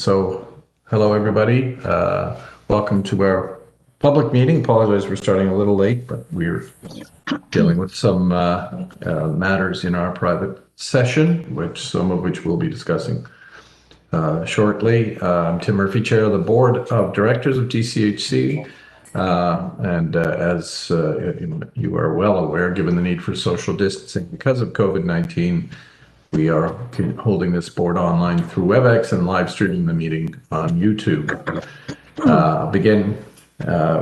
Hello everybody. Welcome to our public meeting. Apologize for starting a little late, but we're dealing with some matters in our private session, some of which we'll be discussing shortly. I'm Tim Murphy, Chair of the Board of Directors of TCHC. As you are well aware, given the need for social distancing because of COVID-19, we are holding this board online through WebEx and live streaming the meeting on YouTube. Begin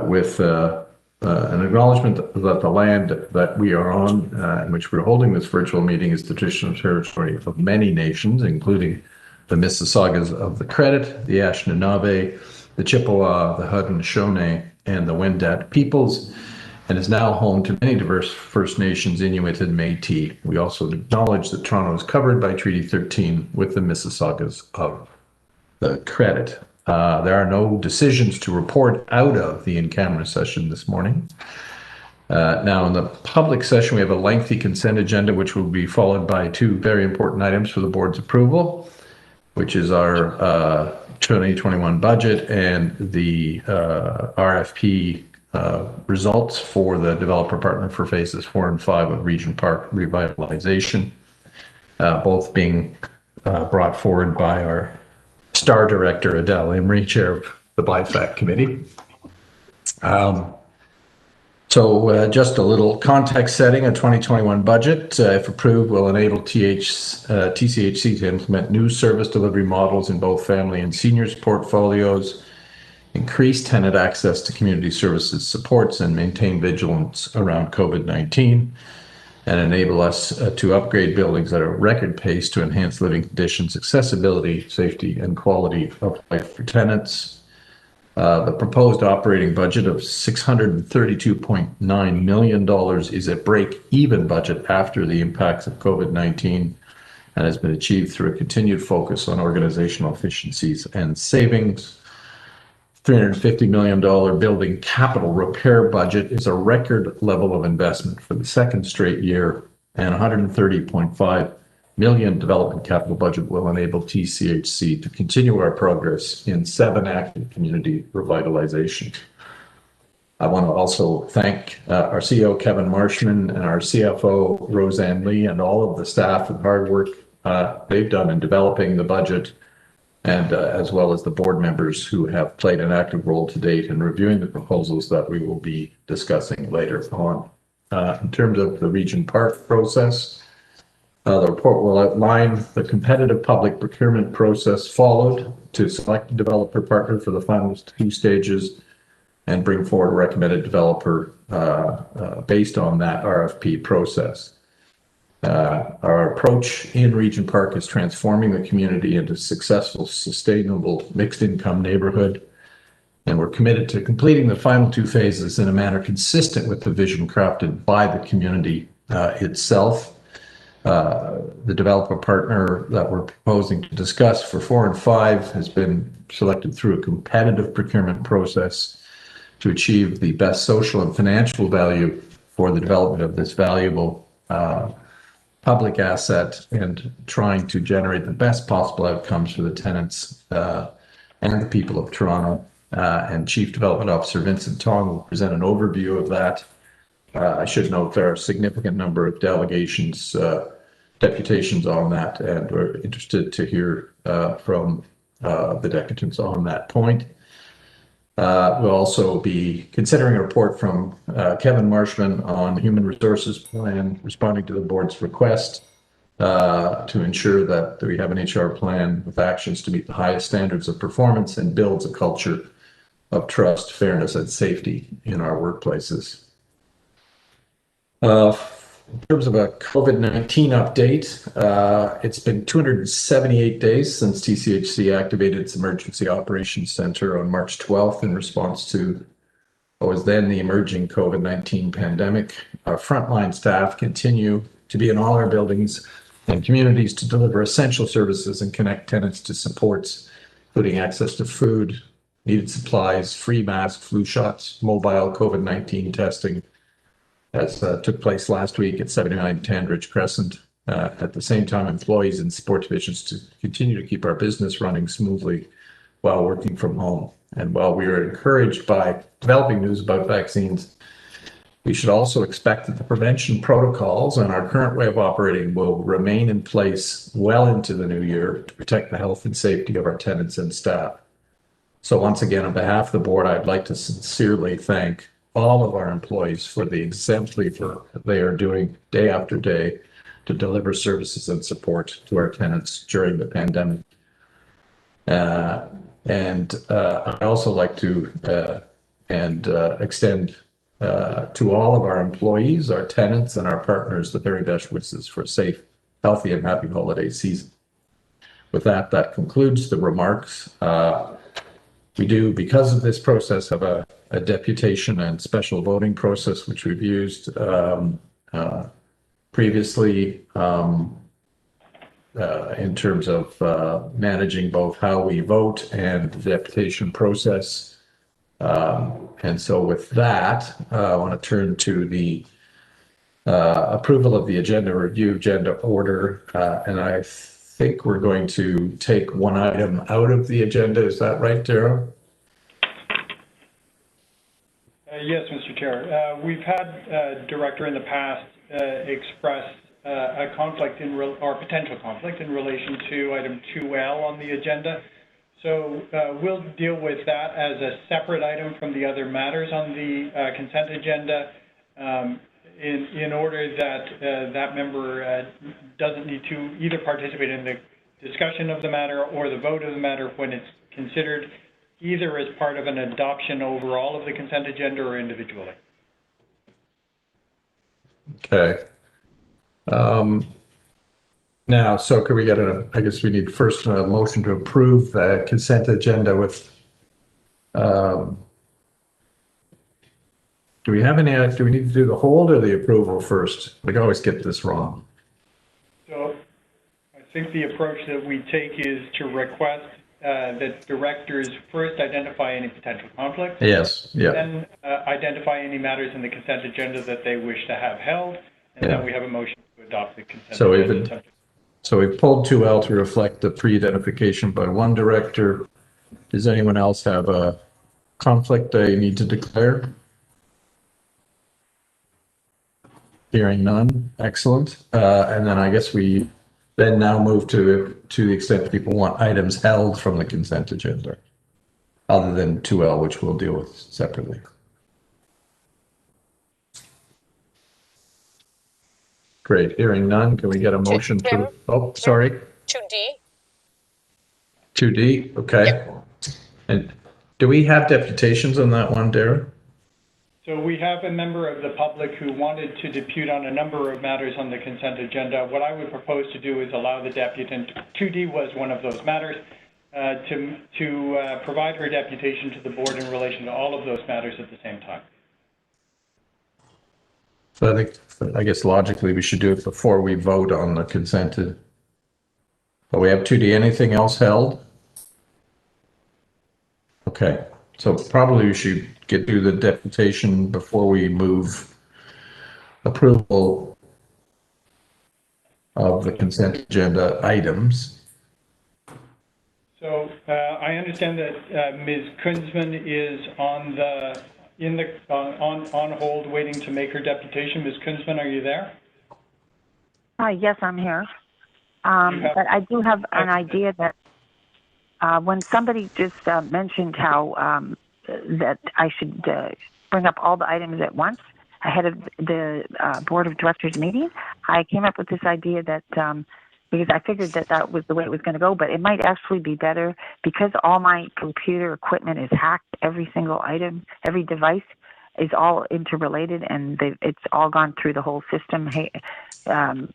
with an acknowledgement that the land that we are on, in which we're holding this virtual meeting, is the traditional territory of many nations, including the Mississaugas of the Credit, the Anishinaabe, the Chippewa, the Haudenosaunee, and the Wendat peoples, and is now home to many diverse First Nations, Inuit, and Métis. We also acknowledge that Toronto is covered by Treaty 13 with the Mississaugas of the Credit. There are no decisions to report out of the in-camera session this morning. Now, in the public session, we have a lengthy consent agenda, which will be followed by two very important items for the board's approval, which is our 2021 budget and the RFP results for the developer partner for phases 4 and 5 of Regent Park revitalization, both being brought forward by our STAR director, Adele Imrie, chair of the BIFAC committee. Just a little context setting. A 2021 budget, if approved, will enable TCHC to implement new service delivery models in both family and seniors portfolios, increase tenant access to community services supports, and maintain vigilance around COVID-19, and enable us to upgrade buildings at a record pace to enhance living conditions, accessibility, safety, and quality of life for tenants. The proposed operating budget of $632.9 million is a break-even budget after the impacts of COVID-19 and has been achieved through a continued focus on organizational efficiencies and savings. $350 million building capital repair budget is a record level of investment for the second straight year, and $130.5 million development capital budget will enable TCHC to continue our progress in 7 active community revitalization. I want to also thank our CEO, Kevin Marshman, and our CFO, Roseanne Lee, and all of the staff and hard work they've done in developing the budget, and as well as the board members who have played an active role to date in reviewing the proposals that we will be discussing later on. In terms of the Regent Park process, the report will outline the competitive public procurement process followed to select a developer partner for the final 2 stages and bring forward a recommended developer based on that RFP process. Our approach in Regent Park is transforming the community into a successful, sustainable, mixed-income neighborhood, and we're committed to completing the final 2 phases in a manner consistent with the vision crafted by the community itself. The developer partner that we're proposing to discuss for 4 and 5 has been selected through a competitive procurement process to achieve the best social and financial value for the development of this valuable public asset, and trying to generate the best possible outcomes for the tenants and the people of Toronto. And Chief Development Officer Vincent Tong will present an overview of that. I should note there are a significant number of delegations, deputations on that, and we're interested to hear from the deputations on that point. We'll also be considering a report from Kevin Marshman on human resources plan, responding to the board's request to ensure that we have an HR plan with actions to meet the highest standards of performance and builds a culture of trust, fairness, and safety in our workplaces. In terms of a COVID-19 update, it's been 278 days since TCHC activated its Emergency Operations Center on March 12th in response to what was then the emerging COVID-19 pandemic. Our frontline staff continue to be in all our buildings and communities to deliver essential services and connect tenants to supports, including access to food, needed supplies, free masks, flu shots, mobile COVID-19 testing, as took place last week at 79 Tandridge Crescent, At the same time, employees and support divisions to continue to keep our business running smoothly while working from home. And while we are encouraged by developing news about vaccines, we should also expect that the prevention protocols and our current way of operating will remain in place well into the new year to protect the health and safety of our tenants and staff. So once again, on behalf of the board, I'd like to sincerely thank all of our employees for the exemplary work they are doing day after day to deliver services and support to our tenants during the pandemic. I also like to extend to all of our employees, our tenants, and our partners the very best wishes for a safe, healthy, and happy holiday season. With that, that concludes the remarks. We do, because of this process, have a deputation and special voting process, which we've used previously in terms of managing both how we vote and the deputation process. And so with that, I want to turn to the approval of the agenda review, agenda order. And I think we're going to take one item out of the agenda. Is that right, Darrell? Yes, Mr. Chair. We've had a director in the past express a conflict or potential conflict in relation to item 2L on the agenda. So we'll deal with that as a separate item from the other matters on the consent agenda in order that that member doesn't need to either participate in the discussion of the matter or the vote of the matter when it's considered either as part of an adoption overall of the consent agenda or individually. Okay. Now, so could we get I guess we need first a motion to approve the consent agenda with, do we have any, do we need to do the hold or the approval first? We always get this wrong. So I think the approach that we take is to request that directors first identify any potential conflicts. Yes, yeah. Then identify any matters in the consent agenda that they wish to have held, and then we have a motion to adopt the consent agenda. So we pulled 2L to reflect the pre-identification by one director. Does anyone else have a conflict they need to declare? Hearing none. Excellent. And then I guess we then now move to the extent that people want items held from the consent agenda, other than 2L, which we'll deal with separately. Great. Hearing none. Can we get a motion to, oh, sorry. 2D. 2D. Okay. Yep. And do we have deputations on that one, Darren? So we have a member of the public who wanted to depute on a number of matters on the consent agenda. What I would propose to do is allow the deputant, 2D was one of those matters, to provide her deputation to the board in relation to all of those matters at the same time. So I guess logically we should do it before we vote on the consented. But we have 2D. Anything else held? Okay. So probably we should do the deputation before we move approval of the consent agenda items. So I understand that Ms. Kunzman is on hold waiting to make her deputation. Ms. Kunzman, are you there? Yes, I'm here. But I do have an idea that when somebody just mentioned how that I should bring up all the items at once ahead of the board of directors meeting, I came up with this idea that because I figured that that was the way it was going to go, but it might actually be better because all my computer equipment is hacked. Every single item, every device is all interrelated, and it's all gone through the whole system. And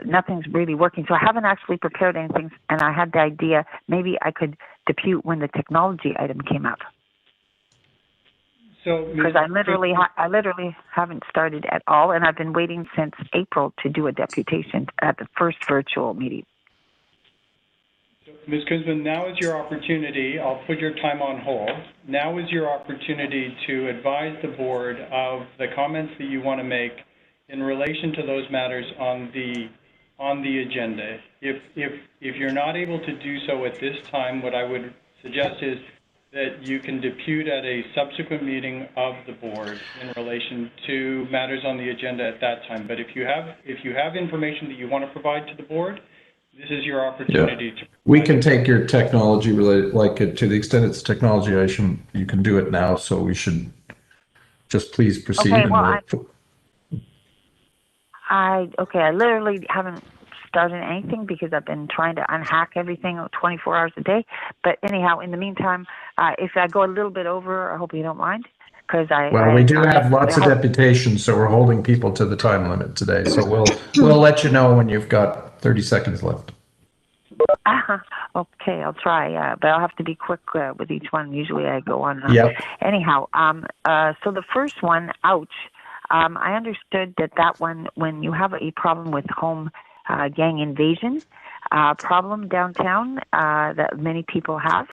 nothing's really working. So I haven't actually prepared anything, and I had the idea maybe I could depute when the technology item came up. So because I literally haven't started at all, and I've been waiting since April to do a deputation at the first virtual meeting. Ms. Kunzman, now is your opportunity. I'll put your time on hold. Now is your opportunity to advise the board of the comments that you want to make in relation to those matters on the agenda. If you're not able to do so at this time, what I would suggest is that you can depute at a subsequent meeting of the board in relation to matters on the agenda at that time. But if you have information that you want to provide to the board, this is your opportunity to. We can take your technology related, like to the extent it's technology, you can do it now. So we should just please proceed. Okay, well, I literally haven't started anything because I've been trying to unhack everything 24 hours a day. But anyhow, in the meantime, if I go a little bit over, I hope you don't mind. We do have lots of deputations, so we're holding people to the time limit today. So we'll let you know when you've got 30 seconds left. Okay, I'll try, but I'll have to be quick with each one. Usually I go on. Anyhow, so the first one, ouch. I understood that one, when you have a problem with home gang invasion problem downtown that many people have,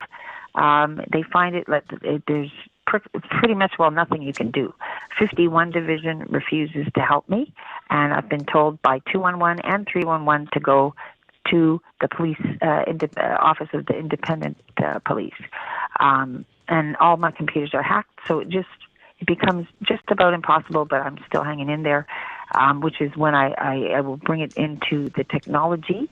they find it like there's pretty much, nothing you can do. 51 Division refuses to help me, and I've been told by 211 and 311 to go to the police office of the independent police. And all my computers are hacked, so it becomes just about impossible, but I'm still hanging in there, which is when I will bring it into the technology.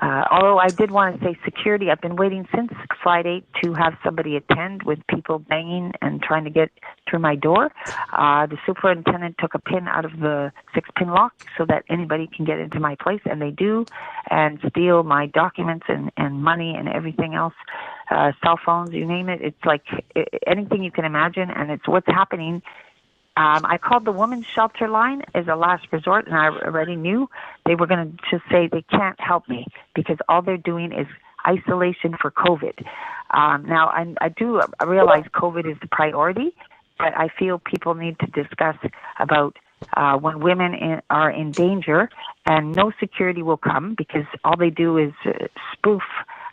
Although I did want to say security, I've been waiting since Friday to have somebody attend with people banging and trying to get through my door. The superintendent took a pin out of the 6-pin lock so that anybody can get into my place, and they do, and steal my documents and money and everything else, cell phones, you name it. It's like anything you can imagine, and it's what's happening. I called the women's shelter line as a last resort, and I already knew they were going to just say they can't help me because all they're doing is isolation for COVID. Now, I do realize COVID is the priority, but I feel people need to discuss about when women are in danger, and no security will come because all they do is spoof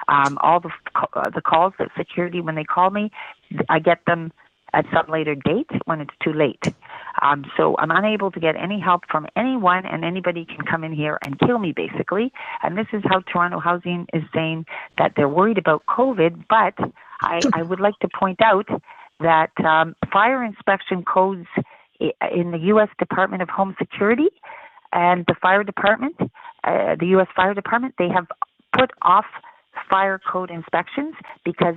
all the calls that security, when they call me, I get them at some later date when it's too late. So I'm unable to get any help from anyone, and anybody can come in here and kill me, basically. And this is how Toronto Housing is saying that they're worried about COVID, but I would like to point out that fire inspection codes in the U.S. Department of Home Security and the fire department, the U.S. Fire Department, they have put off fire code inspections because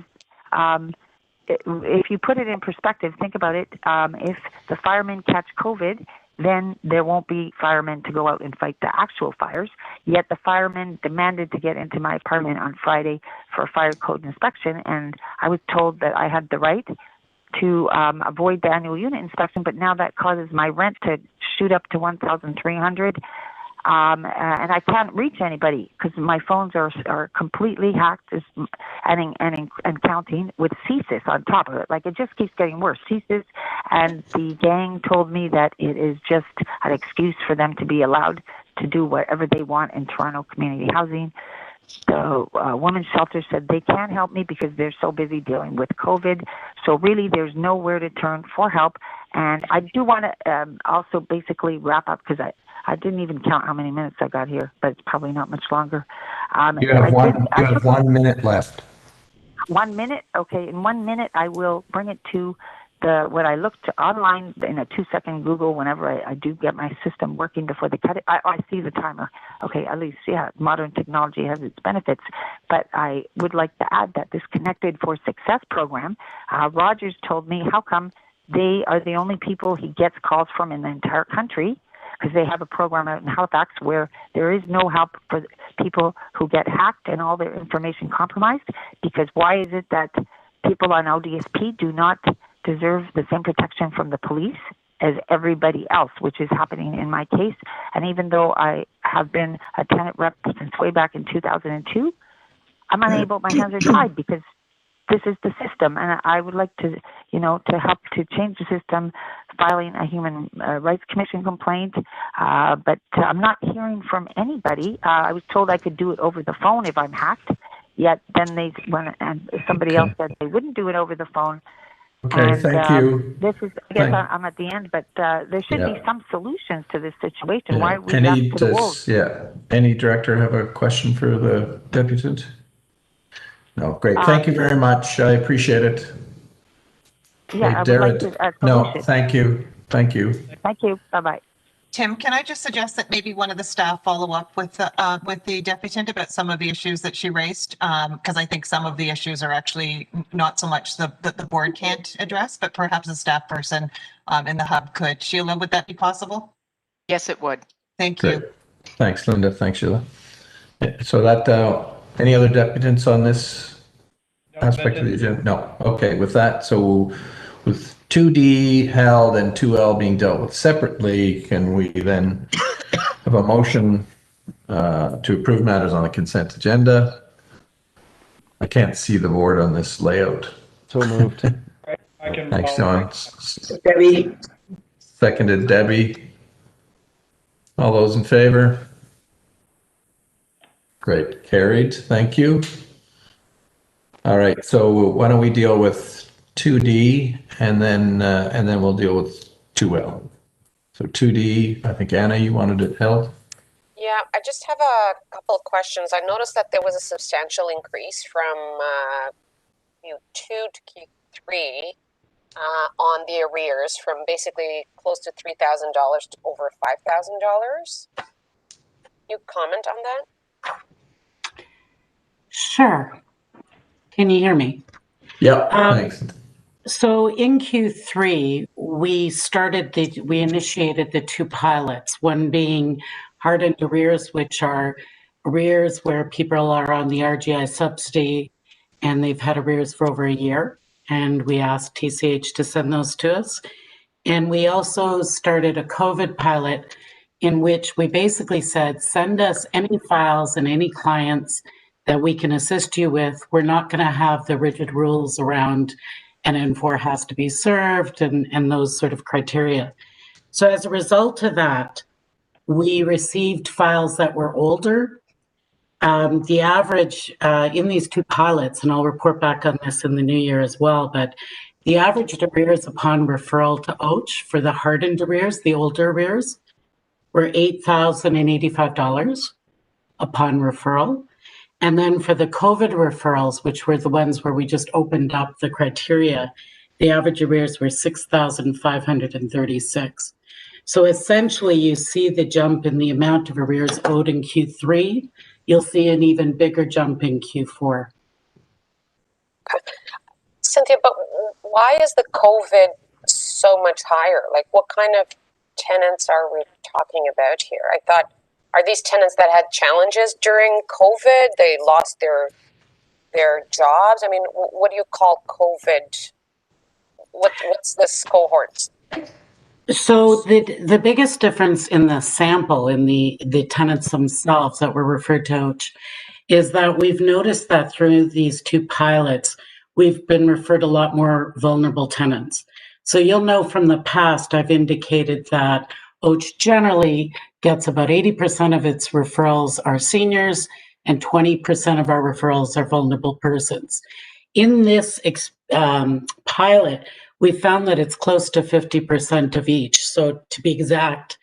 if you put it in perspective, think about it. If the firemen catch COVID, then there won't be firemen to go out and fight the actual fires. Yet the firemen demanded to get into my apartment on Friday for a fire code inspection, and I was told that I had the right to avoid the annual unit inspection, but now that causes my rent to shoot up to $1,300. And I can't reach anybody because my phones are completely hacked and counting with CSIS on top of it. Like, it just keeps getting worse. CSIS and the gang told me that it is just an excuse for them to be allowed to do whatever they want in Toronto community housing. The women's shelter said they can't help me because they're so busy dealing with COVID. So really, there's nowhere to turn for help. And I do want to also basically wrap up because I didn't even count how many minutes I got here, but it's probably not much longer. You have 1 minute left. 1 minute? Okay, in 1 minute, I will bring it to what I looked online in a 2-second Google whenever I do get my system working before they cut it. I see the timer. Okay, at least, yeah, modern technology has its benefits. But I would like to add that this Connected for Success program, Rogers told me how come they are the only people he gets calls from in the entire country, because they have a program out in Halifax where there is no help for people who get hacked and all their information compromised. Because why is it that people on LDSP do not deserve the same protection from the police as everybody else, which is happening in my case? And even though I have been a tenant rep since way back in 2002, I'm unable, my hands are tied because this is the system, and I would like to, to help to change the system, filing a Human Rights Commission complaint, but I'm not hearing from anybody. I was told I could do it over the phone if I'm hacked, yet then somebody else said they wouldn't do it over the phone. Okay, And thank you. this is, I guess Thank- I'm at the end, but there should be Yeah. some solutions to this situation. Yeah. Why are we left to the wolves? Any director have a question for the deputant? No, great. Thank you Um, very much. I appreciate it. yeah, Okay, I would like to, Darren. a No, solution. thank you. Thank you. Thank you. Bye-bye. Tim, can I just suggest that maybe one of the staff follow up with the deputant about some of the issues that she raised? Because I think some of the issues are actually not so much that the board can't address, but perhaps a staff person in the hub could. Sheila, would that be possible? Yes, it would. Thank Great. you. Thanks, Linda. Thanks, Sheila. So that, any other deputants on this aspect of the agenda? No. Okay, with that, so with 2D held and 2L being dealt with separately, can we then have a motion to approve matters on the consent agenda? I can't see the board on this layout. So moved. I can Thanks, follow. John. Debbie, Seconded, Debbie. All those in favor? Great, carried, thank you. All right, so why don't we deal with 2D and then we'll deal with 2L. So 2D, I think Anna, you wanted it held? Yeah, I just have a couple of questions. I noticed that there was a substantial increase from Q2 to Q3 on the arrears, from basically close to $3,000 to over $5,000. You comment on that? sure. Can you hear me? Yeah, thanks. So in Q3, we initiated the two pilots, one being hardened arrears, which are arrears where people are on the RGI subsidy and they've had arrears for over a year. And we asked TCH to send those to us. And we also started a COVID pilot in which we basically said, send us any files and any clients that we can assist you with. We're not going to have the rigid rules around an N4 has to be served and those sort of criteria. So as a result of that, we received files that were older. The average in these two pilots, and I'll report back on this in the new year as well, but the average arrears upon referral to OACH for the hardened arrears, the older arrears, were $8,085 upon referral. And then for the COVID referrals, which were the ones where we just opened up the criteria, the average arrears were $6,536. So essentially, you see the jump in the amount of arrears owed in Q3. You'll see an even bigger jump in Q4. Cynthia, but why is the COVID so much higher? Like, what kind of tenants are we talking about here? I thought, are these tenants that had challenges during COVID? They lost their jobs? I mean, what do you call COVID? What's this cohort? So the biggest difference in the sample, in the tenants themselves that were referred to OACH, is that we've noticed that through these two pilots, we've been referred a lot more vulnerable tenants. So you'll know from the past, I've indicated that OACH generally gets about 80% of its referrals are seniors and 20% of our referrals are vulnerable persons. In this pilot, we found that it's close to 50% of each. So to be exact,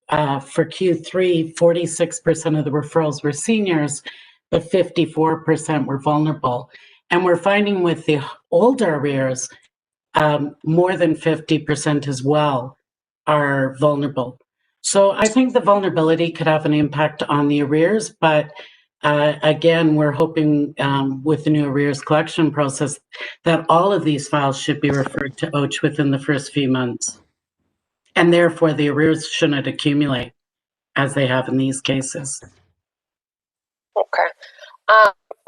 for Q3, 46% of the referrals were seniors, but 54% were vulnerable. And we're finding with the older arrears, more than 50% as well are vulnerable. So I think the vulnerability could have an impact on the arrears, but again, we're hoping with the new arrears collection process that all of these files should be referred to OACH within the first few months. And therefore the arrears shouldn't accumulate as they have in these cases. Okay.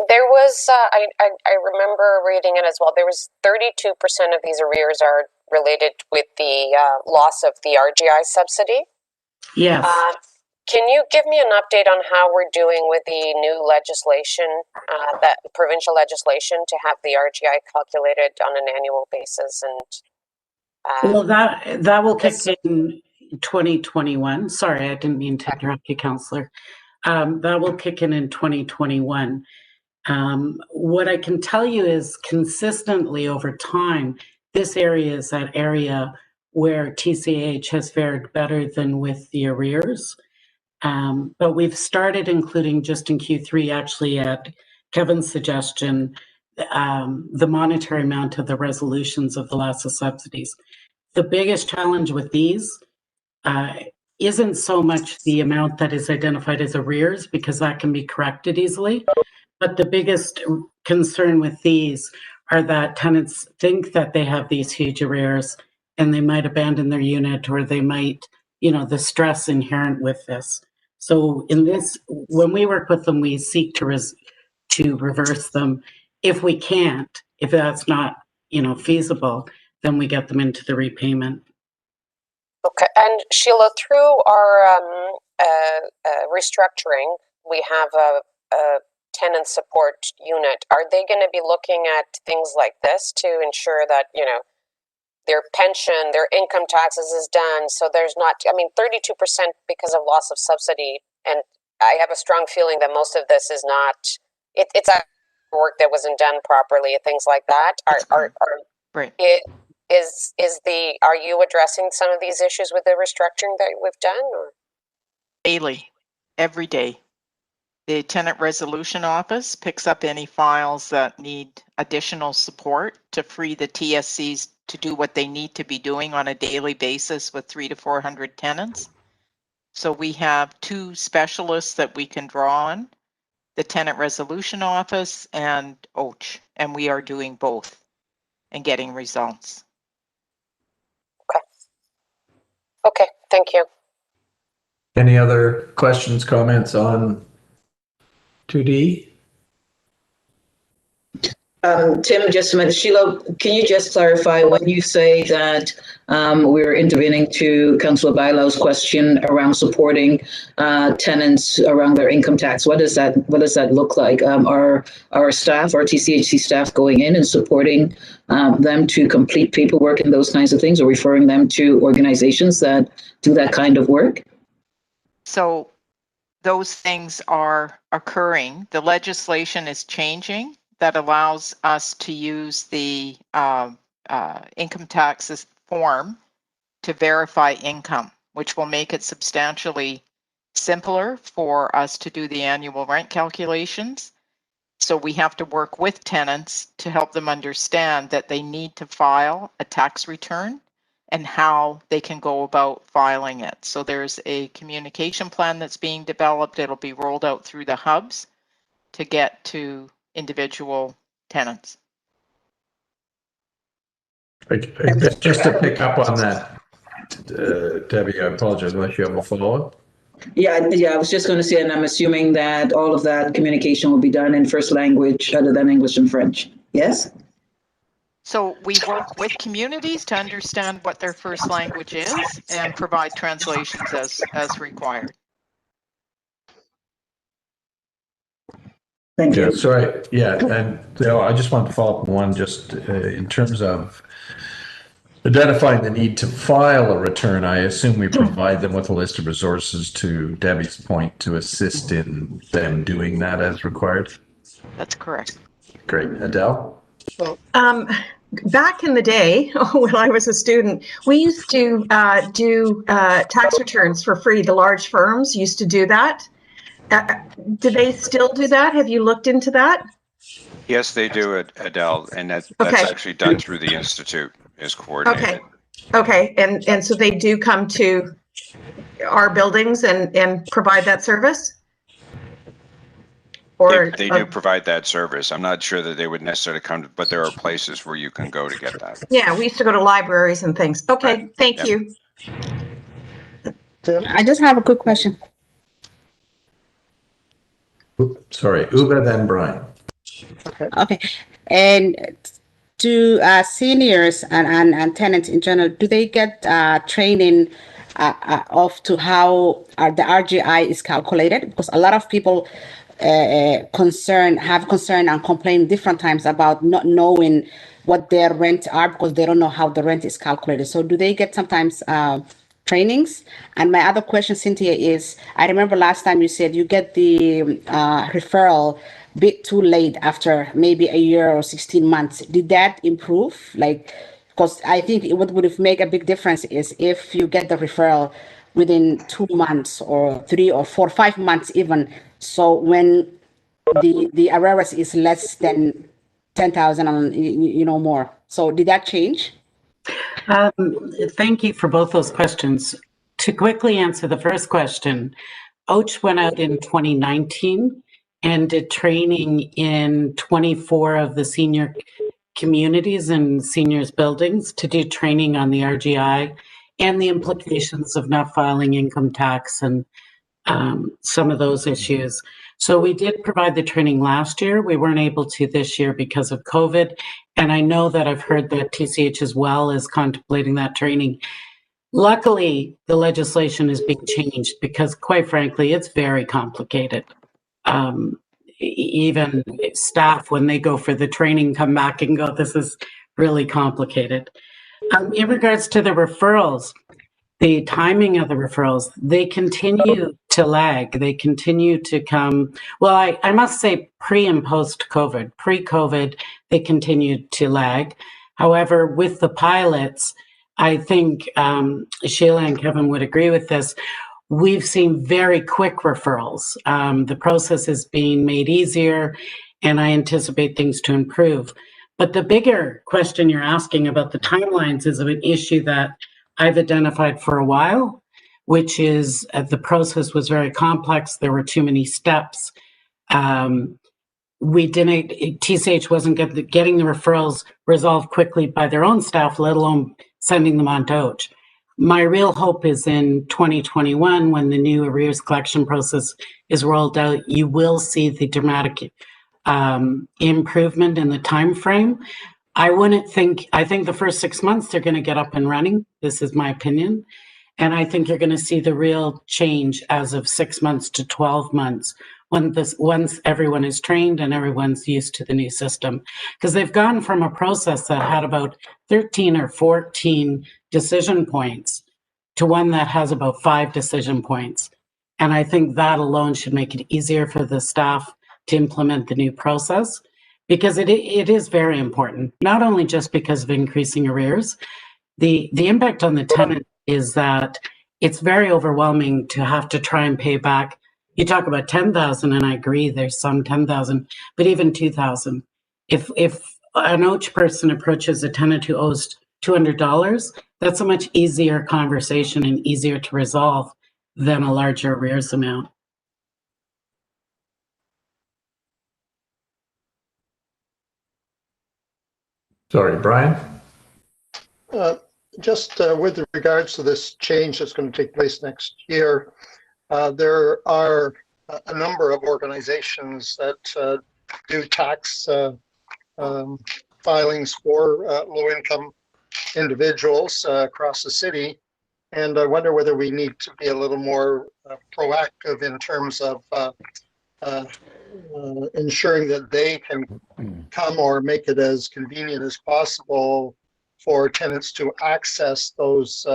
There was, I remember reading it as well. There was 32% of these arrears are related with the loss of the RGI subsidy. Yes. Can you give me an update on how we're doing with the new legislation, that provincial legislation to have the RGI calculated on an annual basis? And well, that will kick in 2021. Sorry, I didn't mean to interrupt you, Councillor. That will kick in 2021. What I can tell you is consistently over time, this area is that area where TCH has fared better than with the arrears. But we've started including just in Q3, actually at Kevin's suggestion, the monetary amount of the resolutions of the loss of subsidies. The biggest challenge with these isn't so much the amount that is identified as arrears, because that can be corrected easily. But the biggest concern with these are that tenants think that they have these huge arrears and they might abandon their unit, or they might, the stress inherent with this. So in this, when we work with them, we seek to reverse them. If we can't, if that's not, feasible, then we get them into the repayment. Okay, and Sheila, through our restructuring, we have a tenant support unit. Are they going to be looking at things like this to ensure that, their pension, their income taxes is done, so there's not, 32% because of loss of subsidy, and I have a strong feeling that most of this is not, it's a work that wasn't done properly, things like that. Right. Are you addressing some of these issues with the restructuring that we've done? Or? Daily, every day. The Tenant Resolution Office picks up any files that need additional support to free the TSCs to do what they need to be doing on a daily basis with 300 to 400 tenants. So we have 2 specialists that we can draw on, the Tenant Resolution Office and OACH, and we are doing both and getting results. Okay, thank you. Any other questions, comments on 2D? Tim, just a minute. Sheila, can you just clarify when you say that we're intervening to Councillor Bailow's question around supporting tenants around their income tax? What does that look like? Are our staff, our TCHC staff, going in and supporting them to complete paperwork and those kinds of things, or referring them to organizations that do that kind of work? So those things are occurring. The legislation is changing that allows us to use the income taxes form to verify income, which will make it substantially simpler for us to do the annual rent calculations. So we have to work with tenants to help them understand that they need to file a tax return and how they can go about filing it. So there's a communication plan that's being developed. It'll be rolled out through the hubs to get to individual tenants. Just to pick up on that, Debbie, I apologize unless you have a follow-up. Yeah, I was just going to say, and I'm assuming that all of that communication will be done in first language other than English and French. Yes? So we work with communities to understand what their first language is and provide translations as required. Thank you. Yeah, sorry. Yeah, and I just want to follow up on one, just in terms of identifying the need to file a return. I assume we provide them with a list of resources, to Debbie's point, to assist in them doing that as required. That's correct. Great. Adele? Back in the day, when I was a student, we used to do tax returns for free. The large firms used to do that. Do they still do that? Have you looked into that? Yes, they do it, Adele, and that's actually done through the Institute, is coordinated. Okay, and so they do come to our buildings and provide that service? Or they do provide that service. I'm not sure that they would necessarily come, but there are places where you can go to get that. Yeah, we used to go to libraries and things. Okay, right. Thank you. I just have a quick question. Sorry, Uba, then Brian. Okay. And do seniors and tenants in general, do they get training of to how the RGI is calculated? Because a lot of people have concern and complain different times about not knowing what their rent are because they don't know how the rent is calculated. So do they get sometimes trainings? And my other question, Cynthia, is I remember last time you said you get the referral a bit too late after maybe a year or 16 months. Did that improve? Like Because I think what would make a big difference is if you get the referral within 2 months or 3 or 4, 5 months even. So when the Arrears is less than 10,000 and more. So did that change? Thank you for both those questions. To quickly answer the first question, OACH went out in 2019 and did training in 24 of the senior communities and seniors buildings to do training on the RGI and the implications of not filing income tax and some of those issues. So we did provide the training last year. We weren't able to this year because of COVID. And I know that I've heard that TCH as well is contemplating that training. Luckily, the legislation is being changed because, quite frankly, it's very complicated. Even staff, when they go for the training, come back and go, this is really complicated. In regards to the referrals, the timing of the referrals, they continue to lag. They continue to come. Well, I must say pre and post COVID. Pre-COVID, they continued to lag. However, with the pilots, I think Sheila and Kevin would agree with this. We've seen very quick referrals. The process is being made easier, and I anticipate things to improve. But the bigger question you're asking about the timelines is of an issue that I've identified for a while, which is the process was very complex. There were too many steps. TCH wasn't getting the referrals resolved quickly by their own staff, let alone sending them on to OACH. My real hope is in 2021, when the new arrears collection process is rolled out, you will see the dramatic improvement in the time frame. I think the first 6 months they're going to get up and running. This is my opinion. And I think you're going to see the real change as of 6 months to 12 months once everyone is trained and everyone's used to the new system. Because they've gone from a process that had about 13 or 14 decision points to one that has about 5 decision points. And I think that alone should make it easier for the staff to implement the new process. Because it is very important, not only just because of increasing arrears. The impact on the tenant is that it's very overwhelming to have to try and pay back. You talk about 10,000, and I agree there's some 10,000, but even 2,000. If an OACH person approaches a tenant who owes $200, that's a much easier conversation and easier to resolve than a larger arrears amount. Sorry, Brian? Just with regards to this change that's going to take place next year, there are a number of organizations that do tax filings for low-income individuals across the city. And I wonder whether we need to be a little more proactive in terms of ensuring that they can come or make it as convenient as possible for tenants to access those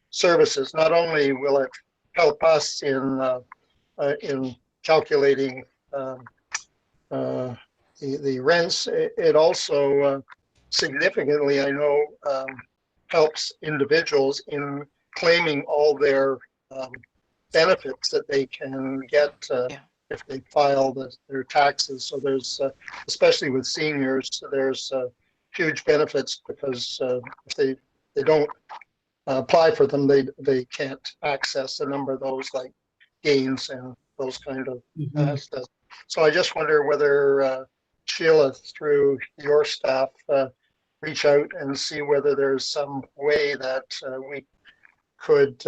services. Not only will it help us in calculating the rents, it also significantly, I know, helps individuals in claiming all their benefits that they can get if they file their taxes. So there's, especially with seniors, there's huge benefits because if they don't apply for them, they can't access a number of those, like gains and those kind of stuff. So I just wonder whether Sheila, through your staff, reach out and see whether there's some way that we could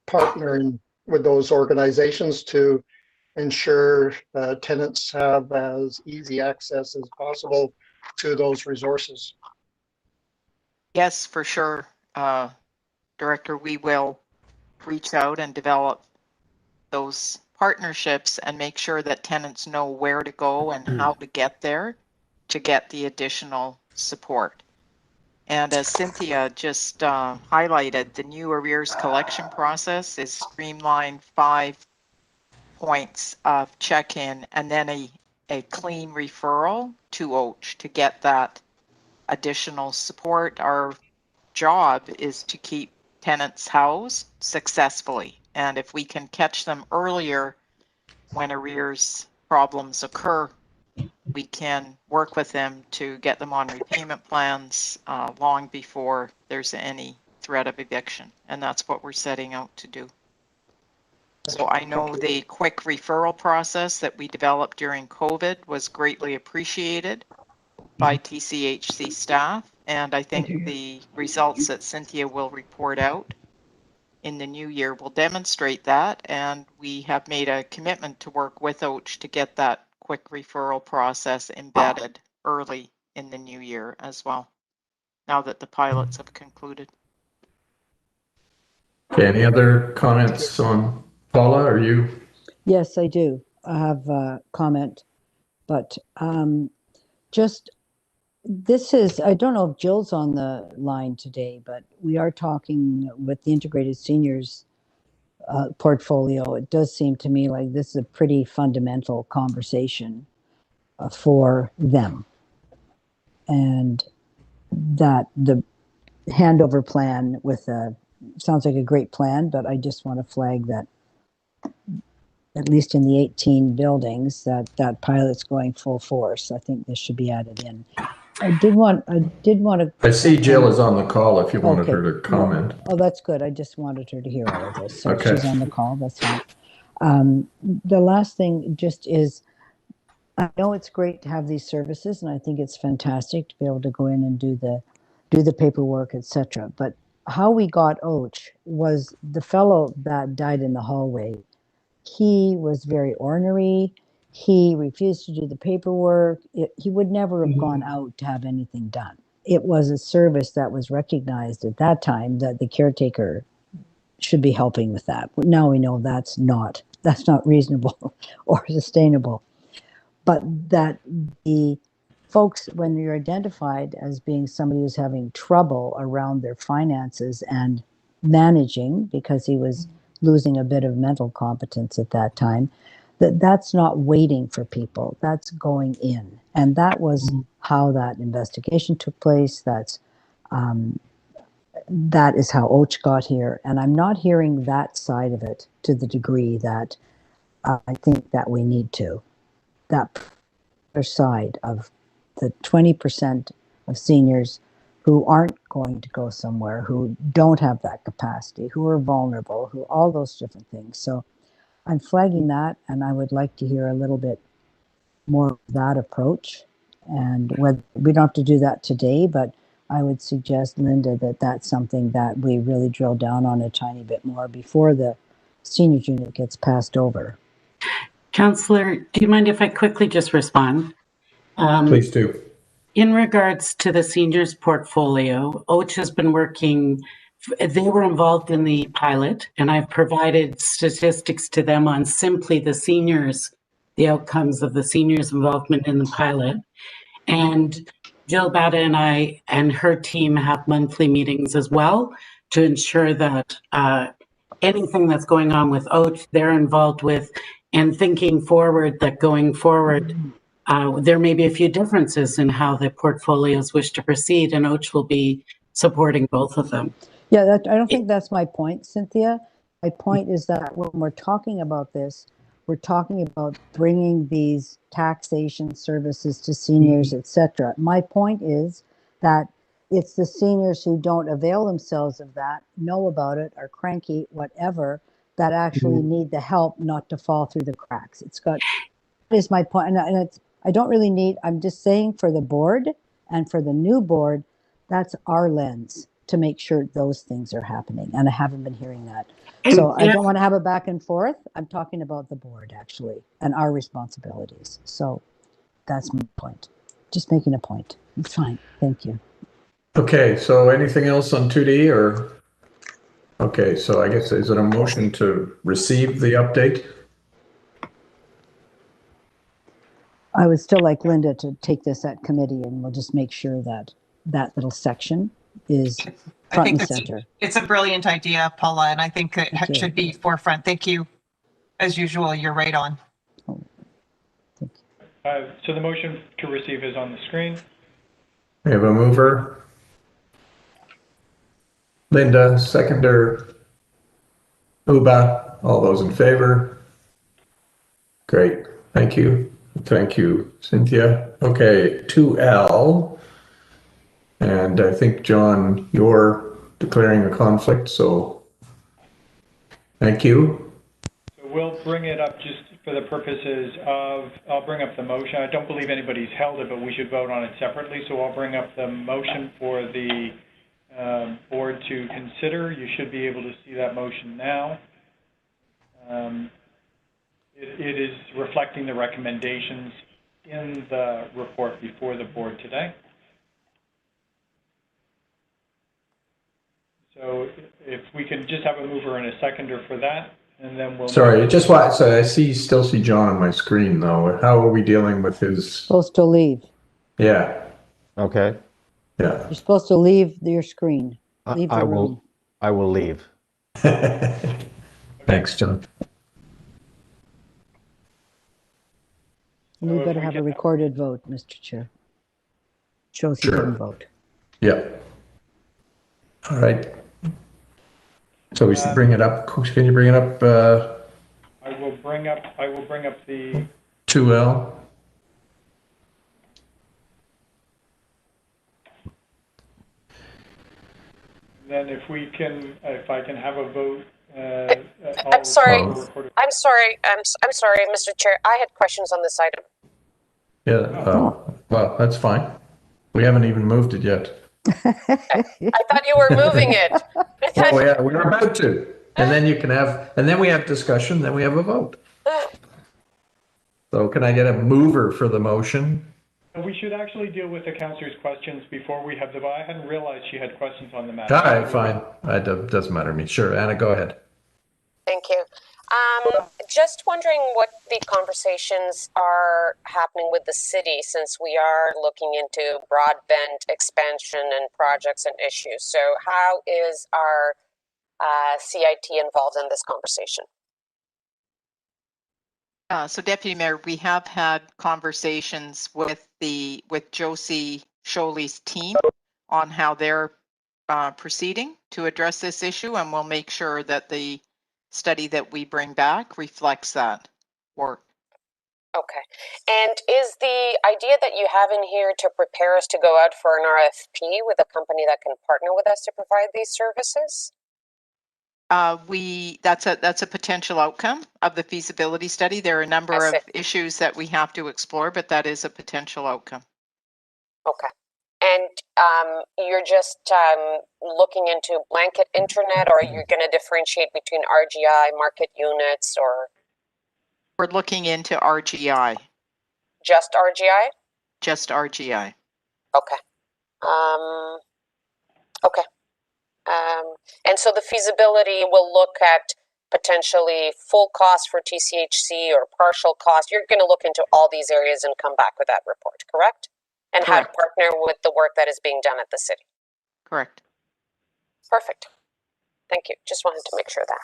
partner with those organizations to ensure tenants have as easy access as possible to those resources. Yes, for sure. Director, we will reach out and develop those partnerships and make sure that tenants know where to go and how to get there to get the additional support. And as Cynthia just highlighted, the new arrears collection process is streamlined 5 points of check-in and then a clean referral to OACH to get that additional support. Our job is to keep tenants housed successfully. And if we can catch them earlier when arrears problems occur, we can work with them to get them on repayment plans long before there's any threat of eviction. And that's what we're setting out to do. So I know the quick referral process that we developed during COVID was greatly appreciated by TCHC staff. And I think the results that Cynthia will report out in the new year will demonstrate that. And we have made a commitment to work with OACH to get that quick referral process embedded early in the new year as well, now that the pilots have concluded. Okay, any other comments on Paula? Are you? Yes, I do. I have a comment, but just this is, I don't know if Jill's on the line today, but we are talking with the integrated seniors portfolio. It does seem to me like this is a pretty fundamental conversation for them. And that the handover plan with sounds like a great plan, but I just want to flag that at least in the 18 buildings that pilot's going full force. I think this should be added in. I did want to. I see Jill is on the call if you wanted Okay. her to comment. Oh, that's good. I just wanted her to hear all of this. So Okay. she's on the call. That's fine. The last thing just is, I know it's great to have these services, and I think it's fantastic to be able to go in and do the paperwork, etc. But how we got OACH was the fellow that died in the hallway. He was very ornery. He refused to do the paperwork. He would never have gone out to have anything done. It was a service that was recognized at that time that the caretaker should be helping with that. But now we know that's not reasonable or sustainable. But that the folks, when you're identified as being somebody who's having trouble around their finances and managing, because he was losing a bit of mental competence at that time, that's not waiting for people, that's going in. And that was how that investigation took place. That is how OACH got here. And I'm not hearing that side of it to the degree that I think that we need to. That other side of the 20% of seniors who aren't going to go somewhere, who don't have that capacity, who are vulnerable, who all those different things. So I'm flagging that, and I would like to hear a little bit more of that approach. And whether we don't have to do that today, but I would suggest, Linda, that that's something that we really drill down on a tiny bit more before the senior unit gets passed over. Councillor, do you mind if I quickly just respond? Please do. In regards to the seniors portfolio, OACH has been working, they were involved in the pilot, and I've provided statistics to them on simply the seniors, the outcomes of the seniors' involvement in the pilot. And Jill Batta and I and her team have monthly meetings as well to ensure that anything that's going on with OACH, they're involved with, and thinking forward that going forward, there may be a few differences in how the portfolios wish to proceed, and OACH will be supporting both of them. Yeah, I don't think that's my point, Cynthia. My point is that when we're talking about this, we're talking about bringing these taxation services to seniors, etc. My point is that it's the seniors who don't avail themselves of that, know about it, are cranky, whatever, that actually need the help not to fall through the cracks. That is my point. And it's, I don't really need, I'm just saying for the board and for the new board, that's our lens to make sure those things are happening. And I haven't been hearing that. So I don't want to have a back and forth. I'm talking about the board actually and our responsibilities. So that's my point. Just making a point. It's fine. Thank you. Okay, so anything else on 2D or? Okay, so I guess is it a motion to receive the update? I would still like Linda to take this at committee, and we'll just make sure that that little section is front and center. It's a brilliant idea, Paula, and I think it should be forefront. Thank you. As usual, you're right on. So the motion to receive is on the screen. We have a mover. Linda, seconder. Uba, all those in favor? Great, thank you. Thank you, Cynthia. Okay, 2L. And I think, John, you're declaring a conflict, so thank you. So we'll bring it up just for the purposes of, I'll bring up the motion. I don't believe anybody's held it, but we should vote on it separately. So I'll bring up the motion for the board to consider. You should be able to see that motion now. It is reflecting the recommendations in the report before the board today. So if we can just have a mover and a seconder for that, and then we'll... Sorry, so I still see John on my screen though. How are we dealing with his... Supposed to leave. Yeah. Okay. Yeah. You're supposed to leave your screen. Leave the room. I will leave. Thanks, John. We better have a recorded vote, Mr. Chair. Shows he didn't vote. Yeah. All right. So we should bring it up. Can you bring it up? I will bring up the 2L. Then if I can have a vote. I'm sorry, Mr. Chair. I had questions on this item. Yeah. Well, that's fine. We haven't even moved it yet. I thought you were moving it. Oh yeah, we were about to. And then we have discussion, then we have a vote. So can I get a mover for the motion? We should actually deal with the councillor's questions before we have the vote. I hadn't realized she had questions on the matter. All right, fine. It doesn't matter to me. Sure, Anna, go ahead. Thank you. Just wondering what the conversations are happening with the city, since we are looking into broadband expansion and projects and issues. So how is our CIT involved in this conversation? So Deputy Mayor, we have had conversations with Josie Sholey's team on how they're proceeding to address this issue, and we'll make sure that the study that we bring back reflects that work. Okay. And is the idea that you have in here to prepare us to go out for an RFP with a company that can partner with us to provide these services? That's a potential outcome of the feasibility study. There are a number of issues that we have to explore, but that is a potential outcome. Okay. And you're just looking into blanket internet, or you're going to differentiate between RGI, market units, or? We're looking into RGI. Just RGI? Just RGI. Okay. Okay. And so the feasibility will look at potentially full cost for TCHC or partial cost. You're going to look into all these areas and come back with that report, correct? And correct. How to partner with the work that is being done at the city. Correct. Perfect. Thank you. Just wanted to make sure that.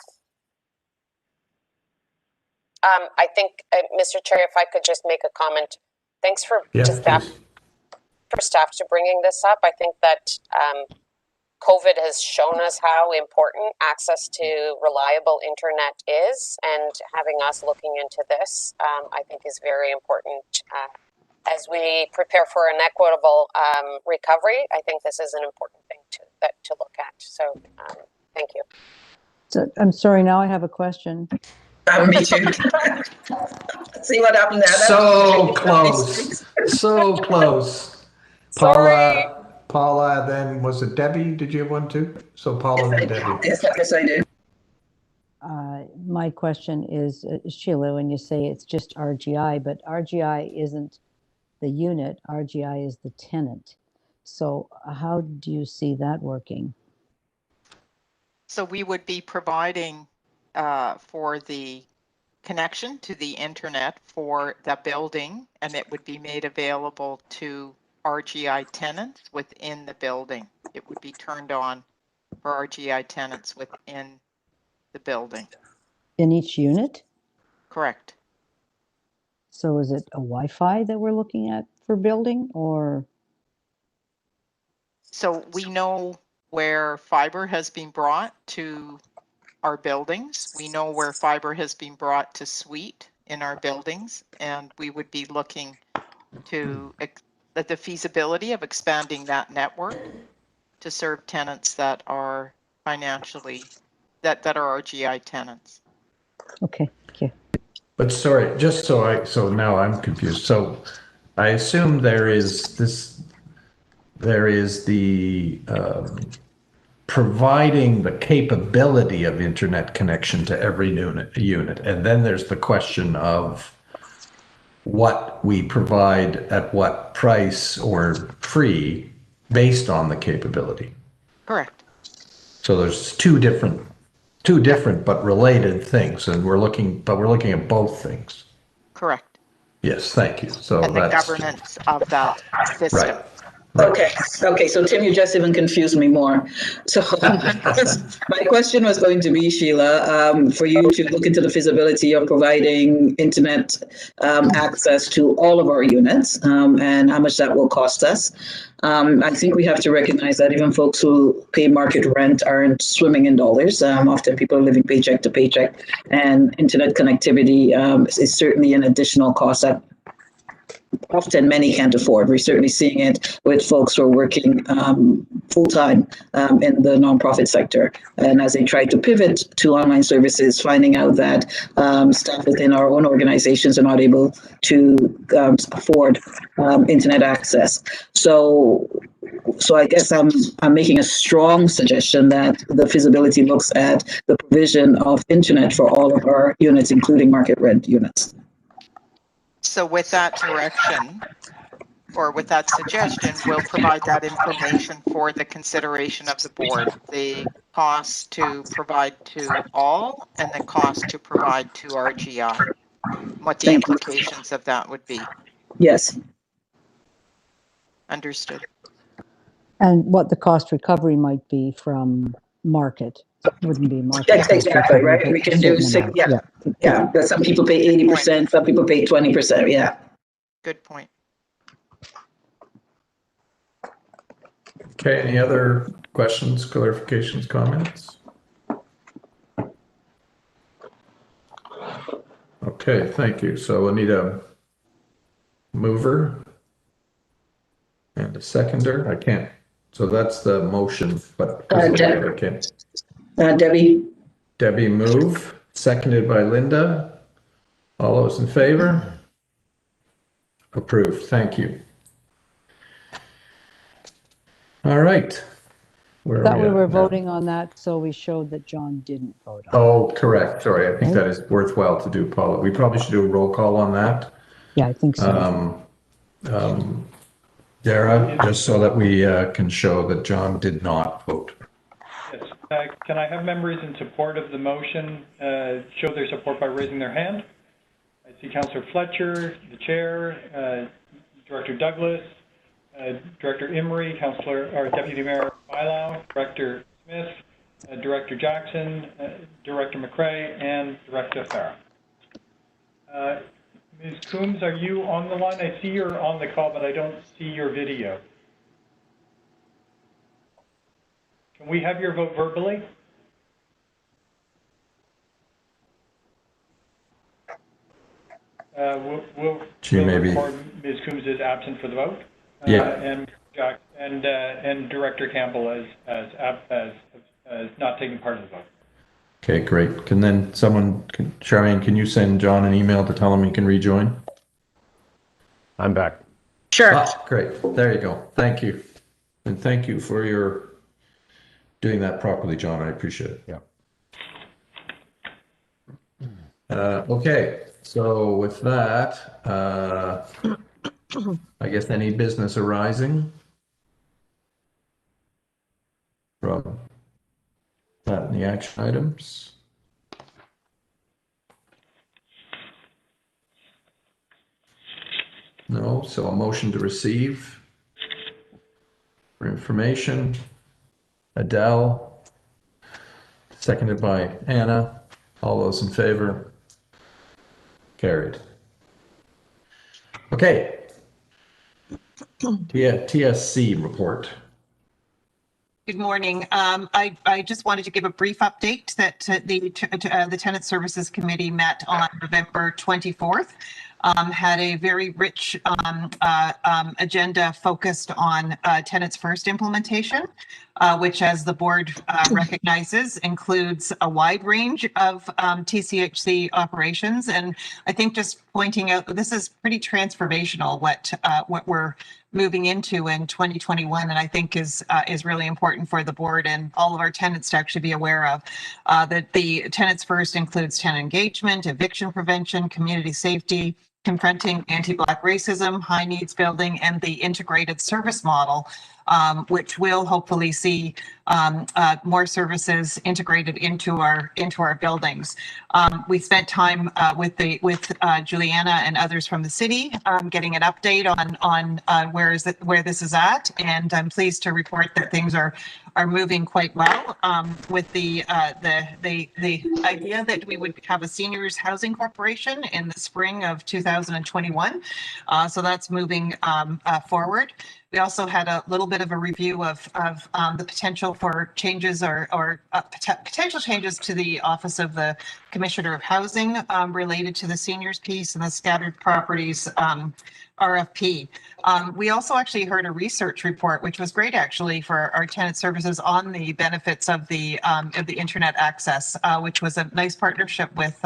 I think, Mr. Chair, if I could just make a comment. Thanks for staff to bringing this up. I think that COVID has shown us how important access to reliable internet is, and having us looking into this, I think is very important. As we prepare for an equitable recovery, I think this is an important thing to look at. So thank you. So, I'm sorry, now I have a question. Me too. See what happened there? So close. So close. Sorry. Paula, then was it Debbie? Did you have one too? So Paula and Debbie. Yes, I do. My question is, Sheila, when you say it's just RGI, but RGI isn't the unit, RGI is the tenant. So how do you see that working? So we would be providing for the connection to the internet for the building, and it would be made available to RGI tenants within the building. It would be turned on for RGI tenants within the building. In each unit? Correct. So is it a Wi-Fi that we're looking at for building, or? So we know where fiber has been brought to our buildings. We know where fiber has been brought to suite in our buildings, and we would be looking to at the feasibility of expanding that network to serve tenants that are financially, that are RGI tenants. Okay, thank you. But sorry, just so now I'm confused. So I assume there is the providing the capability of internet connection to every unit. And then there's the question of what we provide at what price or free based on the capability. Correct. So there's two different but related things, and we're looking at both things. Correct. Yes, thank you. So and the that's governance of that system. right. Okay, so Tim, you just even confused me more. So my question was going to be, Sheila, for you to look into the feasibility of providing internet access to all of our units and how much that will cost us. I think we have to recognize that even folks who pay market rent aren't swimming in dollars. Often people are living paycheck to paycheck, and internet connectivity is certainly an additional cost that often many can't afford. We're certainly seeing it with folks who are working full-time in the nonprofit sector. And as they try to pivot to online services, finding out that staff within our own organizations are not able to afford internet access. So I guess I'm making a strong suggestion that the feasibility looks at the provision of internet for all of our units, including market rent units. So with that direction, or with that suggestion, we'll provide that information for the consideration of the board, the cost to provide to all and the cost to provide to RGI, what the implications of that would be. Yes. Understood. And what the cost recovery might be from market. Wouldn't be market. Yes, exactly, right? We can do, yeah. Some people pay 80%, some people pay 20%, yeah. Good point. Okay, any other questions, clarifications, comments? Okay, thank you. So we'll need a mover and a seconder. I can't. So that's the motion, but Debbie. Debbie move, seconded by Linda. All those in favor? Approved. Thank you. All right. I thought we were voting on that, so we showed that John didn't vote on it. Oh, correct. Sorry. I think that is worthwhile to do, Paula. We probably should do a roll call on that. Yeah, I think so. Dara, just so that we can show that John did not vote. Yes. Can I have members in support of the motion show their support by raising their hand? I see Councillor Fletcher, the chair, Director Douglas, Director Imrie, Deputy Mayor Bilow, Director Smith, Director Jackson, Director McRae, and Director Farah. Ms. Coombs, are you on the line? I see you're on the call, but I don't see your video. Can we have your vote verbally? We'll record Ms. Coombs is absent for the vote. And Director Campbell as not taking part in the vote. Okay, great. Can then Charmaine, can you send John an email to tell him he can rejoin? I'm back. Sure. Great. There you go. Thank you. And thank you for your doing that properly, John. I appreciate it. Yeah. Okay. So with that, I guess any business arising from that in the action items? No, so a motion to receive for information. Adele, seconded by Anna. All those in favor? Carried. Okay. TSC report. Good morning. I just wanted to give a brief update that the Tenant Services Committee met on November 24th. Had a very rich agenda focused on Tenants First implementation, which, as the board recognizes, includes a wide range of TCHC operations. And I think just pointing out that this is pretty transformational what we're moving into in 2021, and I think is really important for the board and all of our tenants to actually be aware of. That the Tenants First includes tenant engagement, eviction prevention, community safety, confronting anti-Black racism, high needs building, and the integrated service model, which will hopefully see more services integrated into our buildings. We spent time with Juliana and others from the city, getting an update on where this is at, and I'm pleased to report that things are moving quite well, with the idea that we would have a seniors housing corporation in the spring of 2021. So that's moving forward. We also had a little bit of a review of the potential for changes or potential changes to the Office of the Commissioner of Housing related to the seniors piece and the scattered properties RFP. We also actually heard a research report, which was great actually for our tenant services, on the benefits of the internet access, which was a nice partnership with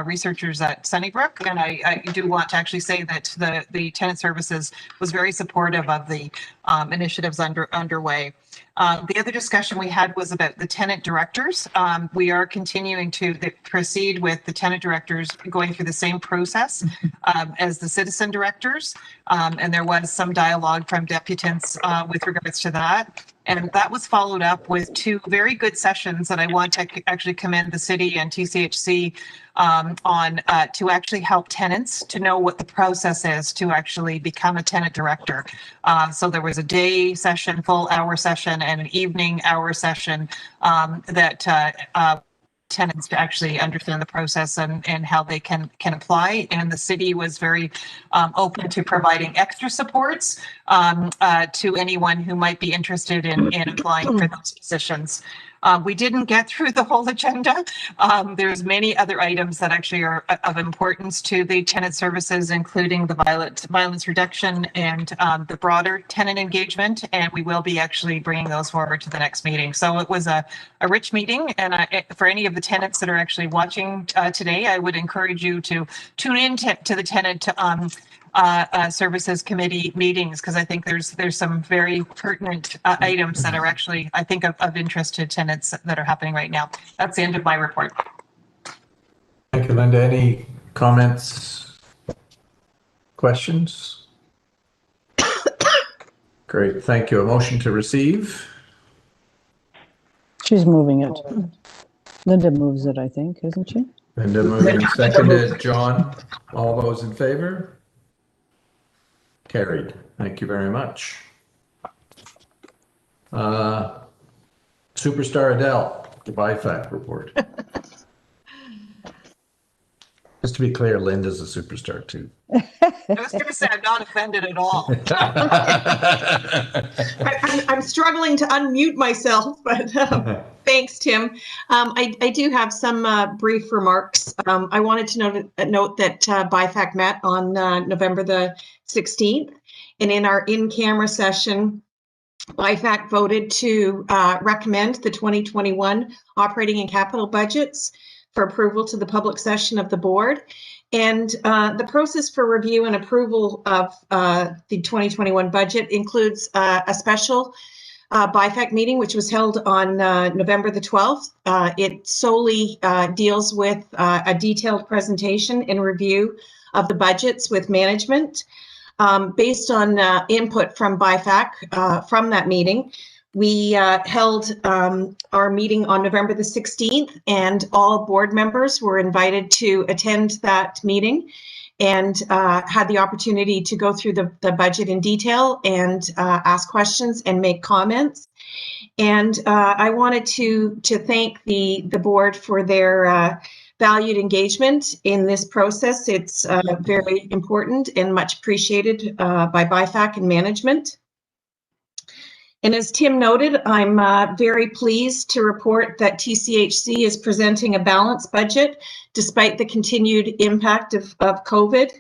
researchers at Sunnybrook. And I do want to actually say that the tenant services was very supportive of the initiatives underway. The other discussion we had was about the tenant directors. We are continuing to proceed with the tenant directors going through the same process as the citizen directors. And there was some dialogue from deputants with regards to that. And that was followed up with two very good sessions that I want to actually commend the city and TCHC on to actually help tenants to know what the process is to actually become a tenant director. So there was a day session, full hour session, and an evening hour session that tenants to actually understand the process and how they can apply. And the city was very open to providing extra supports to anyone who might be interested in applying for those positions. We didn't get through the whole agenda. There's many other items that actually are of importance to the tenant services, including the violence reduction and the broader tenant engagement. And we will be actually bringing those forward to the next meeting. So it was a rich meeting. And for any of the tenants that are actually watching today, I would encourage you to tune in to the tenant services committee meetings, because I think there's some very pertinent items that are actually, I think, of interest to tenants that are happening right now. That's the end of my report. Thank you, Linda. Any comments, questions? Great, thank you. A motion to receive? She's moving it. Linda moves it, I think, isn't she? Linda moving, seconded. John, all those in favor? Carried. Thank you very much. Superstar Adele, the BIFAC report. Just to be clear, Linda's a superstar too. I was going to say, I'm not offended at all. I'm struggling to unmute myself, but thanks, Tim. I do have some brief remarks. I wanted to note that BIFAC met on November the 16th, and in our in-camera session, BIFAC voted to recommend the 2021 operating and capital budgets for approval to the public session of the board. And the process for review and approval of the 2021 budget includes a special BIFAC meeting, which was held on November the 12th. It solely deals with a detailed presentation and review of the budgets with management. Based on input from BIFAC from that meeting, we held our meeting on November the 16th, and all board members were invited to attend that meeting and had the opportunity to go through the budget in detail and ask questions and make comments. And I wanted to thank the board for their valued engagement in this process. It's very important and much appreciated by BIFAC and management. And as Tim noted, I'm very pleased to report that TCHC is presenting a balanced budget despite the continued impact of COVID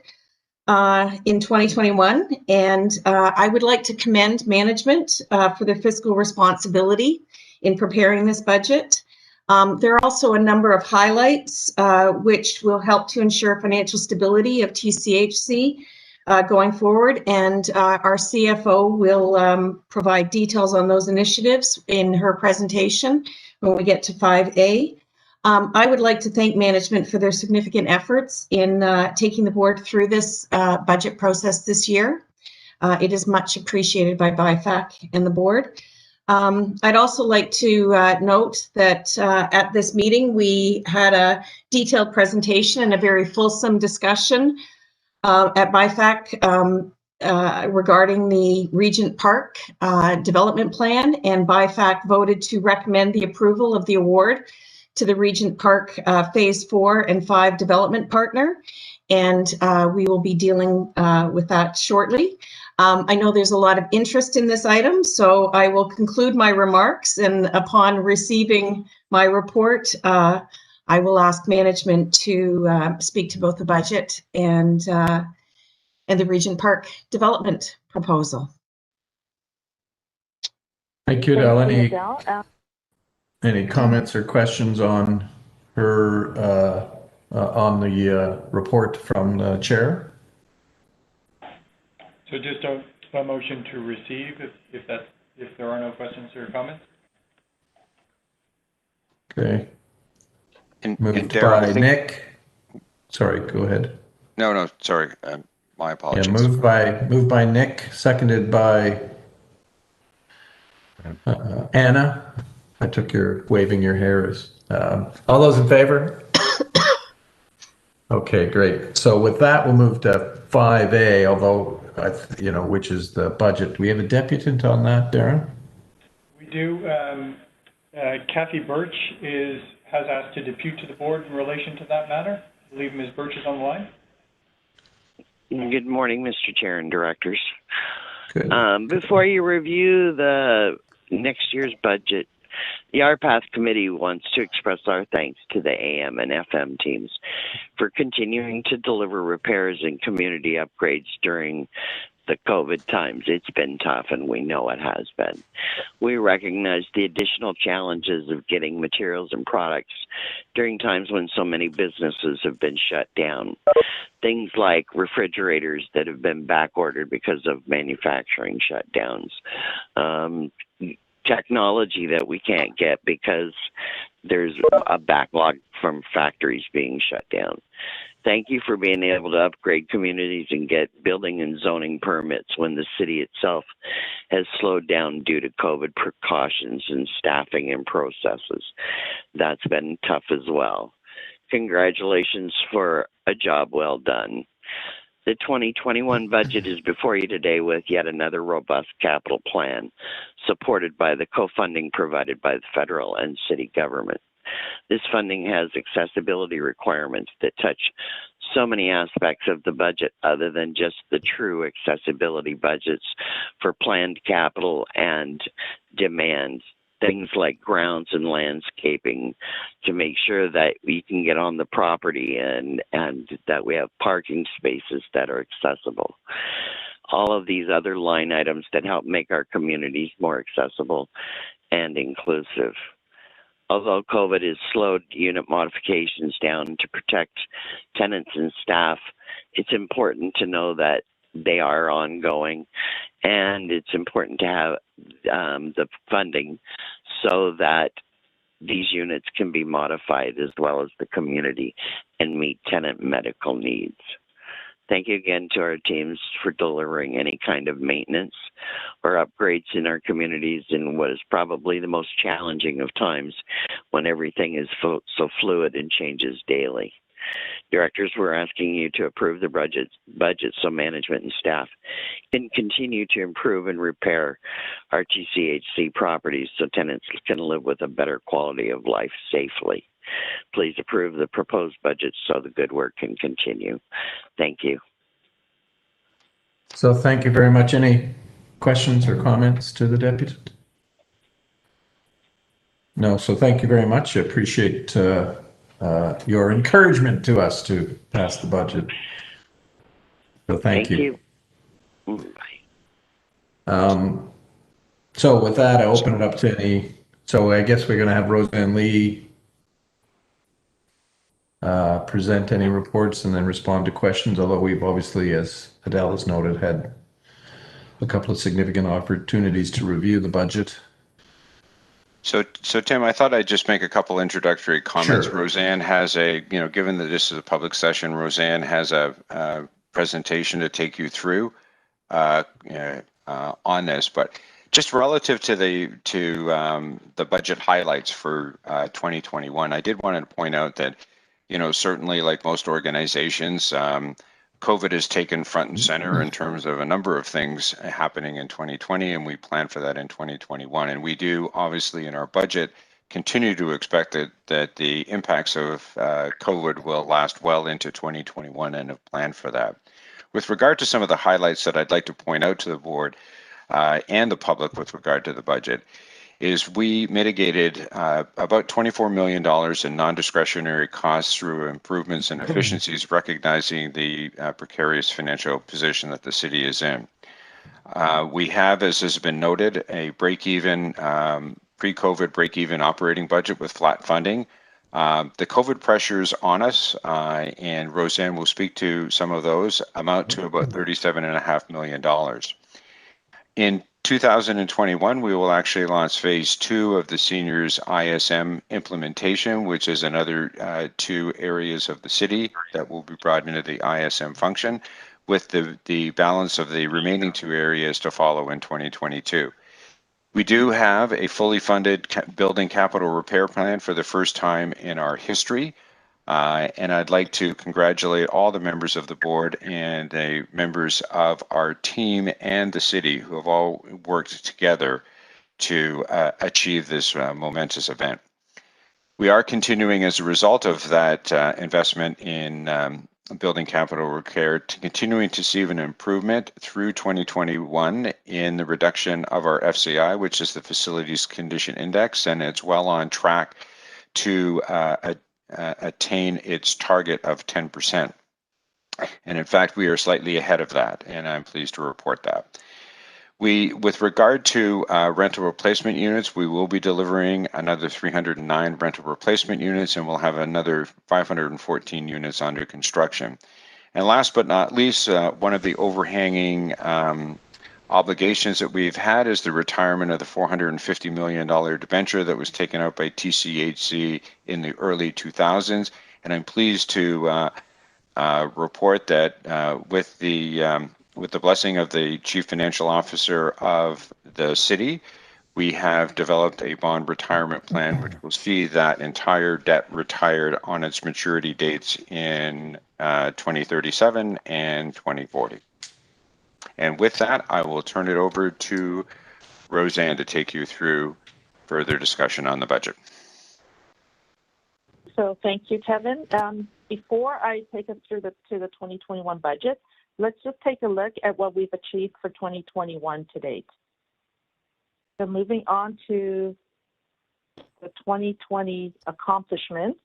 in 2021. And I would like to commend management for their fiscal responsibility in preparing this budget. There are also a number of highlights which will help to ensure financial stability of TCHC going forward, and our CFO will provide details on those initiatives in her presentation when we get to 5A. I would like to thank management for their significant efforts in taking the board through this budget process this year. It is much appreciated by BIFAC and the board. I'd also like to note that at this meeting, we had a detailed presentation and a very fulsome discussion at BIFAC regarding the Regent Park development plan, and BIFAC voted to recommend the approval of the award to the Regent Park Phase 4 and 5 development partner, and we will be dealing with that shortly. I know there's a lot of interest in this item, so I will conclude my remarks, and upon receiving my report, I will ask management to speak to both the budget and the Regent Park development proposal. Thank you, Adele. Any comments or questions on her on the report from the chair? So just a motion to receive, if there are no questions or comments. Okay. Moved Darryl, by Nick. Sorry, go ahead. No, sorry. My apologies. Yeah, moved by Nick, seconded by Anna. I took your waving your hair as all those in favor? Okay, great. So with that, we'll move to 5A, although, which is the budget. Do we have a deputant on that, Darren? We do. Kathy Birch has asked to depute to the board in relation to that matter. I believe Ms. Birch is on the line. Good morning, Mr. Chair and directors. Good. Before you review the next year's budget, the RPATH committee wants to express our thanks to the AM and FM teams for continuing to deliver repairs and community upgrades during the COVID times. It's been tough, and we know it has been. We recognize the additional challenges of getting materials and products during times when so many businesses have been shut down. Things like refrigerators that have been back ordered because of manufacturing shutdowns. Technology that we can't get because there's a backlog from factories being shut down. Thank you for being able to upgrade communities and get building and zoning permits when the city itself has slowed down due to COVID precautions and staffing and processes. That's been tough as well. Congratulations for a job well done. The 2021 budget is before you today with yet another robust capital plan supported by the co-funding provided by the federal and city government. This funding has accessibility requirements that touch so many aspects of the budget other than just the true accessibility budgets for planned capital and demands. Things like grounds and landscaping to make sure that we can get on the property and that we have parking spaces that are accessible. All of these other line items that help make our communities more accessible and inclusive. Although COVID has slowed unit modifications down to protect tenants and staff, it's important to know that they are ongoing, and it's important to have the funding so that these units can be modified as well as the community and meet tenant medical needs. Thank you again to our teams for delivering any kind of maintenance or upgrades in our communities in what is probably the most challenging of times when everything is so fluid and changes daily. Directors, we're asking you to approve the budget so management and staff can continue to improve and repair our TCHC properties so tenants can live with a better quality of life safely. Please approve the proposed budget so the good work can continue. Thank you. So thank you very much. Any questions or comments to the deputy? No, so thank you very much. I appreciate your encouragement to us to pass the budget. So thank you. So with that, I open it up to any, so I guess we're going to have Roseanne Lee present any reports and then respond to questions, although we've obviously, as Adele has noted, had a couple of significant opportunities to review the budget. So Tim, I thought I'd just make a couple introductory comments. Sure. Roseanne has given that this is a public session, Roseanne has a presentation to take you through on this, but just relative to the budget highlights for 2021, I did want to point out that, certainly like most organizations, COVID has taken front and center in terms of a number of things happening in 2020, and we plan for that in 2021. And we do, obviously, in our budget, continue to expect that the impacts of COVID will last well into 2021 and have planned for that. With regard to some of the highlights that I'd like to point out to the board and the public with regard to the budget, is we mitigated about $24 million in non-discretionary costs through improvements and efficiencies, recognizing the precarious financial position that the city is in. We have, as has been noted, a break-even, pre-COVID break-even operating budget with flat funding. The COVID pressures on us, and Roseanne will speak to some of those, amount to about $37.5 million. In 2021, we will actually launch phase 2 of the seniors ISM implementation, which is another 2 areas of the city that will be brought into the ISM function, with the balance of the remaining 2 areas to follow in 2022. We do have a fully funded building capital repair plan for the first time in our history. And I'd like to congratulate all the members of the board and the members of our team and the city who have all worked together to achieve this momentous event. We are continuing, as a result of that investment in building capital repair, continuing to see an improvement through 2021 in the reduction of our FCI, which is the Facilities Condition Index, and it's well on track to attain its target of 10%. And in fact, we are slightly ahead of that, and I'm pleased to report that. With regard to rental replacement units, we will be delivering another 309 rental replacement units, and we'll have another 514 units under construction. And last but not least, one of the overhanging obligations that we've had is the retirement of the $450 million debenture that was taken out by TCHC in the early 2000s. And I'm pleased to report that with the blessing of the Chief Financial Officer of the city, we have developed a bond retirement plan which will see that entire debt retired on its maturity dates in 2037 and 2040. And with that, I will turn it over to Roseanne to take you through further discussion on the budget. So thank you, Kevin. Before I take us through to the 2021 budget, let's just take a look at what we've achieved for 2021 to date. So moving on to the 2020 accomplishments.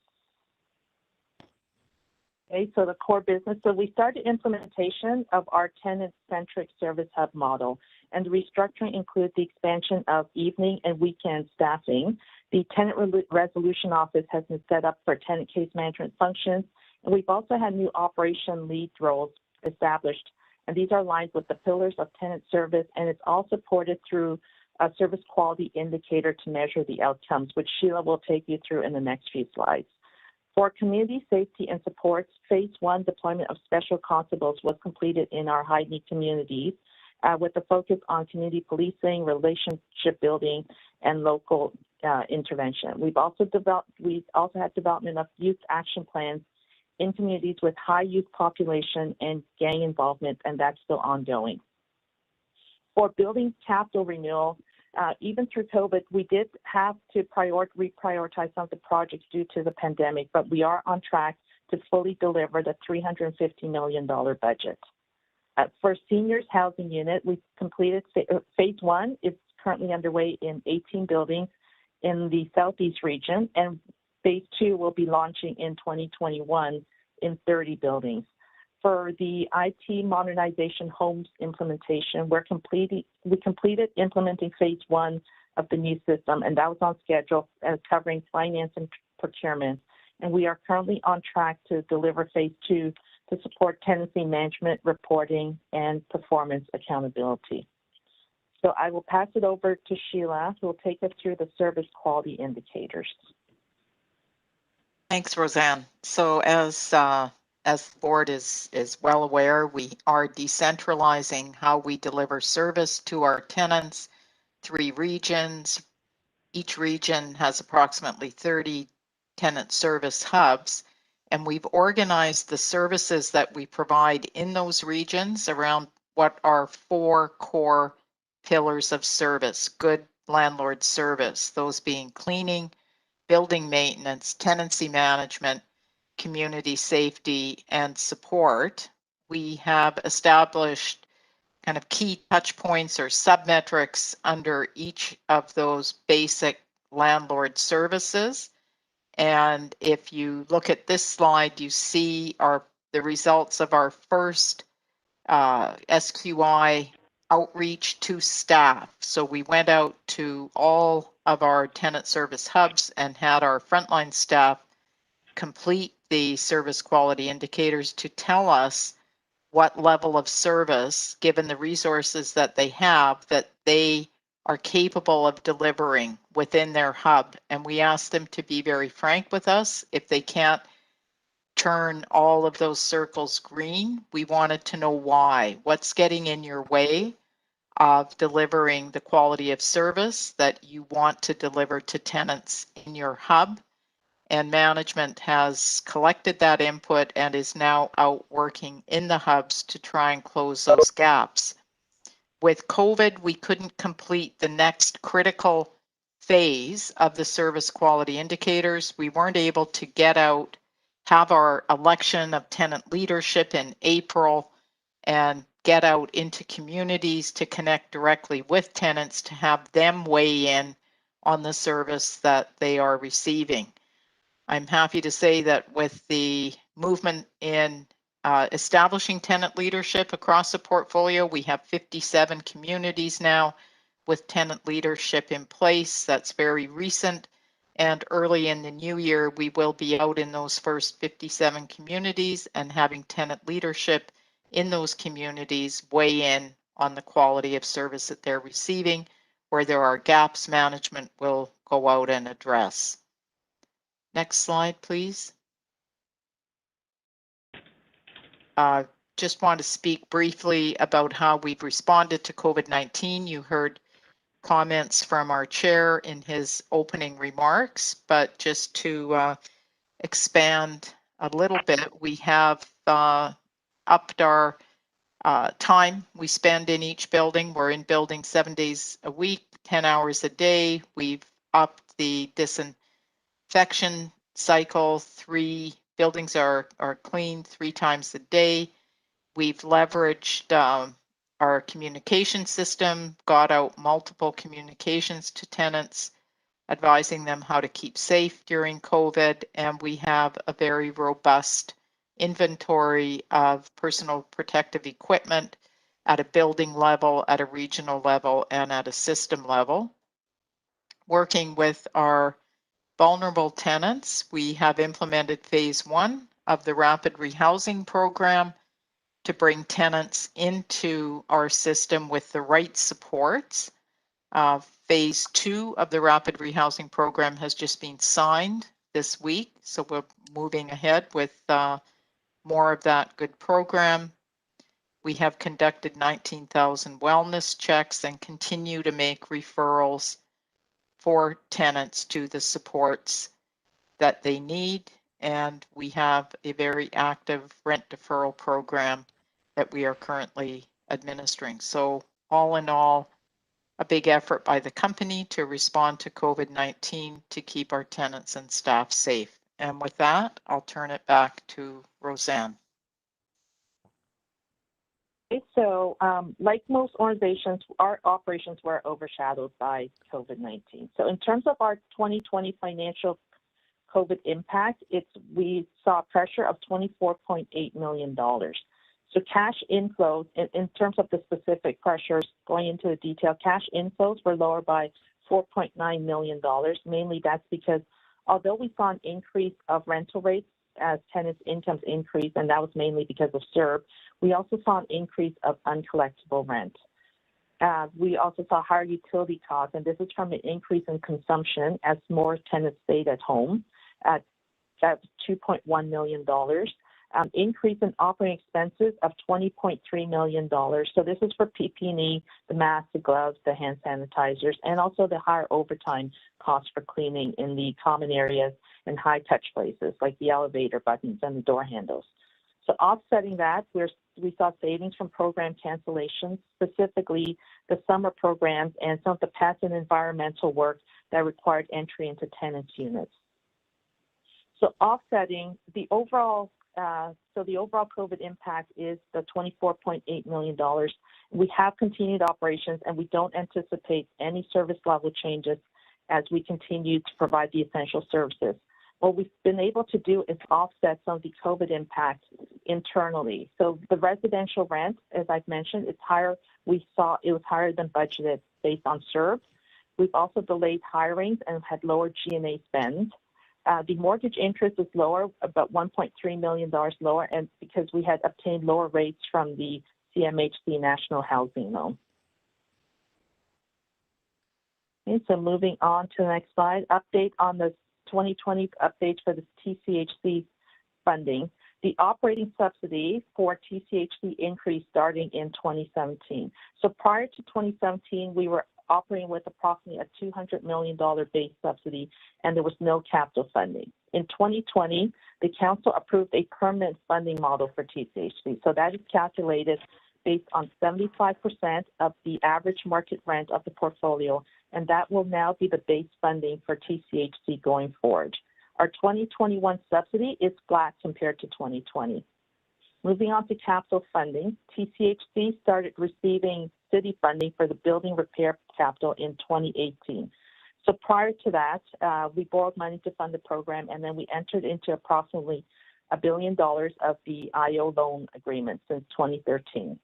Okay, so the core business. So we started implementation of our tenant-centric service hub model, and the restructuring includes the expansion of evening and weekend staffing. The tenant resolution office has been set up for tenant case management functions, and we've also had new operation lead roles established, and these are aligned with the pillars of tenant service, and it's all supported through a service quality indicator to measure the outcomes, which Sheila will take you through in the next few slides. For community safety and supports, phase 1 deployment of special constables was completed in our high-need communities with a focus on community policing, relationship building, and local intervention. We've also had development of youth action plans in communities with high youth population and gang involvement, and that's still ongoing. For building capital renewal, even through COVID, we did have to reprioritize some of the projects due to the pandemic, but we are on track to fully deliver the $350 million budget. For seniors housing unit, we've completed phase one. It's currently underway in 18 buildings in the Southeast region, and phase two will be launching in 2021 in 30 buildings. For the IT modernization homes implementation, we completed implementing phase one of the new system, and that was on schedule, covering finance and procurement. And we are currently on track to deliver phase two to support tenancy management, reporting, and performance accountability. So I will pass it over to Sheila, who will take us through the service quality indicators. Thanks, Roseanne. So as the board is well aware, we are decentralizing how we deliver service to our tenants. 3 regions. Each region has approximately 30 tenant service hubs, and we've organized the services that we provide in those regions around what are 4 core pillars of service, good landlord service, those being cleaning, building maintenance, tenancy management, community safety, and support. We have established kind of key touch points or submetrics under each of those basic landlord services. And if you look at this slide, you see the results of our first SQI outreach to staff. So we went out to all of our tenant service hubs and had our frontline staff complete the service quality indicators to tell us what level of service, given the resources that they have, that they are capable of delivering within their hub. And we asked them to be very frank with us. If they can't turn all of those circles green, we wanted to know why. What's getting in your way of delivering the quality of service that you want to deliver to tenants in your hub? And management has collected that input and is now out working in the hubs to try and close those gaps. With COVID, we couldn't complete the next critical phase of the service quality indicators. We weren't able to get out, have our election of tenant leadership in April, and get out into communities to connect directly with tenants to have them weigh in on the service that they are receiving. I'm happy to say that with the movement in establishing tenant leadership across the portfolio, we have 57 communities now with tenant leadership in place. That's very recent. And early in the new year, we will be out in those first 57 communities and having tenant leadership in those communities weigh in on the quality of service that they're receiving. Where there are gaps, management will go out and address. Next slide, please. Just want to speak briefly about how we've responded to COVID-19. You heard comments from our chair in his opening remarks, but just to expand a little bit, we have upped our time we spend in each building. We're in buildings 7 days a week, 10 hours a day. We've upped the disinfection cycle. 3 buildings are cleaned 3 times a day. We've leveraged our communication system, got out multiple communications to tenants, advising them how to keep safe during COVID, and we have a very robust inventory of personal protective equipment at a building level, at a regional level, and at a system level. Working with our vulnerable tenants, we have implemented phase 1 of the rapid rehousing program to bring tenants into our system with the right supports. Phase 2 of the rapid rehousing program has just been signed this week, so we're moving ahead with more of that good program. We have conducted 19,000 wellness checks and continue to make referrals for tenants to the supports that they need. And we have a very active rent deferral program that we are currently administering. So all in all, a big effort by the company to respond to COVID-19 to keep our tenants and staff safe. And with that, I'll turn it back to Roseanne. So like most organizations, our operations were overshadowed by COVID-19. So in terms of our 2020 financial COVID impact, we saw pressure of $24.8 million. So cash inflows, in terms of the specific pressures, going into the detail, cash inflows were lower by $4.9 million. Mainly that's because although we saw an increase of rental rates as tenants' incomes increased, and that was mainly because of CERB, we also saw an increase of uncollectible rent. We also saw higher utility costs, and this is from an increase in consumption as more tenants stayed at home at $2.1 million. Increase in operating expenses of $20.3 million. So this is for PPE, the masks, the gloves, the hand sanitizers, and also the higher overtime costs for cleaning in the common areas and high touch places like the elevator buttons and the door handles. So offsetting that, we saw savings from program cancellations, specifically the summer programs and some of the pest and environmental work that required entry into tenants' units. So offsetting the overall COVID impact is the $24.8 million. We have continued operations and we don't anticipate any service level changes as we continue to provide the essential services. What we've been able to do is offset some of the COVID impact internally. So the residential rent, as I've mentioned, it's higher. We saw it was higher than budgeted based on CERB. We've also delayed hirings and had lower G&A spend. The mortgage interest is lower, about $1.3 million lower, and because we had obtained lower rates from the CMHC National Housing Loan. Okay, so moving on to the next slide, update on the 2020 updates for the TCHC funding. The operating subsidy for TCHC increased starting in 2017. So prior to 2017, we were operating with approximately a $200 million base subsidy, and there was no capital funding. In 2020, the council approved a permanent funding model for TCHC. So that is calculated based on 75% of the average market rent of the portfolio, and that will now be the base funding for TCHC going forward. Our 2021 subsidy is flat compared to 2020. Moving on to capital funding, TCHC started receiving city funding for the building repair capital in 2018. So prior to that, we borrowed money to fund the program, and then we entered into approximately $1 billion of the IO loan agreement since 2013.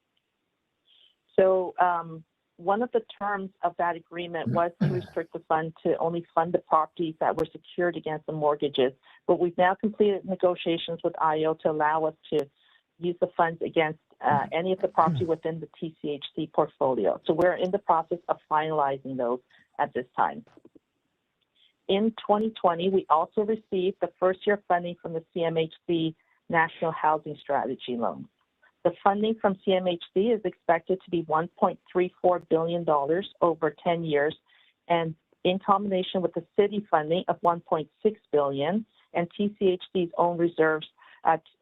So one of the terms of that agreement was to restrict the fund to only fund the properties that were secured against the mortgages, but we've now completed negotiations with IO to allow us to use the funds against any of the property within the TCHC portfolio. So we're in the process of finalizing those at this time. In 2020, we also received the first year funding from the CMHC National Housing Strategy Loan. The funding from CMHC is expected to be $1.34 billion over 10 years, and in combination with the city funding of $1.6 billion and TCHC's own reserves,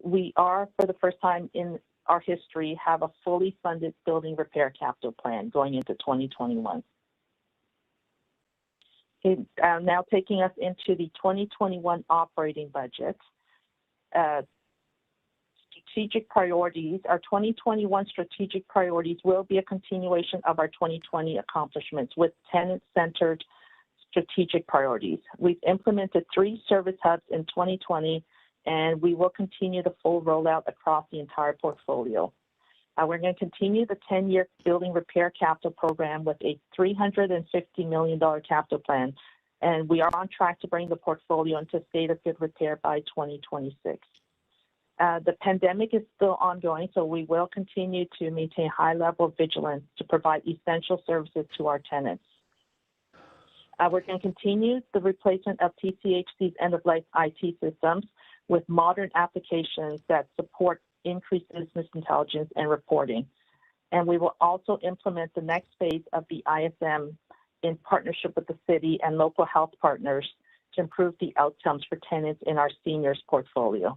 we are, for the first time in our history, have a fully funded building repair capital plan going into 2021. Now taking us into the 2021 operating budget. Strategic priorities. Our 2021 strategic priorities will be a continuation of our 2020 accomplishments with tenant-centered strategic priorities. We've implemented 3 service hubs in 2020, and we will continue the full rollout across the entire portfolio. We're going to continue the 10-year building repair capital program with a $350 million capital plan, and we are on track to bring the portfolio into state of good repair by 2026. The pandemic is still ongoing, so we will continue to maintain a high level of vigilance to provide essential services to our tenants. We're going to continue the replacement of TCHC's end-of-life IT systems with modern applications that support increased business intelligence and reporting. And we will also implement the next phase of the ISM in partnership with the city and local health partners to improve the outcomes for tenants in our seniors portfolio.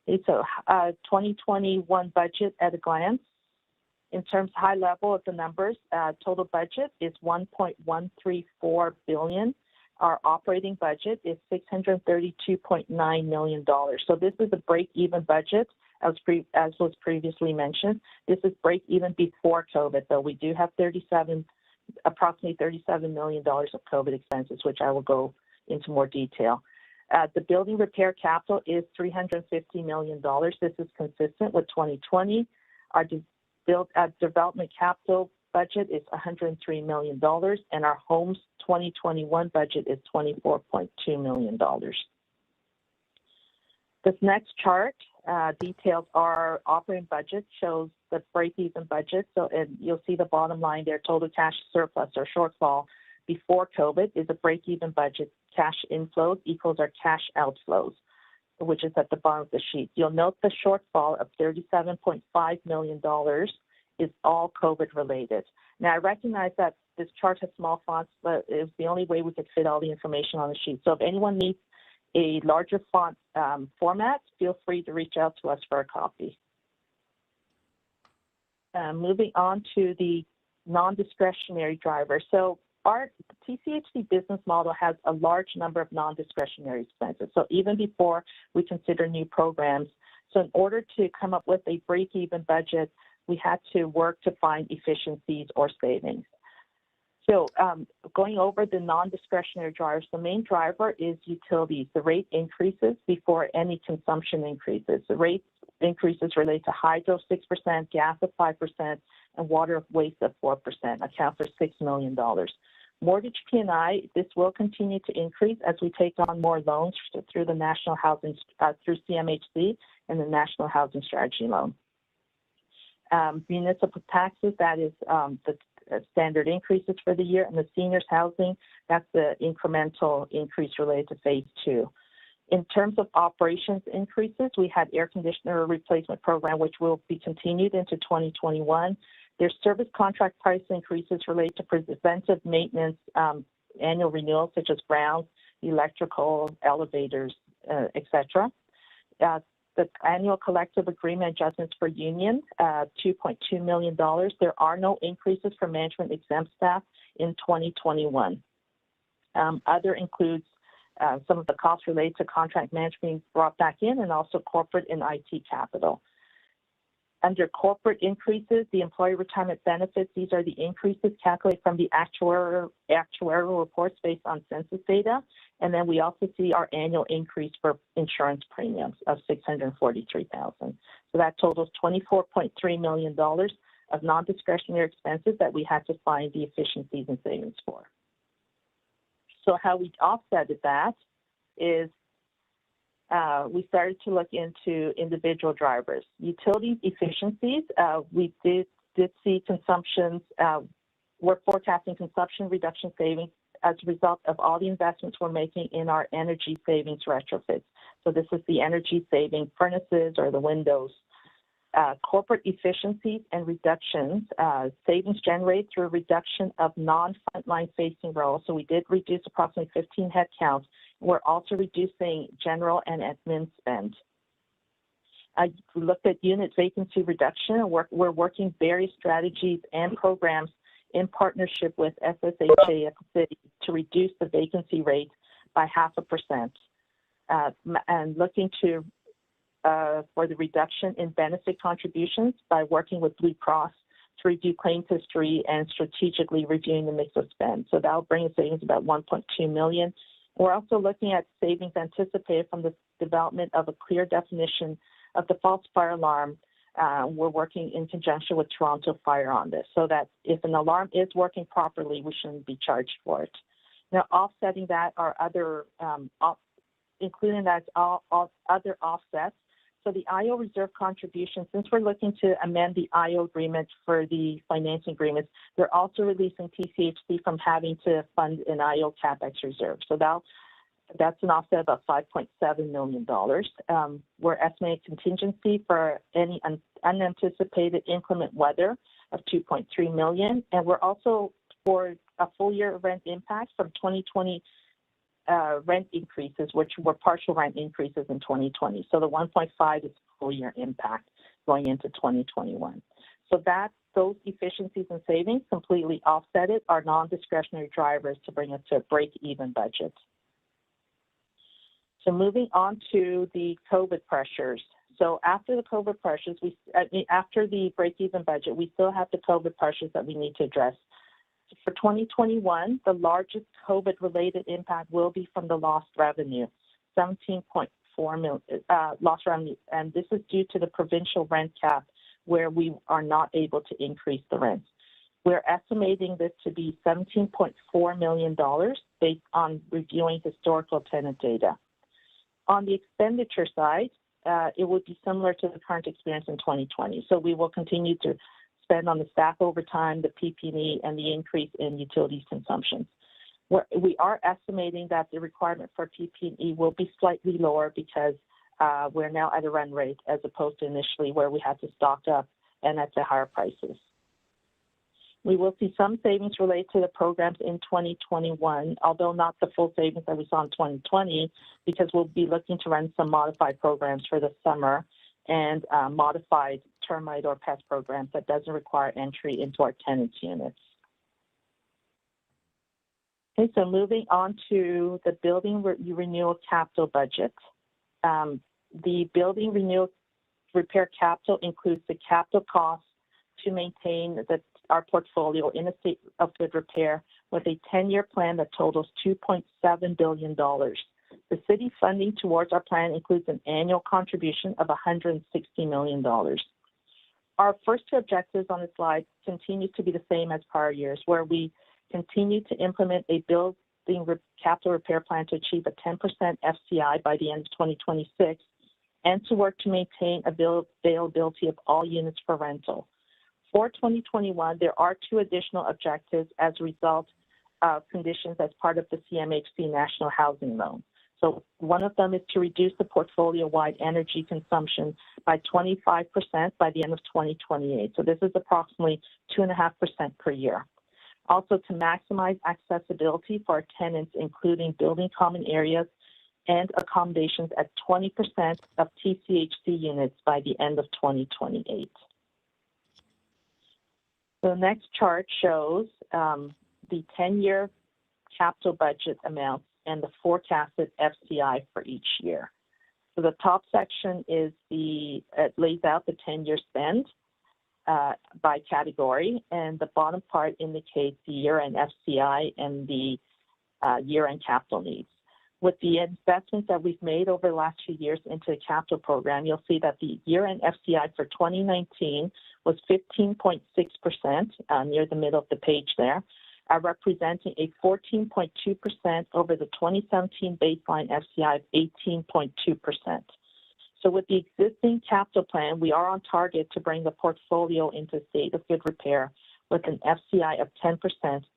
Okay, so 2021 budget at a glance. In terms of high level of the numbers, total budget is $1.134 billion. Our operating budget is $632.9 million. So this is a break-even budget as was previously mentioned. This is break even before COVID, though we do have approximately $37 million of COVID expenses, which I will go into more detail. The building repair capital is $350 million. This is consistent with 2020. Our development capital budget is $103 million, and our homes 2021 budget is $24.2 million. This next chart details our operating budget, shows the break-even budget. So, and you'll see the bottom line there, total cash surplus or shortfall before COVID is a break-even budget. Cash inflows equals our cash outflows, which is at the bottom of the sheet. You'll note the shortfall of $37.5 million is all COVID related. Now, I recognize that this chart has small fonts, but it was the only way we could fit all the information on the sheet. So if anyone needs a larger font format, feel free to reach out to us for a copy. Moving on to the non-discretionary drivers. So our TCHC business model has a large number of non-discretionary expenses. So even before we consider new programs, so in order to come up with a break-even budget, we had to work to find efficiencies or savings. So going over the non-discretionary drivers, the main driver is utilities. The rate increases before any consumption increases. The rate increases relate to hydro 6%, gas of 5%, and water waste of 4%, account for $6 million. Mortgage P&I, this will continue to increase as we take on more loans through the National Housing, through CMHC and the National Housing Strategy loan. Municipal taxes, that is the standard increases for the year, and the seniors housing, that's the incremental increase related to phase 2. In terms of operations increases, we had air conditioner replacement program, which will be continued into 2021. There's service contract price increases related to preventive maintenance, annual renewals such as grounds, electrical, elevators, etc. The annual collective agreement adjustments for union, $2.2 million. There are no increases for management exempt staff in 2021. Other includes some of the costs related to contract management being brought back in, and also corporate and IT capital. Under corporate increases, the employee retirement benefits, these are the increases calculated from the actuarial reports based on census data. And then we also see our annual increase for insurance premiums of $643,000. So that totals $24.3 million of non-discretionary expenses that we had to find the efficiencies and savings for. So how we offsetted that is we started to look into individual drivers. Utilities efficiencies, we did see consumptions, we're forecasting consumption reduction savings as a result of all the investments we're making in our energy savings retrofits. So this is the energy saving furnaces or the windows. Corporate efficiencies and reductions, savings generated through a reduction of non-frontline facing roles. So we did reduce approximately 15 headcounts. We're also reducing general and admin spend. We looked at unit vacancy reduction. We're working various strategies and programs in partnership with SSHA to reduce the vacancy rate by 0.5%, and looking to for the reduction in benefit contributions by working with Blue Cross to review claims history and strategically reviewing the mix of spend. So that'll bring a savings about $1.2 million. We're also looking at savings anticipated from the development of a clear definition of the false fire alarm. We're working in conjunction with Toronto Fire on this, so that if an alarm is working properly, we shouldn't be charged for it. Now, offsetting that are other, including that all other offsets. So the IO reserve contribution, since we're looking to amend the IO agreement for the financing agreements, they're also releasing TCHC from having to fund an IO CapEx reserve. So that's an offset of $5.7 million. We're estimating contingency for any unanticipated inclement weather of $2.3 million. And we're also for a full year rent impact from 2020 rent increases, which were partial rent increases in 2020. So the 1.5 is full year impact going into 2021. So those efficiencies and savings completely offset it, are non-discretionary drivers to bring us to a break-even budget. So moving on to the COVID pressures. So after the COVID pressures, after the break-even budget, we still have the COVID pressures that we need to address. For 2021, the largest COVID-related impact will be from the lost revenue, 17.4 million lost revenue, and this is due to the provincial rent cap, where we are not able to increase the rents. We're estimating this to be $17.4 million based on reviewing historical tenant data. On the expenditure side, it would be similar to the current experience in 2020. So we will continue to spend on the staff overtime, the PP&E, and the increase in utilities consumption. We are estimating that the requirement for PP&E will be slightly lower because we're now at a run rate as opposed to initially where we had to stock up and at the higher prices. We will see some savings related to the programs in 2021, although not the full savings that we saw in 2020, because we'll be looking to run some modified programs for the summer and modified termite or pest programs that doesn't require entry into our tenants units. Okay, so moving on to the building renewal capital budget. The building renewal repair capital includes the capital costs to maintain our portfolio in a state of good repair with a 10-year plan that totals $2.7 billion. The city funding towards our plan includes an annual contribution of $160 million. Our first two objectives on the slide continue to be the same as prior years, where we continue to implement a building capital repair plan to achieve a 10% FCI by the end of 2026, and to work to maintain availability of all units for rental. For 2021, there are two additional objectives as a result of conditions as part of the CMHC National Housing Loan. So one of them is to reduce the portfolio-wide energy consumption by 25% by the end of 2028. So this is approximately 2.5% per year. Also, to maximize accessibility for our tenants, including building common areas and accommodations at 20% of TCHC units by the end of 2028. The next chart shows the 10-year capital budget amounts and the forecasted FCI for each year. So the top section is it lays out the 10-year spend by category, and the bottom part indicates the year-end FCI and the year-end capital needs. With the investments that we've made over the last few years into the capital program, you'll see that the year-end FCI for 2019 was 15.6%, near the middle of the page there, representing a 14.2% over the 2017 baseline FCI of 18.2%. So with the existing capital plan, we are on target to bring the portfolio into a state of good repair with an FCI of 10%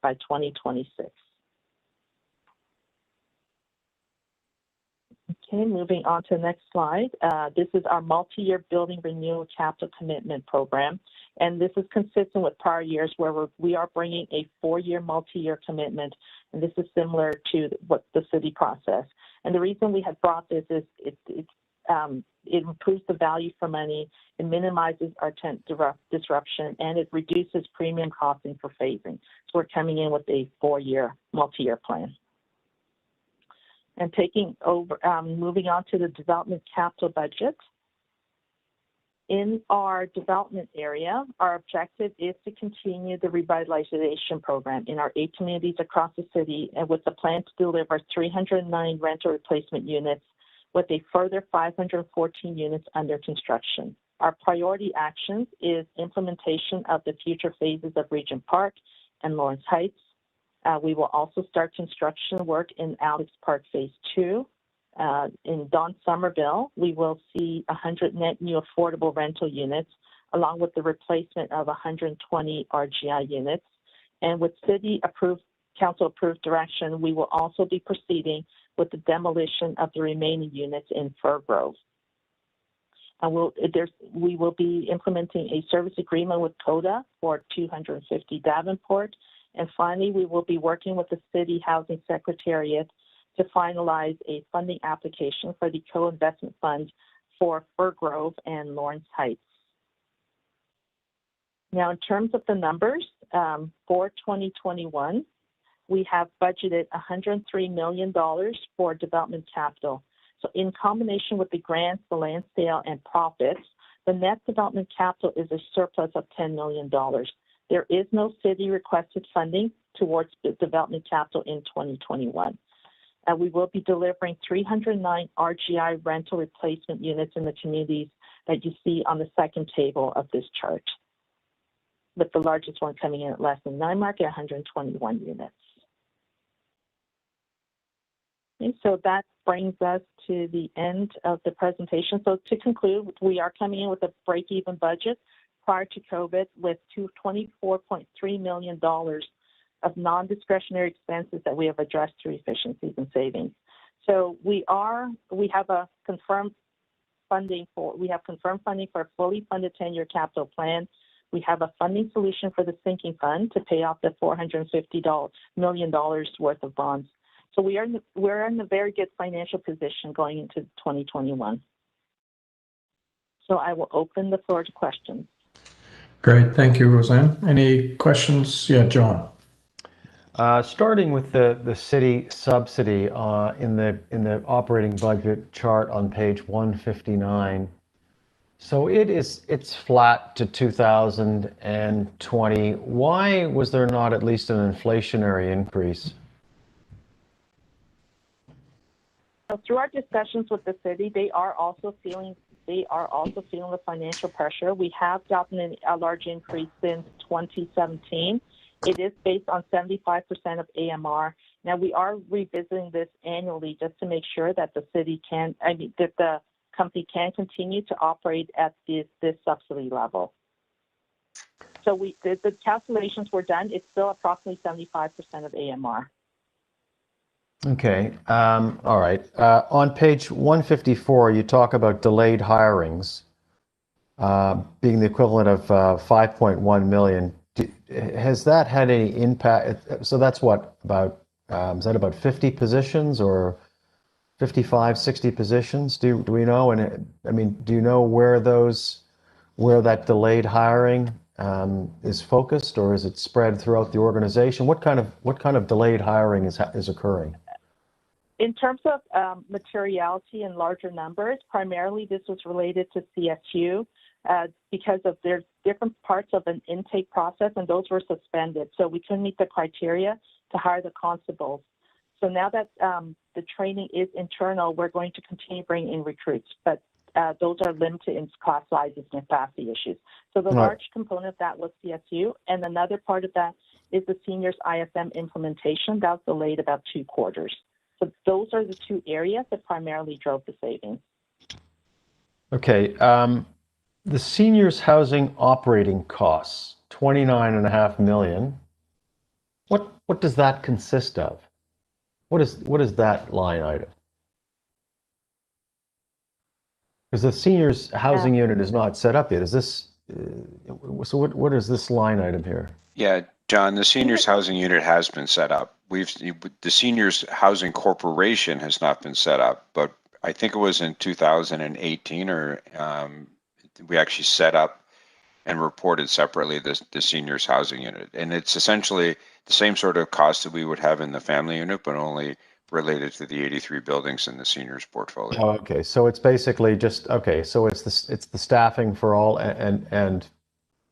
by 2026. Okay, moving on to the next slide. This is our multi-year building renewal capital commitment program, and this is consistent with prior years where we are bringing a 4-year multi-year commitment, and this is similar to what the city process. And the reason we have brought this is it improves the value for money, it minimizes our tenant disruption, and it reduces premium costing for phasing. So we're coming in with a 4-year multi-year plan. And moving on to the development capital budget. In our development area, our objective is to continue the revitalization program in our 8 communities across the city, and with the plan to deliver 309 rental replacement units with a further 514 units under construction. Our priority actions is implementation of the future phases of Regent Park and Lawrence Heights. We will also start construction work in Alex Park Phase 2. In Don Somerville, we will see 100 net new affordable rental units, along with the replacement of 120 RGI units. And with council-approved direction, we will also be proceeding with the demolition of the remaining units in Fir Grove. We will be implementing a service agreement with CODA for 250 Davenport. And finally, we will be working with the City Housing Secretariat to finalize a funding application for the co-investment fund for Fir Grove and Lawrence Heights. Now, in terms of the numbers, for 2021, we have budgeted $103 million for development capital. So in combination with the grants, the land sale, and profits, the net development capital is a surplus of $10 million. There is no city requested funding towards the development capital in 2021. We will be delivering 309 RGI rental replacement units in the communities that you see on the second table of this chart, with the largest one coming in at less than 9 market, 121 units. Okay, so that brings us to the end of the presentation. So to conclude, we are coming in with a break-even budget prior to COVID with $24.3 million of non-discretionary expenses that we have addressed through efficiencies and savings. So we have a confirmed funding for a fully funded 10-year capital plan. We have a funding solution for the sinking fund to pay off the $450 million worth of bonds. So we're in a very good financial position going into 2021. So I will open the floor to questions. Great, thank you, Roseanne. Any questions? Yeah, John. Starting with the city subsidy in the operating budget chart on page 159. So it's flat to 2020. Why was there not at least an inflationary increase? So through our discussions with the city, they are also feeling the financial pressure. We have gotten a large increase since 2017. It is based on 75% of AMR. Now we are revisiting this annually just to make sure that that the company can continue to operate at this subsidy level. So the calculations were done. It's still approximately 75% of AMR. Okay, all right. On page 154, you talk about delayed hirings being the equivalent of 5.1 million. Has that had any impact? So that's what, about, is that about 50 positions or 55, 60 positions? Do we know? And I mean, do you know where that delayed hiring is focused, or is it spread throughout the organization? What kind of delayed hiring is occurring? In terms of materiality and larger numbers, primarily this was related to CSU because of their different parts of an intake process, and those were suspended. So we couldn't meet the criteria to hire the constables. So now that the training is internal, we're going to continue bringing in recruits, but those are limited in class sizes and capacity issues. So the large component of that was CSU, and another part of that is the seniors ISM implementation. That was delayed about 2 quarters. So those are the 2 areas that primarily drove the savings. Okay. The seniors housing operating costs, $29.5 million. What does that consist of? What is that line item? Because the seniors housing unit is not set up yet. Is this so? What is this line item here? Yeah, John, the seniors housing unit has been set up. The Seniors Housing Corporation has not been set up, but I think it was in 2018 or we actually set up and reported separately the seniors housing unit. And it's essentially the same sort of cost that we would have in the family unit, but only related to the 83 buildings in the seniors portfolio. Oh, okay. So it's basically just, okay. So it's the staffing for all and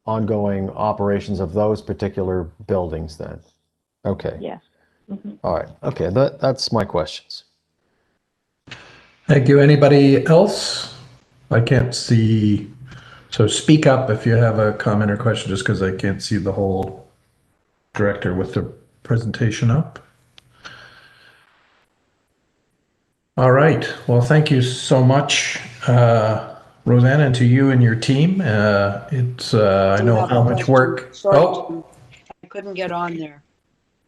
ongoing operations of those particular buildings then. Okay. Yeah. Mm-hmm. All right. Okay. That's my questions. Thank you. Anybody else? I can't see. So speak up if you have a comment or question, just because I can't see the whole director with the presentation up. All right. Well, thank you so much, Roseanne, and to you and your team. I know how much work. Sorry, I couldn't get on there.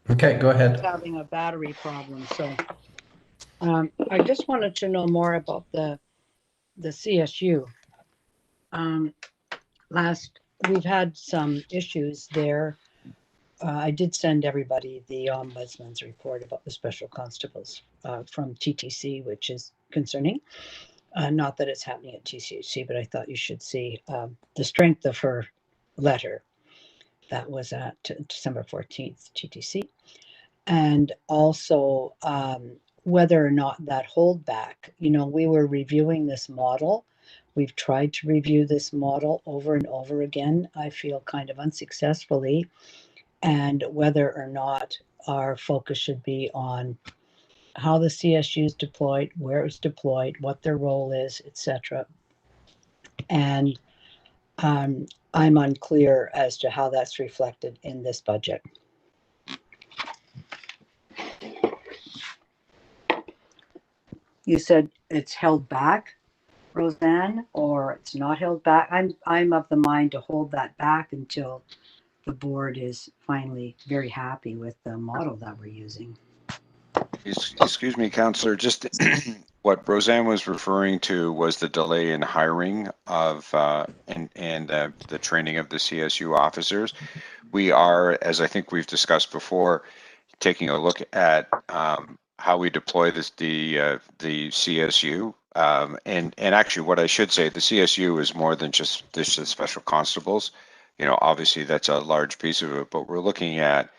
Okay, go ahead. Having a battery problem, so I just wanted to know more about the CSU. We've had some issues there. I did send everybody the Ombudsman's report about the special constables from TTC, which is concerning. Not that it's happening at TCHC, but I thought you should see the strength of her letter. That was at December 14th, TTC. And also whether or not that holdback, we were reviewing this model. We've tried to review this model over and over again, I feel kind of unsuccessfully, and whether or not our focus should be on how the CSU is deployed, where it's deployed, what their role is, etc. And I'm unclear as to how that's reflected in this budget. You said it's held back, Roseanne, or it's not held back. I'm of the mind to hold that back until the board is finally very happy with the model that we're using. Excuse me, Councillor, just what Roseanne was referring to was the delay in hiring of and the training of the CSU officers. We are, as I think we've discussed before, taking a look at how we deploy the CSU. And actually, what I should say, the CSU is more than just the special constables. Obviously that's a large piece of it, but we're looking at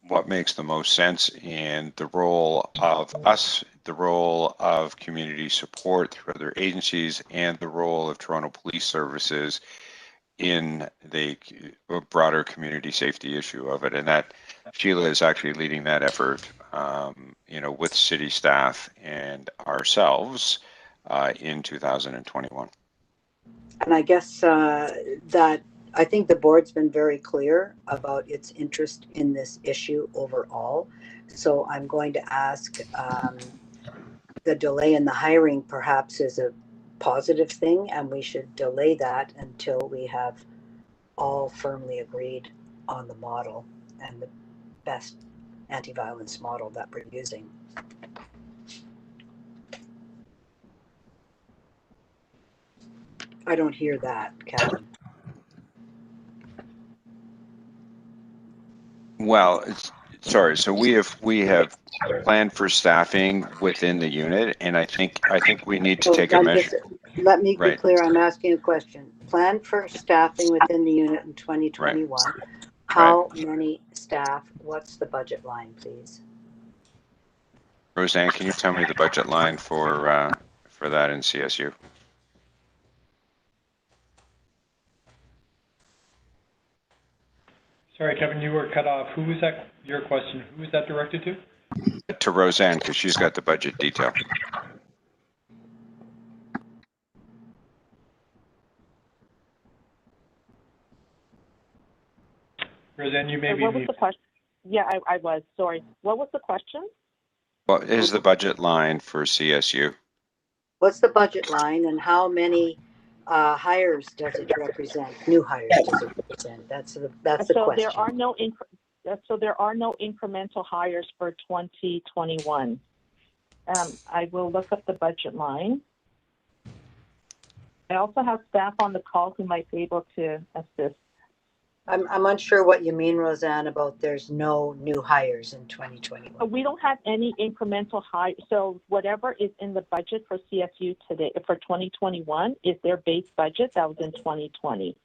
what makes the most sense in the role of us, the role of community support through other agencies, and the role of Toronto Police Services in the broader community safety issue of it. And that Sheila is actually leading that effort, with city staff and ourselves in 2021. And I guess that I think the board's been very clear about its interest in this issue overall. So I'm going to ask the delay in the hiring perhaps is a positive thing, and we should delay that until we have all firmly agreed on the model and the best anti-violence model that we're using. I don't hear that, Kevin. Well, sorry. So we have planned for staffing within the unit, and I think we need to take a measure. Let me be clear. I'm asking a question. Plan for staffing within the unit in 2021. Right. How many staff? What's the budget line, please? Roseanne, can you tell me the budget line for that in CSU? Sorry, Kevin, you were cut off. Who was that? Your question. Who was that directed to? To Roseanne, because she's got the budget detail. Roseanne, you may be. What was the question? Yeah, I was. Sorry. What was the question? What is the budget line for CSU? What's the budget line, and how many hires does it represent? New hires does it represent? That's the question. So there are no incremental hires for 2021. I will look up the budget line. I also have staff on the call who might be able to assist. I'm unsure what you mean, Roseanne, about there's no new hires in 2021. We don't have any incremental hire. So whatever is in the budget for CSU today for 2021 is their base budget that was in 2020.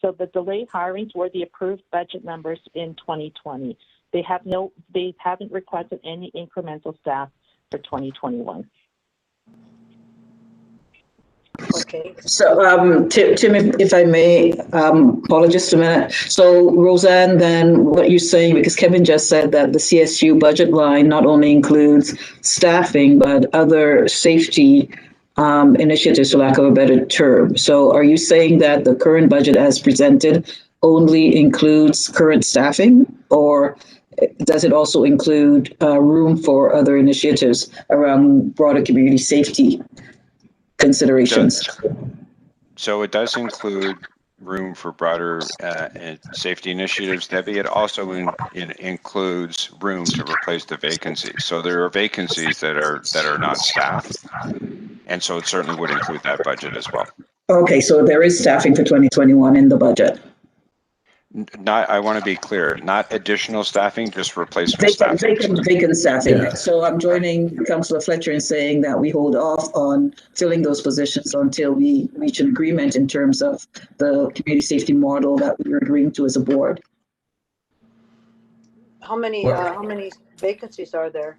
So the delayed hirings were the approved budget numbers in 2020. They haven't requested any incremental staff for 2021. Okay. So, Tim, if I may, hold just a minute. So, Roseanne, then what you're saying, because Kevin just said that the CSU budget line not only includes staffing, but other safety initiatives, for lack of a better term. So, are you saying that the current budget as presented only includes current staffing, or does it also include room for other initiatives around broader community safety considerations? So it does include room for broader safety initiatives, Debbie. It also includes room to replace the vacancies. So there are vacancies that are not staffed, and so it certainly would include that budget as well. Okay, so there is staffing for 2021 in the budget. I want to be clear, not additional staffing, just replacement staffing. Vacant staffing. Yeah. So I'm joining Councillor Fletcher in saying that we hold off on filling those positions until we reach an agreement in terms of the community safety model that we're agreeing to as a board. How many vacancies are there?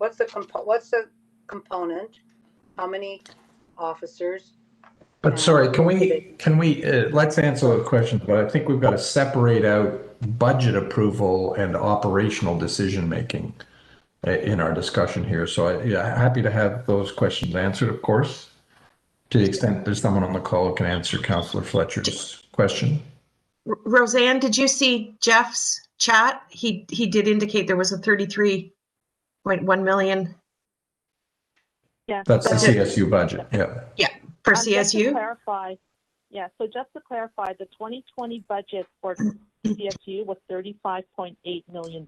what's the component? How many officers? But sorry, can we let's answer those questions, but I think we've got to separate out budget approval and operational decision making in our discussion here. So yeah, happy to have those questions answered, of course, to the extent there's someone on the call who can answer Councillor Fletcher's question. Roseanne, did you see Jeff's chat? He did indicate there was a 33.1 million. Yeah. That's the CSU budget. Yeah. Yeah, for Just to CSU. clarify, so just to clarify, the 2020 budget for CSU was $35.8 million.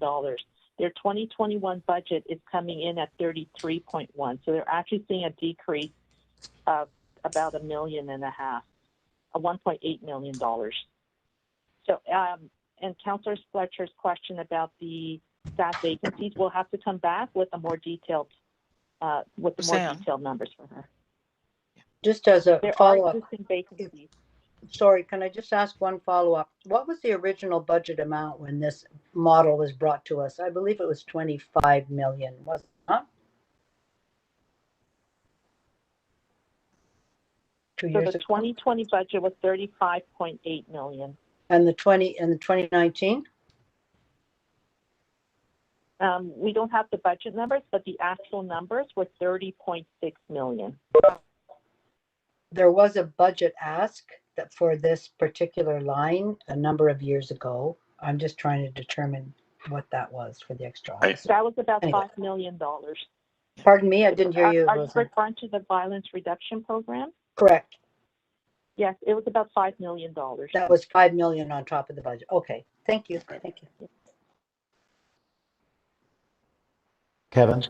Their 2021 budget is coming in at 33.1. So they're actually seeing a decrease of about $1.5 million, $1.8 million. So, and Councillor Fletcher's question about the staff vacancies, we'll have to come back with a more detailed, numbers for her. Just as a follow-up. Vacancies. Sorry, can I just ask one follow-up? What was the original budget amount when this model was brought to us? I believe it was 25 million, was it not? 2 years So the ago? 2020 budget was 35.8 million. And the 2019? We don't have the budget numbers, but the actual numbers were 30.6 million. There was a budget ask that for this particular line a number of years ago. I'm just trying to determine what that was for the extra officer. That was about Anyway. $5 million. Pardon me, I didn't hear you. Are you referring to the violence reduction program? Correct. Yes, it was about $5 million. That was 5 million on top of the budget. Okay, thank you. Thank you. Kevin?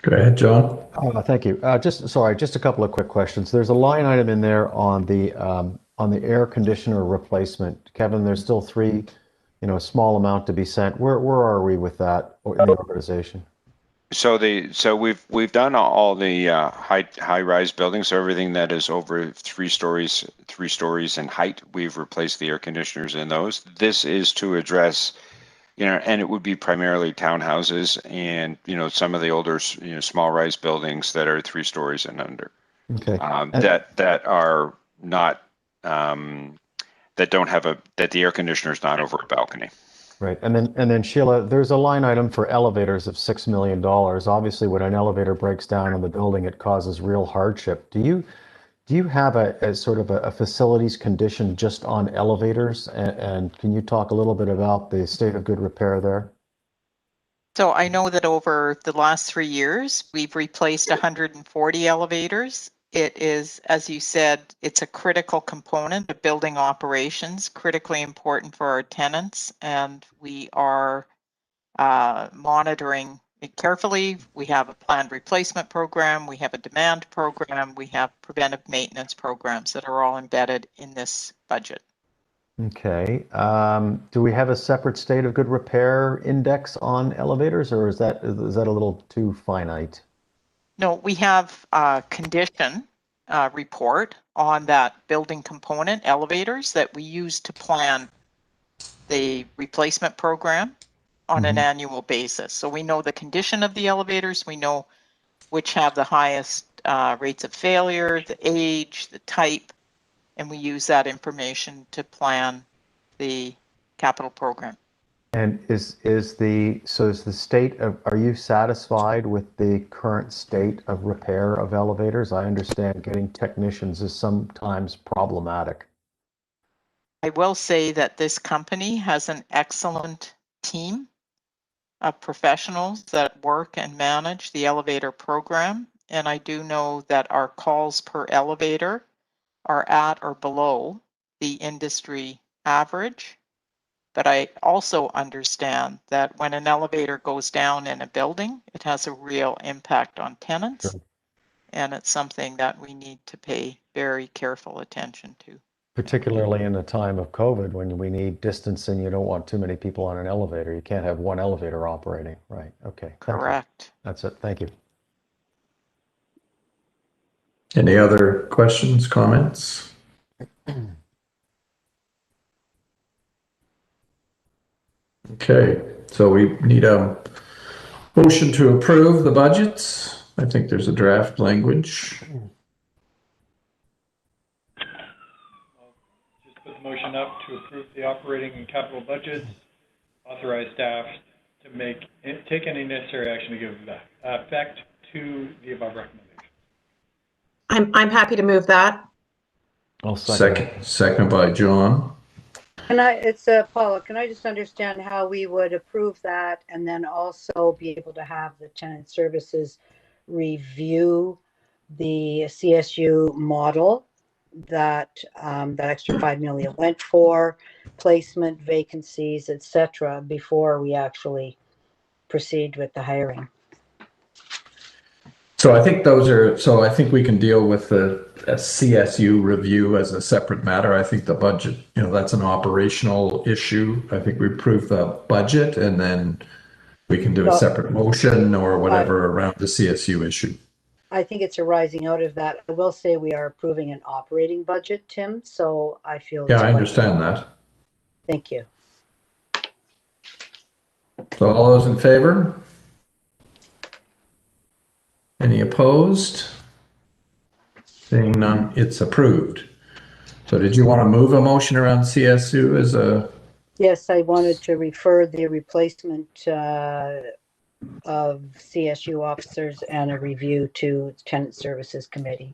Go ahead, John. Thank you. Just a couple of quick questions. There's a line item in there on the air conditioner replacement. Kevin, there's still three, a small amount to be sent. Where are we with that in the organization? So we've done all the high-rise buildings, so everything that is over three stories in height, we've replaced the air conditioners in those. This is to address, and it would be primarily townhouses and some of the older small rise buildings that are 3 stories and under. Okay. That are not that don't have that the air conditioner is not over a balcony. Right, and then Sheila, there's a line item for elevators of $6 million. Obviously, when an elevator breaks down in the building, it causes real hardship. Do you have a sort of a facilities condition just on elevators? And can you talk a little bit about the state of good repair there? So I know that over the last 3 years, we've replaced 140 elevators. It is, as you said, it's a critical component of building operations, critically important for our tenants, and we are monitoring it carefully. We have a planned replacement program, we have a demand program, we have preventive maintenance programs that are all embedded in this budget. Okay. Do we have a separate state of good repair index on elevators, or is that a little too finite? No, we have a condition report on that building component, elevators, that we use to plan the replacement program on an annual basis. So we know the condition of the elevators, we know which have the highest rates of failure, the age, the type, and we use that information to plan the capital program. And are you satisfied with the current state of repair of elevators? I understand getting technicians is sometimes problematic. I will say that this company has an excellent team of professionals that work and manage the elevator program. And I do know that our calls per elevator are at or below the industry average. But I also understand that when an elevator goes down in a building, it has a real impact on tenants. Sure. And it's something that we need to pay very careful attention to. Particularly in a time of COVID, when we need distancing, you don't want too many people on an elevator. You can't have one elevator operating. Right. Okay. Correct. That's it. Thank you. Any other questions, comments? Okay, so we need a Motion to approve the budgets. I think there's a draft language. Just put the motion up to approve the operating and capital budgets, authorize staff to take any necessary action to give effect to the above recommendation. I'm happy to move that. I'll second. Second by John. It's Paula, can I just understand how we would approve that and then also be able to have the tenant services review the CSU model that that extra 5 million went for, placement, vacancies, etc., before we actually proceed with the hiring? So I think I think we can deal with the CSU review as a separate matter. I think the budget, that's an operational issue. I think we approve the budget and then we can do a separate motion or whatever around the CSU issue. I think it's arising out of that. I will say we are approving an operating budget, Tim, so I feel. Yeah, I understand that. Thank you. So all those in favor? Any opposed? Seeing none, it's approved. So did you want to move a motion around CSU as a? Yes, I wanted to refer the replacement of CSU officers and a review to Tenant Services Committee.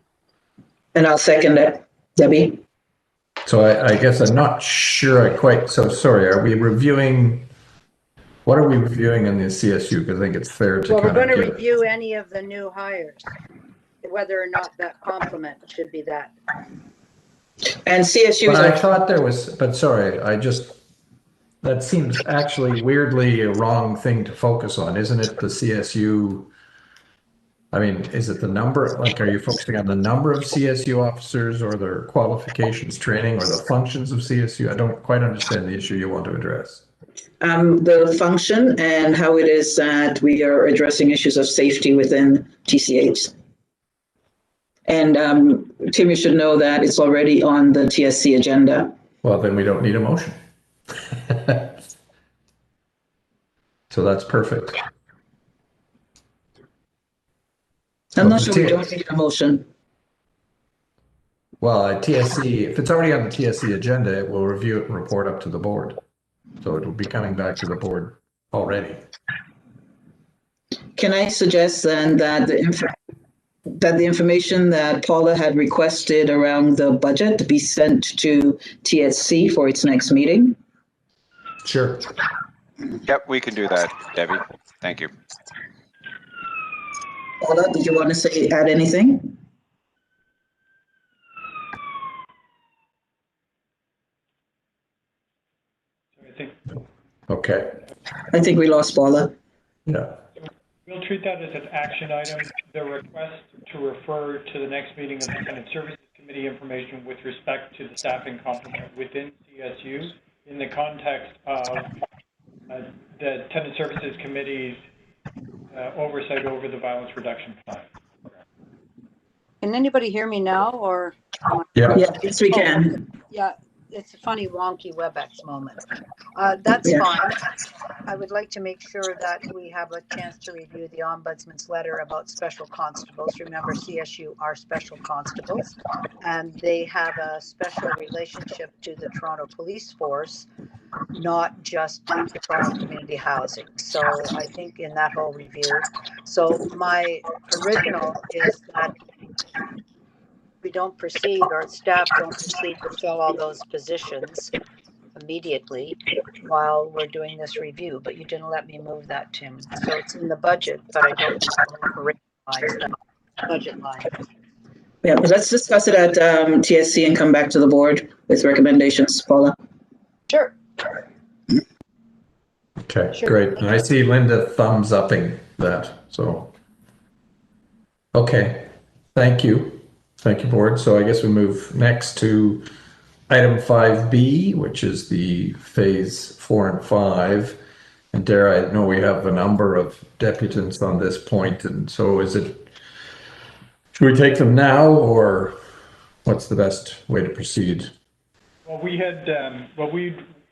And I'll second it, Debbie. So I guess I'm not sure sorry, are we reviewing, what are we reviewing in the CSU? Because I think it's fair to Well, we're going to review any of the new hires, whether or not that complement should be that. And CSU. But I thought there was, but sorry, that seems actually weirdly a wrong thing to focus on, isn't it? The CSU, I mean, is it the number, like, are you focusing on the number of CSU officers or their qualifications, training, or the functions of CSU? I don't quite understand the issue you want to address. The function and how it is that we are addressing issues of safety within TCHC. And Tim, you should know that it's already on the TSC agenda. Well, then we don't need a motion. So that's perfect. I'm not sure we don't need a motion. Well, at TSC, if it's already on the TSC agenda, it will review it and report up to the board. So it will be coming back to the board already. Can I suggest then that the information that Paula had requested around the budget be sent to TSC for its next meeting? Sure. Yep, we can do that, Debbie. Thank you. Paula, did you want to add anything? Okay. I think we lost Paula. Yeah. We'll treat that as an action item. The request to refer to the next meeting of the Tenant Services Committee information with respect to the staffing complement within CSU in the context of the Tenant Services Committee's oversight over the violence reduction plan. Can anybody hear me now, or? Yeah, yes, we can. Yeah, it's a funny wonky WebEx moment. That's fine. I would like to make sure that we have a chance to review the Ombudsman's letter about special constables. Remember, CSU are special constables, and they have a special relationship to the Toronto Police Force, not just Toronto Community Housing. So I think in that whole review. So my original is that we don't proceed, or staff don't proceed to fill all those positions immediately while we're doing this review, but you didn't let me move that, Tim. So it's in the budget, but I don't operationalize that budget line. Yeah, but let's discuss it at TSC and come back to the board with recommendations, Paula. Sure. Okay, sure. Great. And I see Linda thumbs upping that, so. Okay, thank you. Thank you, board. So I guess we move next to item 5B, which is the phase 4 and 5. And Dara, I know we have a number of deputants on this point, and so should we take them now, or what's the best way to proceed? Well, we had,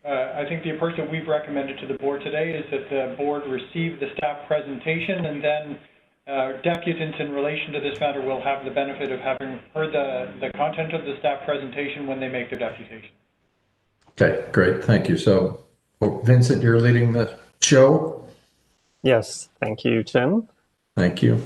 I think the approach that we've recommended to the board today is that the board receive the staff presentation, and then deputants in relation to this matter will have the benefit of having heard the content of the staff presentation when they make their deputation. Okay, great. Thank you. So, Vincent, you're leading the show. Yes, thank you, Tim. Thank you.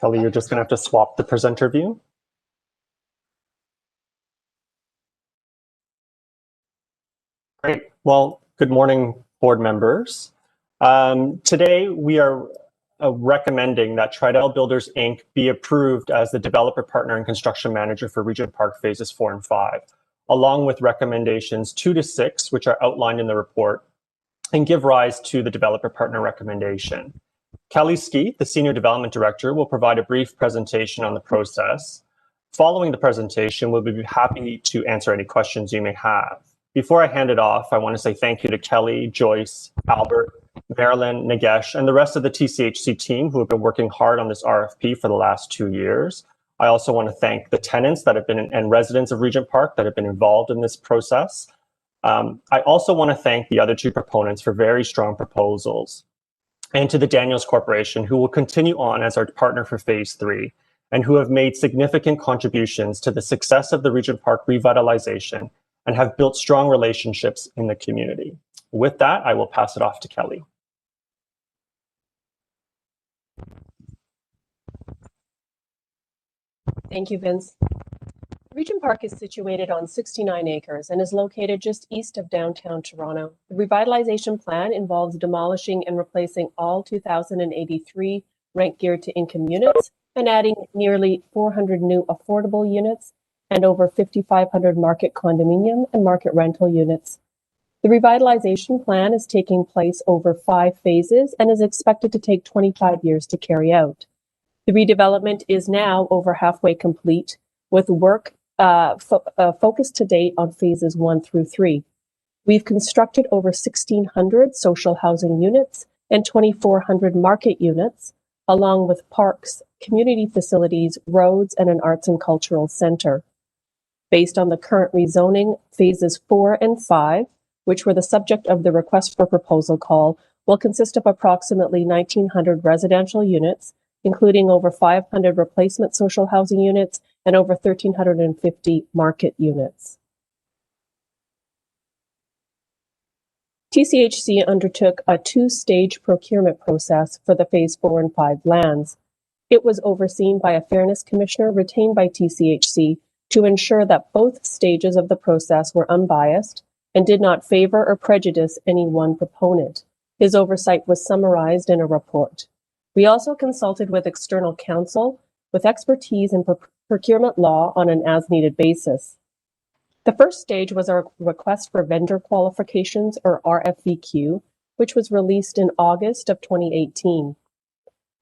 Kelly, you're just going to have to swap the presenter view. Great. Well, good morning, board members. Today, we are recommending that Tridel Builders, Inc. be approved as the developer partner and construction manager for Regent Park phases 4 and 5, along with recommendations 2 to 6, which are outlined in the report, and give rise to the developer partner recommendation. Kelly Skeet, the Senior Development Director, will provide a brief presentation on the process. Following the presentation, we'll be happy to answer any questions you may have. Before I hand it off, I want to say thank you to Kelly, Joyce, Albert, Marilyn, Nagesh, and the rest of the TCHC team who have been working hard on this RFP for the last 2 years. I also want to thank the tenants that have been and residents of Regent Park that have been involved in this process. I also want to thank the other 2 proponents for very strong proposals, and to the Daniels Corporation, who will continue on as our partner for phase 3 and who have made significant contributions to the success of the Regent Park revitalization and have built strong relationships in the community. With that, I will pass it off to Kelly. Thank you, Vince. Regent Park is situated on 69 acres and is located just east of downtown Toronto. The revitalization plan involves demolishing and replacing all 2,083 rent-geared to income units and adding nearly 400 new affordable units and over 5,500 market condominium and market rental units. The revitalization plan is taking place over 5 phases and is expected to take 25 years to carry out. The redevelopment is now over halfway complete, with work focused to date on phases 1 through 3. We've constructed over 1,600 social housing units and 2,400 market units, along with parks, community facilities, roads, and an arts and cultural center. Based on the current rezoning, phases 4 and 5, which were the subject of the request for proposal call, will consist of approximately 1,900 residential units, including over 500 replacement social housing units and over 1,350 market units. TCHC undertook a 2-stage procurement process for the phase 4 and 5 lands. It was overseen by a fairness commissioner retained by TCHC to ensure that both stages of the process were unbiased and did not favor or prejudice any one proponent. His oversight was summarized in a report. We also consulted with external counsel with expertise in procurement law on an as-needed basis. The first stage was a request for vendor qualifications, or RFVQ, which was released in August of 2018.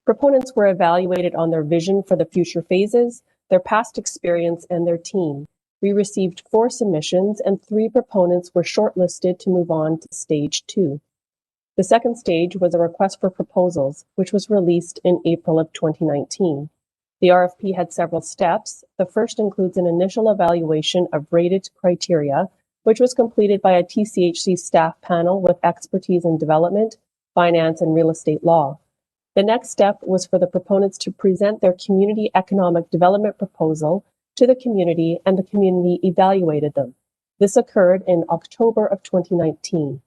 Proponents were evaluated on their vision for the future phases, their past experience, and their team. We received 4 submissions and 3 proponents were shortlisted to move on to stage 2. The second stage was a request for proposals, which was released in April of 2019. The RFP had several steps. The first includes an initial evaluation of rated criteria, which was completed by a TCHC staff panel with expertise in development, finance, and real estate law. The next step was for the proponents to present their community economic development proposal to the community, and the community evaluated them. This occurred in October of 2019.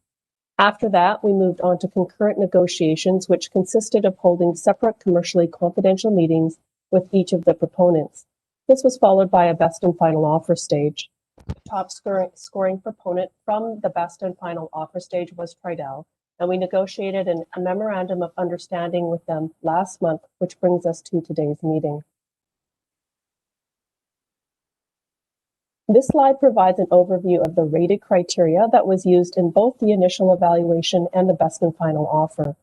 After that, we moved on to concurrent negotiations, which consisted of holding separate commercially confidential meetings with each of the proponents. This was followed by a best and final offer stage. The top scoring proponent from the best and final offer stage was Tridel, and we negotiated a memorandum of understanding with them last month, which brings us to today's meeting. This slide provides an overview of the rated criteria that was used in both the initial evaluation and the best and final offer.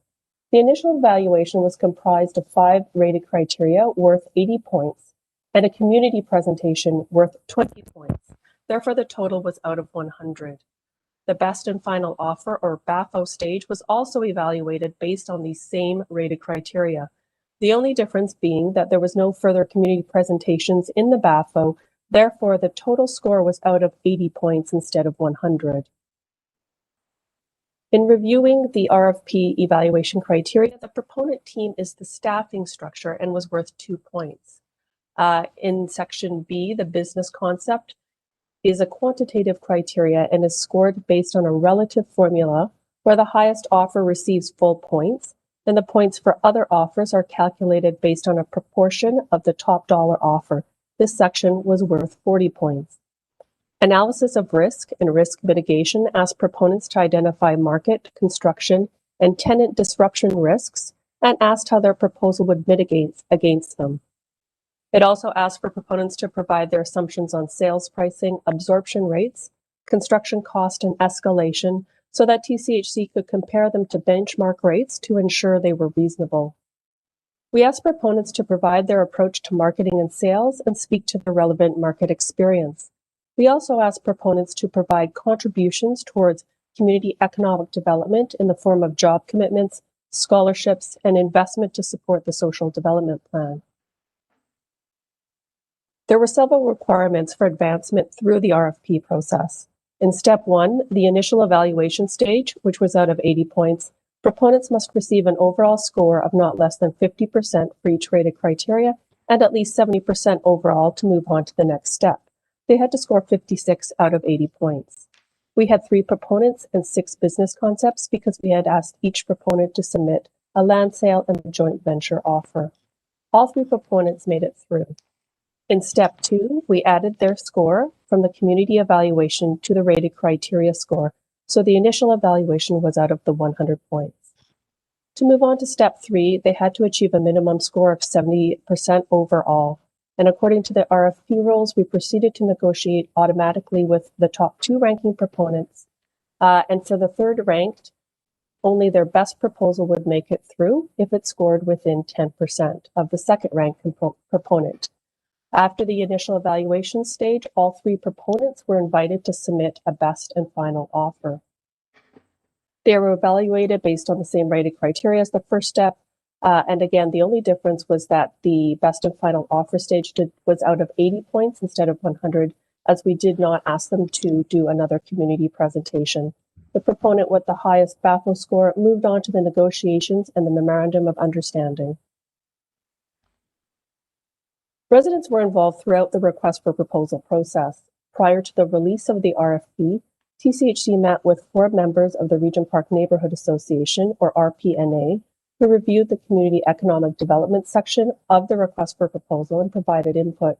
The initial evaluation was comprised of 5 rated criteria worth 80 points and a community presentation worth 20 points. Therefore, the total was out of 100. The best and final offer, or BAFO stage, was also evaluated based on these same rated criteria. The only difference being that there was no further community presentations in the BAFO. Therefore, the total score was out of 80 points instead of 100. In reviewing the RFP evaluation criteria, the proponent team is the staffing structure and was worth 2 points. In section B, the business concept is a quantitative criteria and is scored based on a relative formula where the highest offer receives full points, and the points for other offers are calculated based on a proportion of the top dollar offer. This section was worth 40 points. Analysis of risk and risk mitigation asked proponents to identify market, construction, and tenant disruption risks and asked how their proposal would mitigate against them. It also asked for proponents to provide their assumptions on sales pricing, absorption rates, construction cost, and escalation so that TCHC could compare them to benchmark rates to ensure they were reasonable. We asked proponents to provide their approach to marketing and sales and speak to the relevant market experience. We also asked proponents to provide contributions towards community economic development in the form of job commitments, scholarships, and investment to support the social development plan. There were several requirements for advancement through the RFP process. In step 1, the initial evaluation stage, which was out of 80 points, proponents must receive an overall score of not less than 50% for each rated criteria and at least 70% overall to move on to the next step. They had to score 56 out of 80 points. We had 3 proponents and 6 business concepts because we had asked each proponent to submit a land sale and a joint venture offer. All 3 proponents made it through. In step 2, we added their score from the community evaluation to the rated criteria score, so the initial evaluation was out of the 100 points. To move on to step 3, they had to achieve a minimum score of 70% overall. And according to the RFP rules, we proceeded to negotiate automatically with the top 2 ranking proponents. And for the third ranked, only their best proposal would make it through if it scored within 10% of the second ranked proponent. After the initial evaluation stage, all 3 proponents were invited to submit a best and final offer. They were evaluated based on the same rated criteria as the first step. And again, the only difference was that the best and final offer stage was out of 80 points instead of 100, as we did not ask them to do another community presentation. The proponent with the highest BAFO score moved on to the negotiations and the memorandum of understanding. Residents were involved throughout the request for proposal process. Prior to the release of the RFP, TCHC met with 4 members of the Regent Park Neighborhood Association, or RPNA, who reviewed the community economic development section of the request for proposal and provided input.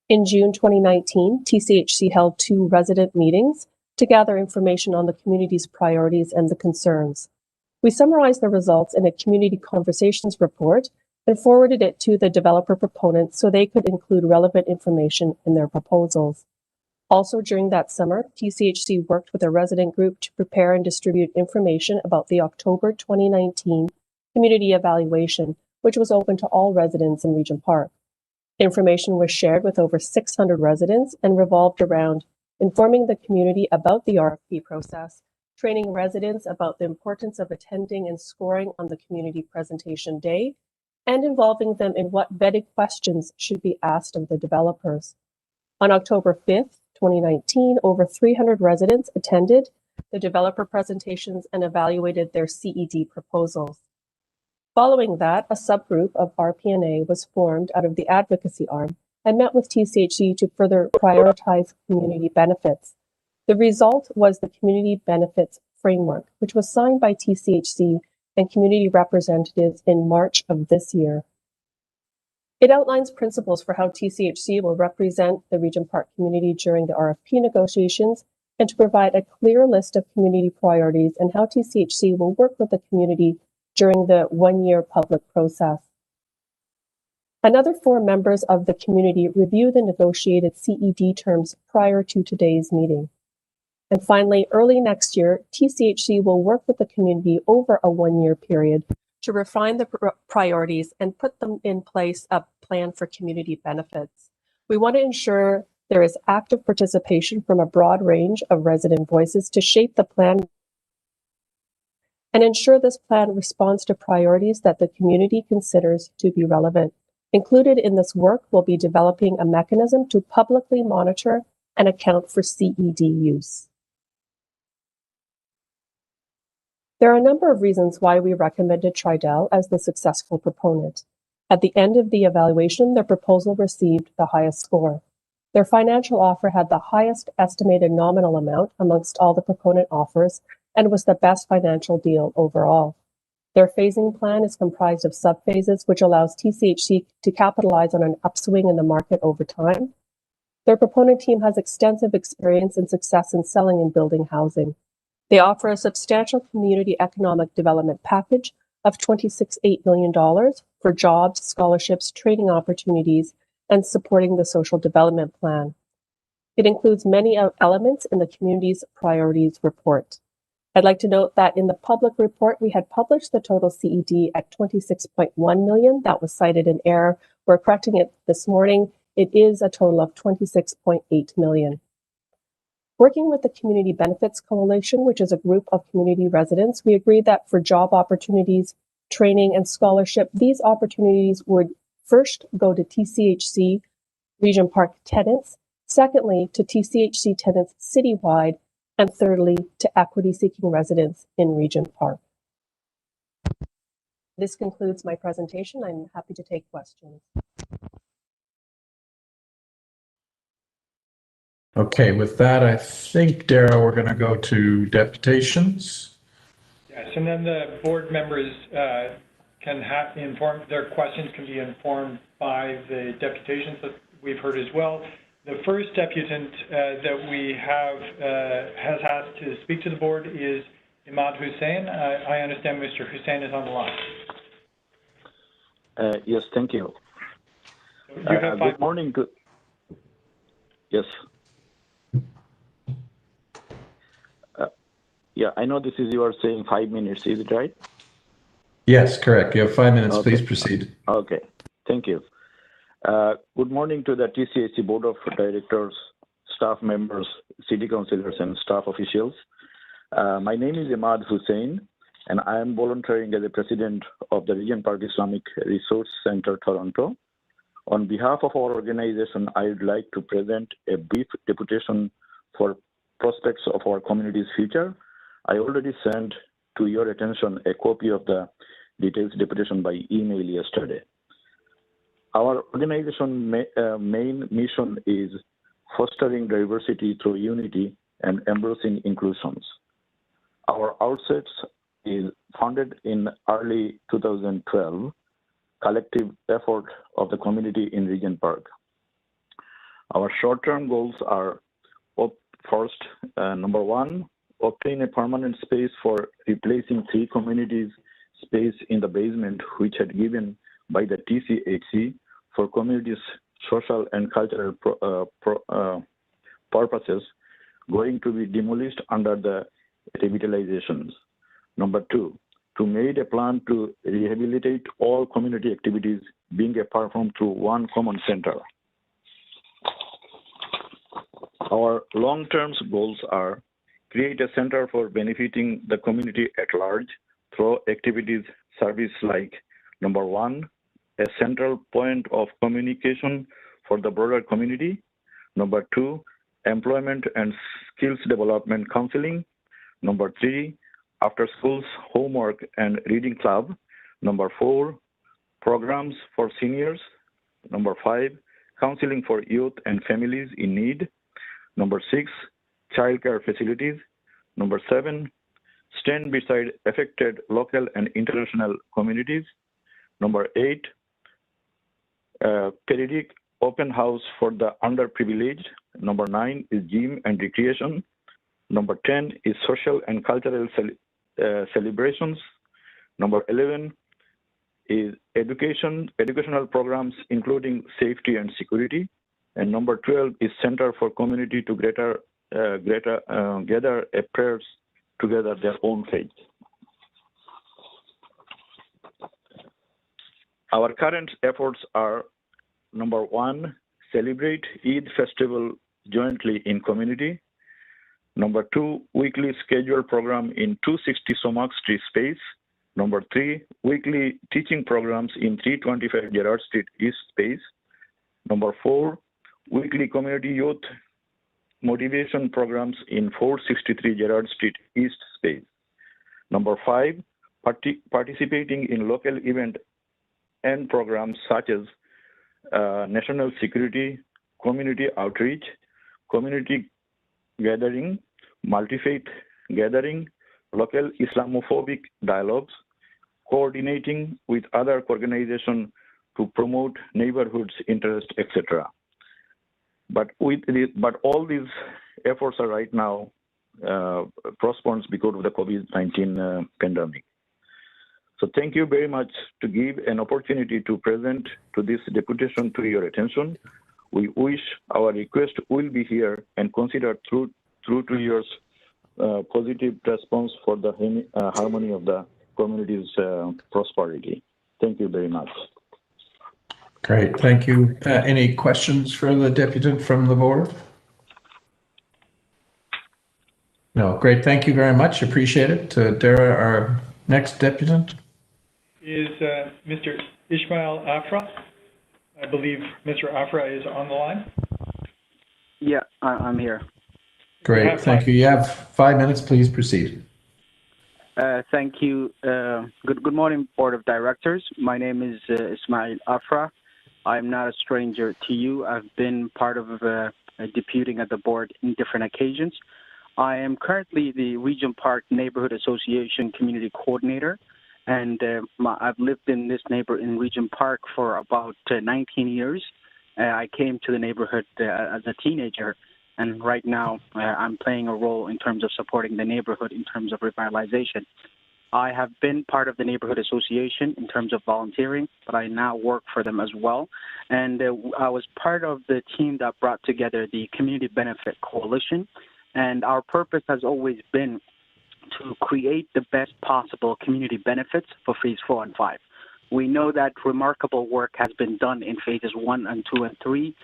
In June 2019, TCHC held 2 resident meetings to gather information on the community's priorities and the concerns. We summarized the results in a community conversations report and forwarded it to the developer proponents so they could include relevant information in their proposals. Also during that summer, TCHC worked with a resident group to prepare and distribute information about the October 2019 community evaluation, which was open to all residents in Regent Park. Information was shared with over 600 residents and revolved around informing the community about the RFP process, training residents about the importance of attending and scoring on the community presentation day, and involving them in what vetted questions should be asked of the developers. On October 5th, 2019, over 300 residents attended the developer presentations and evaluated their CED proposals. Following that, a subgroup of RPNA was formed out of the advocacy arm and met with TCHC to further prioritize community benefits. The result was the Community Benefits Framework, which was signed by TCHC and community representatives in March of this year. It outlines principles for how TCHC will represent the Regent Park community during the RFP negotiations and to provide a clear list of community priorities and how TCHC will work with the community during the 1-year public process. Another 4 members of the community review the negotiated CED terms prior to today's meeting. And finally, early next year, TCHC will work with the community over a 1-year period to refine the priorities and put them in place a plan for community benefits. We want to ensure there is active participation from a broad range of resident voices to shape the plan and ensure this plan responds to priorities that the community considers to be relevant. Included in this work will be developing a mechanism to publicly monitor and account for CED use. There are a number of reasons why we recommended Tridel as the successful proponent. At the end of the evaluation, their proposal received the highest score. Their financial offer had the highest estimated nominal amount amongst all the proponent offers and was the best financial deal overall. Their phasing plan is comprised of subphases, which allows TCHC to capitalize on an upswing in the market over time. Their proponent team has extensive experience and success in selling and building housing. They offer a substantial community economic development package of $26.8 million for jobs, scholarships, training opportunities, and supporting the social development plan. It includes many elements in the community's priorities report. I'd like to note that in the public report, we had published the total CED at $26.1 million. That was cited in error. We're correcting it this morning. It is a total of $26.8 million. Working with the Community Benefits Coalition, which is a group of community residents, we agreed that for job opportunities, training, and scholarship, these opportunities would first go to TCHC Regent Park tenants, secondly to TCHC tenants citywide, and thirdly to equity-seeking residents in Regent Park. This concludes my presentation. I'm happy to take questions. Okay, with that, I think, Dara, we're going to go to deputations. Yes, and then the board members can have their questions can be informed by the deputations that we've heard as well. The first deputant that we have has asked to speak to the board is Imad Hussain. I understand Mr. Hussain is on the line. Yes, thank you. You have good morning. Yes. Yeah, I know this is you are saying 5 minutes, is it right? Yes, correct. You have 5 minutes. Okay. Please proceed. Okay, thank you. Good morning to the TCHC Board of Directors, staff members, city councillors, and staff officials. My name is Imad Hussain, and I am volunteering as the president of the Regent Park Islamic Resource Center, Toronto. On behalf of our organization, I would like to present a brief deputation for prospects of our community's future. I already sent to your attention a copy of the details deputation by email yesterday. Our organization main mission is fostering diversity through unity and embracing inclusions. Our outset is founded in early 2012, collective effort of the community in Regent Park. Our short-term goals are, first, number one, obtain a permanent space for replacing 3 communities' space in the basement, which had given by the TCHC for communities' social and cultural purposes, going to be demolished under the revitalizations. Number 2, to make a plan to rehabilitate all community activities being performed through one common center. Our long-term goals are create a center for benefiting the community at large through activities service like, number 1, a central point of communication for the broader community. Number 2, employment and skills development counseling. Number 3, after schools, homework and reading club. Number 4, programs for seniors. Number 5, counseling for youth and families in need. Number 6, childcare facilities. Number 7, stand beside affected local and international communities. Number 8, periodic open house for the underprivileged. Number 9 is gym and recreation. Number 10 is social and cultural celebrations. Number 11 is educational programs including safety and security. And number 12 is Center for Community to gather a prayers together their own faith. Our current efforts are, number 1, celebrate Eid festival jointly in community. Number 2, weekly scheduled program in 260 Somak Street space. Number 3, weekly teaching programs in 325 Gerard Street East space. Number 4, weekly community youth motivation programs in 463 Gerard Street East space. Number 5, participating in local event and programs such as national security, community outreach, community gathering, multi-faith gathering, local Islamophobic dialogues, coordinating with other organizations to promote neighborhoods' interest, etc. But all these efforts are right now postponed because of the COVID-19 pandemic. So thank you very much to give an opportunity to present to this deputation to your attention. We wish our request will be here and considered through to your positive response for the harmony of the community's prosperity. Thank you very much. Great, thank you. Any questions for the deputant from the board? No, great, thank you very much, appreciate it. Dara, our next deputant. Is Mr. Ismail Afra. I believe Mr. Afra is on the line. Yeah, I'm here. Great, thank you. You have 5 minutes, please proceed. Thank you. Good morning, Board of Directors. My name is Ismail Afra. I'm not a stranger to you. I've been part of deputing at the board in different occasions. I am currently the Regent Park Neighborhood Association Community Coordinator, and I've lived in Regent Park for about 19 years. I came to the neighborhood as a teenager, and right now I'm playing a role in terms of supporting the neighborhood in terms of revitalization. I have been part of the neighborhood association in terms of volunteering, but I now work for them as well. And I was part of the team that brought together the Community Benefit Coalition. And our purpose has always been to create the best possible community benefits for phase 4 and 5. We know that remarkable work has been done in phases 1 and 2 and 3,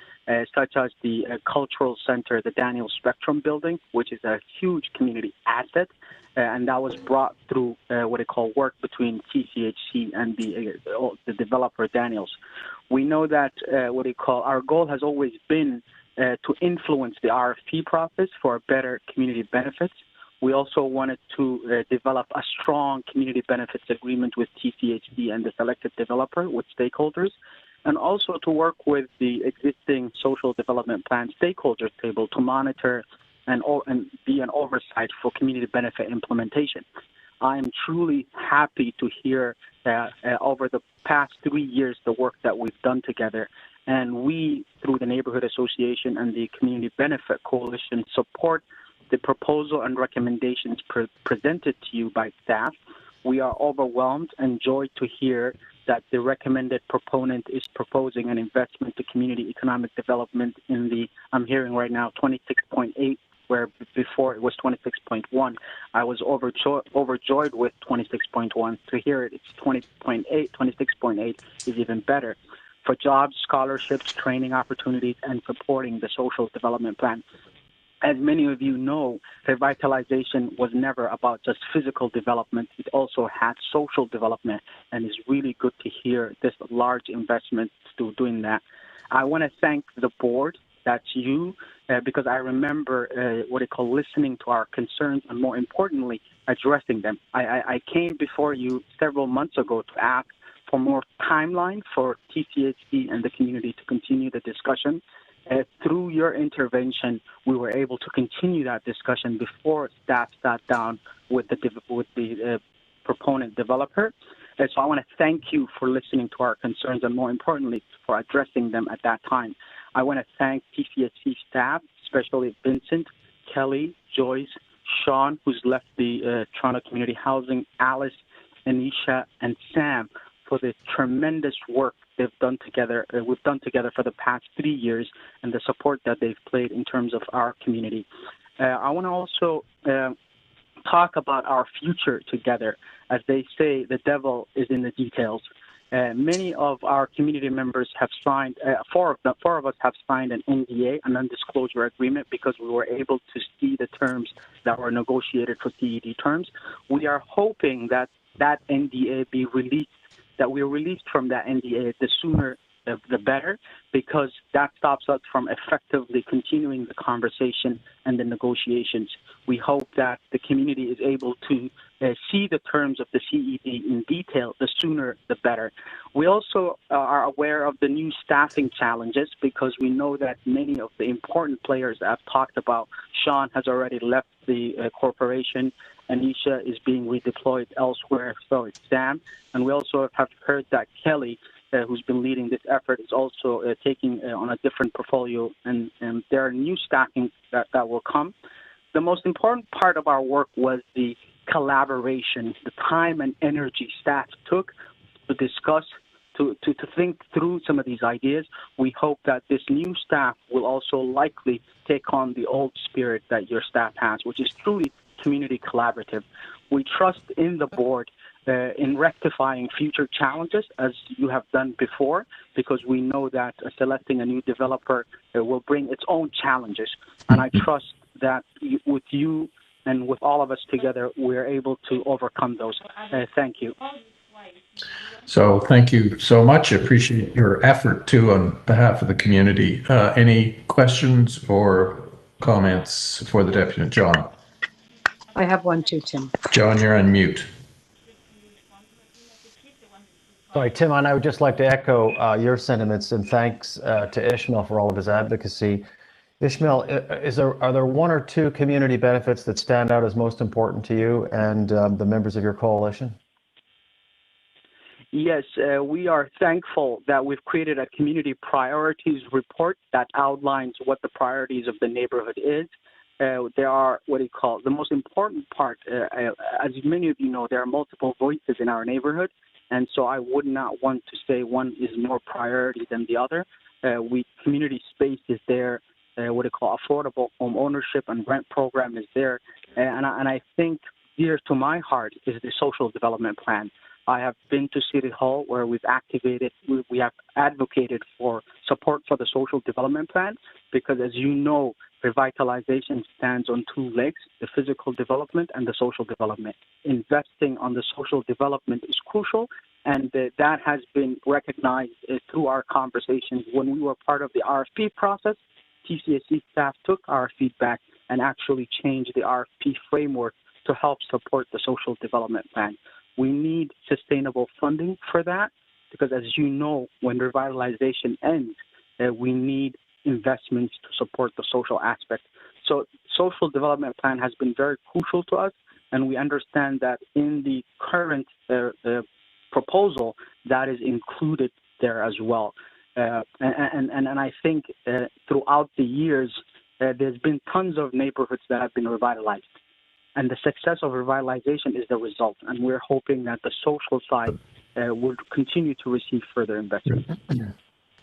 such as the Cultural Center, the Daniel Spectrum Building, which is a huge community asset. And that was brought through what they call work between TCHC and the developer Daniels. We know that our goal has always been to influence the RFP process for better community benefits. We also wanted to develop a strong community benefits agreement with TCHC and the selected developer with stakeholders, and also to work with the existing social development plan stakeholders table to monitor and be an oversight for community benefit implementation. I am truly happy to hear over the past 3 years the work that we've done together, and we, through the Neighborhood Association and the Community Benefit Coalition, support the proposal and recommendations presented to you by staff. We are overwhelmed and joyed to hear that the recommended proponent is proposing an investment to community economic development in the, I'm hearing right now, 26.8, where before it was 26.1. I was overjoyed with 26.1. To hear it's 20.8, 26.8 is even better. For jobs, scholarships, training opportunities, and supporting the social development plan. As many of you know, revitalization was never about just physical development. It also had social development, and it's really good to hear this large investment to doing that. I want to thank the board, that's you, because I remember listening to our concerns and, more importantly, addressing them. I came before you several months ago to ask for more timeline for TCHC and the community to continue the discussion. Through your intervention, we were able to continue that discussion before staff sat down with the proponent developer. So I want to thank you for listening to our concerns and, more importantly, for addressing them at that time. I want to thank TCHC staff, especially Vincent, Kelly, Joyce, Sean, who's left the Toronto Community Housing, Alice, Anisha, and Sam for the tremendous work they've done together. We've done together for the past 3 years, and the support that they've played in terms of our community. I want to also talk about our future together. As they say, the devil is in the details. Many of our community members have signed, four of us have signed an NDA, a non-disclosure agreement, because we were able to see the terms that were negotiated for CED terms. We are hoping that that NDA be released, that we're released from that NDA the sooner the better, because that stops us from effectively continuing the conversation and the negotiations. We hope that the community is able to see the terms of the CED in detail, the sooner the better. We also are aware of the new staffing challenges, because we know that many of the important players that I've talked about, Sean has already left the corporation, Anisha is being redeployed elsewhere, so it's Sam. And we also have heard that Kelly, who's been leading this effort, is also taking on a different portfolio, and there are new staffing that will come. The most important part of our work was the collaboration, the time and energy staff took to discuss, to think through some of these ideas. We hope that this new staff will also likely take on the old spirit that your staff has, which is truly community collaborative. We trust in the board in rectifying future challenges, as you have done before, because we know that selecting a new developer will bring its own challenges. And I trust that with you and with all of us together, we're able to overcome those. Thank you. So thank you so much. I appreciate your effort too on behalf of the community. Any questions or comments for the deputy? John. I have one too, Tim. John, you're on mute. Sorry, Tim, and I would just like to echo your sentiments and thanks to Ishmael for all of his advocacy. Ishmael, are there one or two community benefits that stand out as most important to you and the members of your coalition? Yes, we are thankful that we've created a community priorities report that outlines what the priorities of the neighborhood is. There are the most important part, as many of you know, there are multiple voices in our neighborhood. And so I would not want to say one is more priority than the other. Community space is there, affordable home ownership and rent program is there. And I think dear to my heart is the social development plan. I have been to City Hall where we have advocated for support for the social development plan, because as you know, revitalization stands on two legs, the physical development and the social development. Investing on the social development is crucial, and that has been recognized through our conversations. When we were part of the RFP process, TCHC staff took our feedback and actually changed the RFP framework to help support the social development plan. We need sustainable funding for that, because as you know, when revitalization ends, we need investments to support the social aspect. So social development plan has been very crucial to us, and we understand that in the current proposal, that is included there as well. And I think throughout the years, there's been tons of neighborhoods that have been revitalized. And the success of revitalization is the result. And we're hoping that the social side will continue to receive further investment.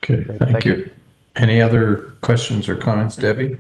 Okay, thank you. Any other questions or comments, Debbie?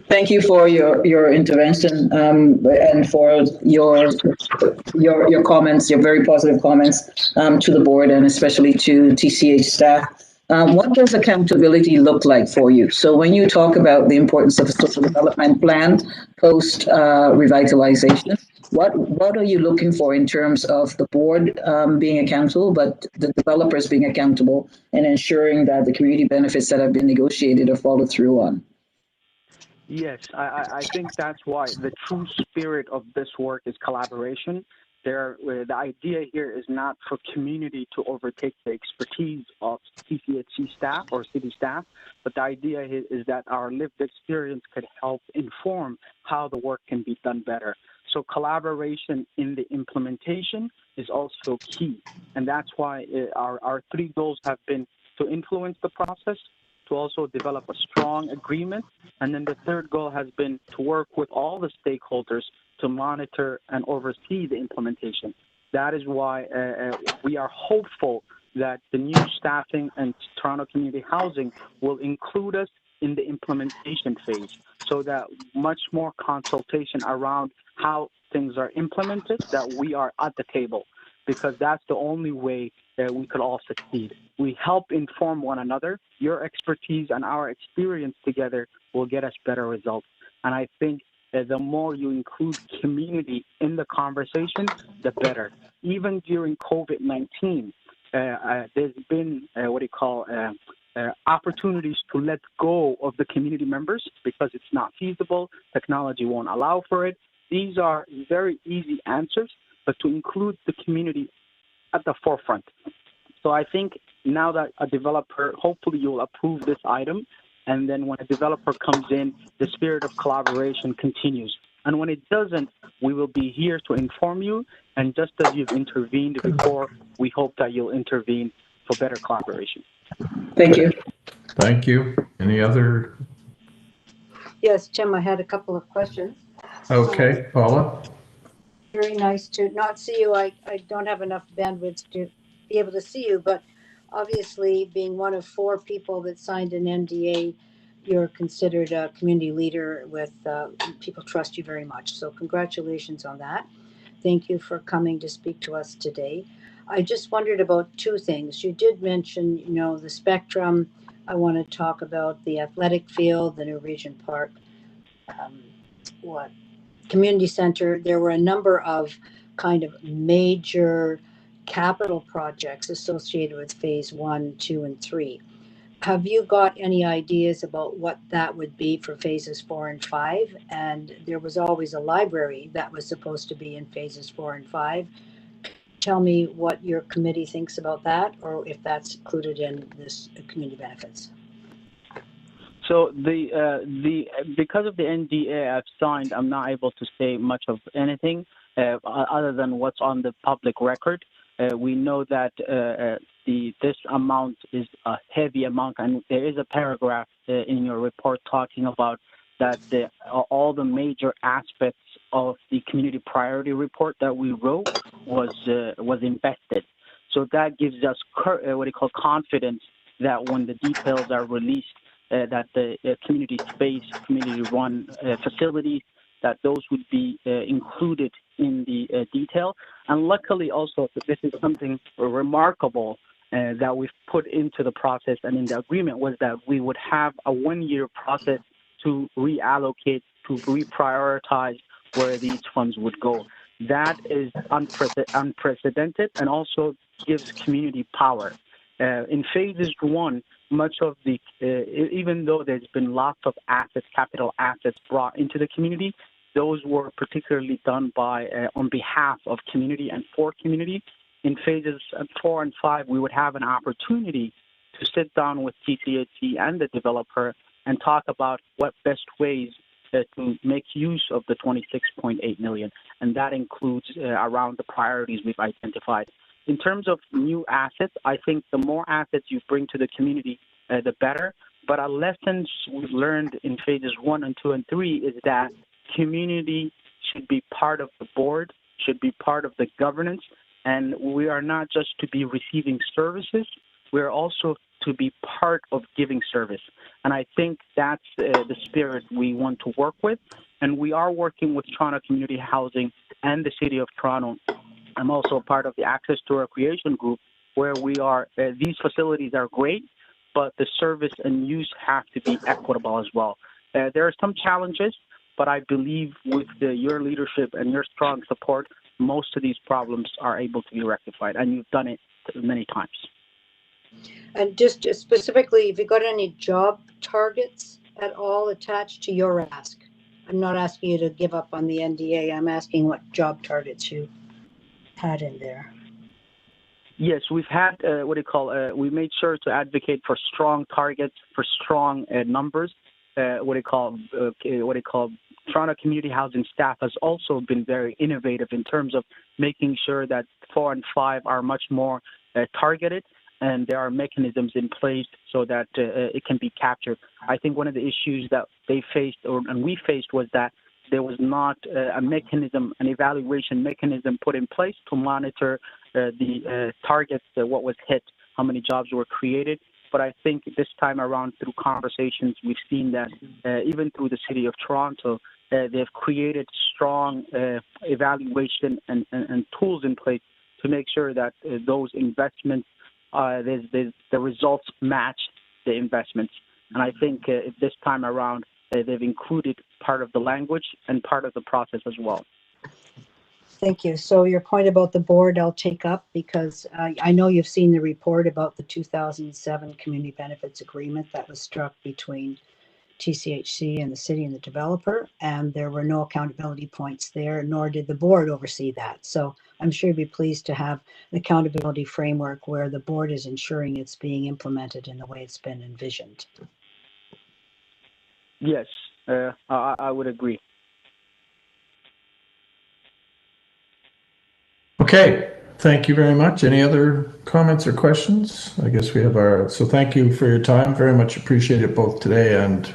Thank you for your intervention and for your comments, your very positive comments to the board and especially to TCH staff. What does accountability look like for you? So when you talk about the importance of a social development plan post revitalization, what are you looking for in terms of the board being accountable, but the developers being accountable and ensuring that the community benefits that have been negotiated are followed through on? Yes, I think that's why the true spirit of this work is collaboration. The idea here is not for community to overtake the expertise of TCHC staff or city staff, but the idea is that our lived experience could help inform how the work can be done better. So collaboration in the implementation is also key. And that's why our three goals have been to influence the process, to also develop a strong agreement. And then the third goal has been to work with all the stakeholders to monitor and oversee the implementation. That is why we are hopeful that the new staffing and Toronto Community Housing will include us in the implementation phase, so that much more consultation around how things are implemented, that we are at the table, because that's the only way that we could all succeed. We help inform one another. Your expertise and our experience together will get us better results. And I think that the more you include community in the conversation, the better. Even during COVID-19, there's been opportunities to let go of the community members because it's not feasible, technology won't allow for it. These are very easy answers, but to include the community at the forefront. So I think now that a developer, hopefully you'll approve this item, and then when a developer comes in, the spirit of collaboration continues. And when it doesn't, we will be here to inform you, and just as you've intervened before, we hope that you'll intervene for better collaboration. Thank you. Thank you. Any other? Yes, Tim, I had a couple of questions. Okay, Paula? Very nice to not see you. I don't have enough bandwidth to be able to see you, but obviously being one of 4 people that signed an NDA, you're considered a community leader with people trust you very much. So congratulations on that. Thank you for coming to speak to us today. I just wondered about 2 things. You did mention, the spectrum. I want to talk about the athletic field, the new Regent Park, community center. There were a number of kind of major capital projects associated with phase 1, 2, and 3. Have you got any ideas about what that would be for phases 4 and 5? And there was always a library that was supposed to be in phases 4 and 5. Tell me what your committee thinks about that, or if that's included in this community benefits. So because of the NDA I've signed, I'm not able to say much of anything other than what's on the public record. We know that this amount is a heavy amount, and there is a paragraph in your report talking about that all the major aspects of the community priority report that we wrote was invested. So that gives us confidence that when the details are released, that the community space, community-run facilities, that those would be included in the detail. And luckily also, this is something remarkable that we've put into the process and in the agreement, was that we would have a 1-year process to reallocate, to reprioritize where these funds would go. That is unprecedented and also gives community power. In phases 1, much of the, even though there's been lots of assets, capital assets brought into the community, those were particularly done by, on behalf of community and for community. In phases 4 and 5, we would have an opportunity to sit down with TCHC and the developer and talk about what best ways to make use of the $26.8 million. And that includes around the priorities we've identified. In terms of new assets, I think the more assets you bring to the community, the better. But our lessons we've learned in phases 1 and 2 and 3 is that community should be part of the board, should be part of the governance, and we are not just to be receiving services, we're also to be part of giving service. And I think that's the spirit we want to work with. And we are working with Toronto Community Housing and the City of Toronto. I'm also part of the Access to Recreation group, where we are, these facilities are great, but the service and use have to be equitable as well. There are some challenges, but I believe with your leadership and your strong support, most of these problems are able to be rectified, and you've done it many times. And just specifically, have you got any job targets at all attached to your ask? I'm not asking you to give up on the NDA. I'm asking what job targets you had in there. Yes, we've had we made sure to advocate for strong targets, for strong numbers. Toronto Community Housing staff has also been very innovative in terms of making sure that 4 and 5 are much more targeted, and there are mechanisms in place so that it can be captured. I think one of the issues that they faced and we faced was that there was not a mechanism, an evaluation mechanism put in place to monitor the targets, what was hit, how many jobs were created. But I think this time around, through conversations, we've seen that even through the City of Toronto, they've created strong evaluation and tools in place to make sure that those investments, the results match the investments. And I think this time around, they've included part of the language and part of the process as well. Thank you. So your point about the board, I'll take up, because I know you've seen the report about the 2007 Community Benefits Agreement that was struck between TCHC and the city and the developer, and there were no accountability points there, nor did the board oversee that. So I'm sure you'd be pleased to have an accountability framework where the board is ensuring it's being implemented in the way it's been envisioned. Yes, I would agree. Okay, thank you very much. Any other comments or questions? I guess we have so thank you for your time. Very much appreciate it, both today and,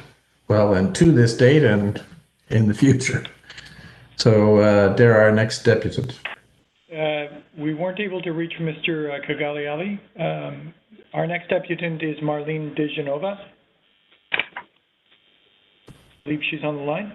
well, and to this date and in the future. So Dara, our next deputant. We weren't able to reach Mr. Kagaliali. Our next deputant is Marlene DeGenova. I believe she's on the line.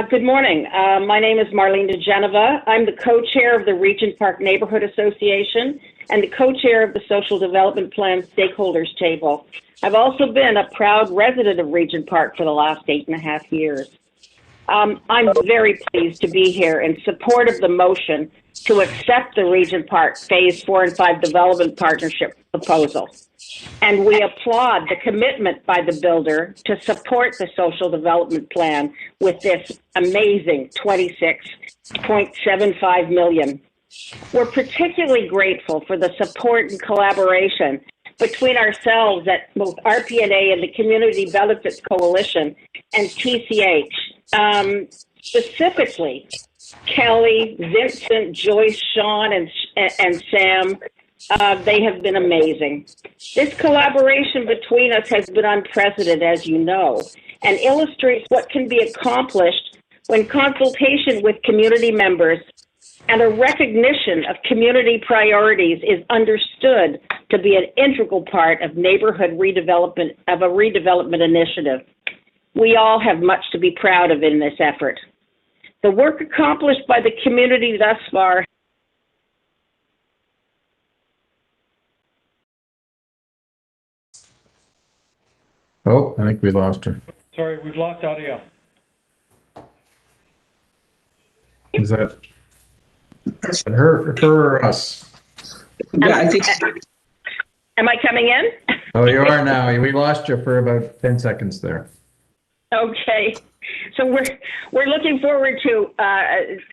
Good morning. My name is Marlene DeGenova. I'm the co-chair of the Regent Park Neighborhood Association and the co-chair of the Social Development Plan Stakeholders Table. I've also been a proud resident of Regent Park for the last 8.5 years. I'm very pleased to be here in support of the motion to accept the Regent Park Phase 4 and 5 Development Partnership proposal. And we applaud the commitment by the builder to support the social development plan with this amazing $26.75 million. We're particularly grateful for the support and collaboration between ourselves at both RPNA and the Community Benefits Coalition and TCH. Specifically, Kelly, Vincent, Joyce, Sean, and Sam. They have been amazing. This collaboration between us has been unprecedented, as you know, and illustrates what can be accomplished when consultation with community members and a recognition of community priorities is understood to be an integral part of neighborhood redevelopment, of a redevelopment initiative. We all have much to be proud of in this effort. The work accomplished by the community thus far . Oh, I think we lost her. Sorry, we've lost audio. Is that her or us? Yeah, I think. Am I coming in? Oh, you are now. We lost you for about 10 seconds there. Okay. So we're looking forward to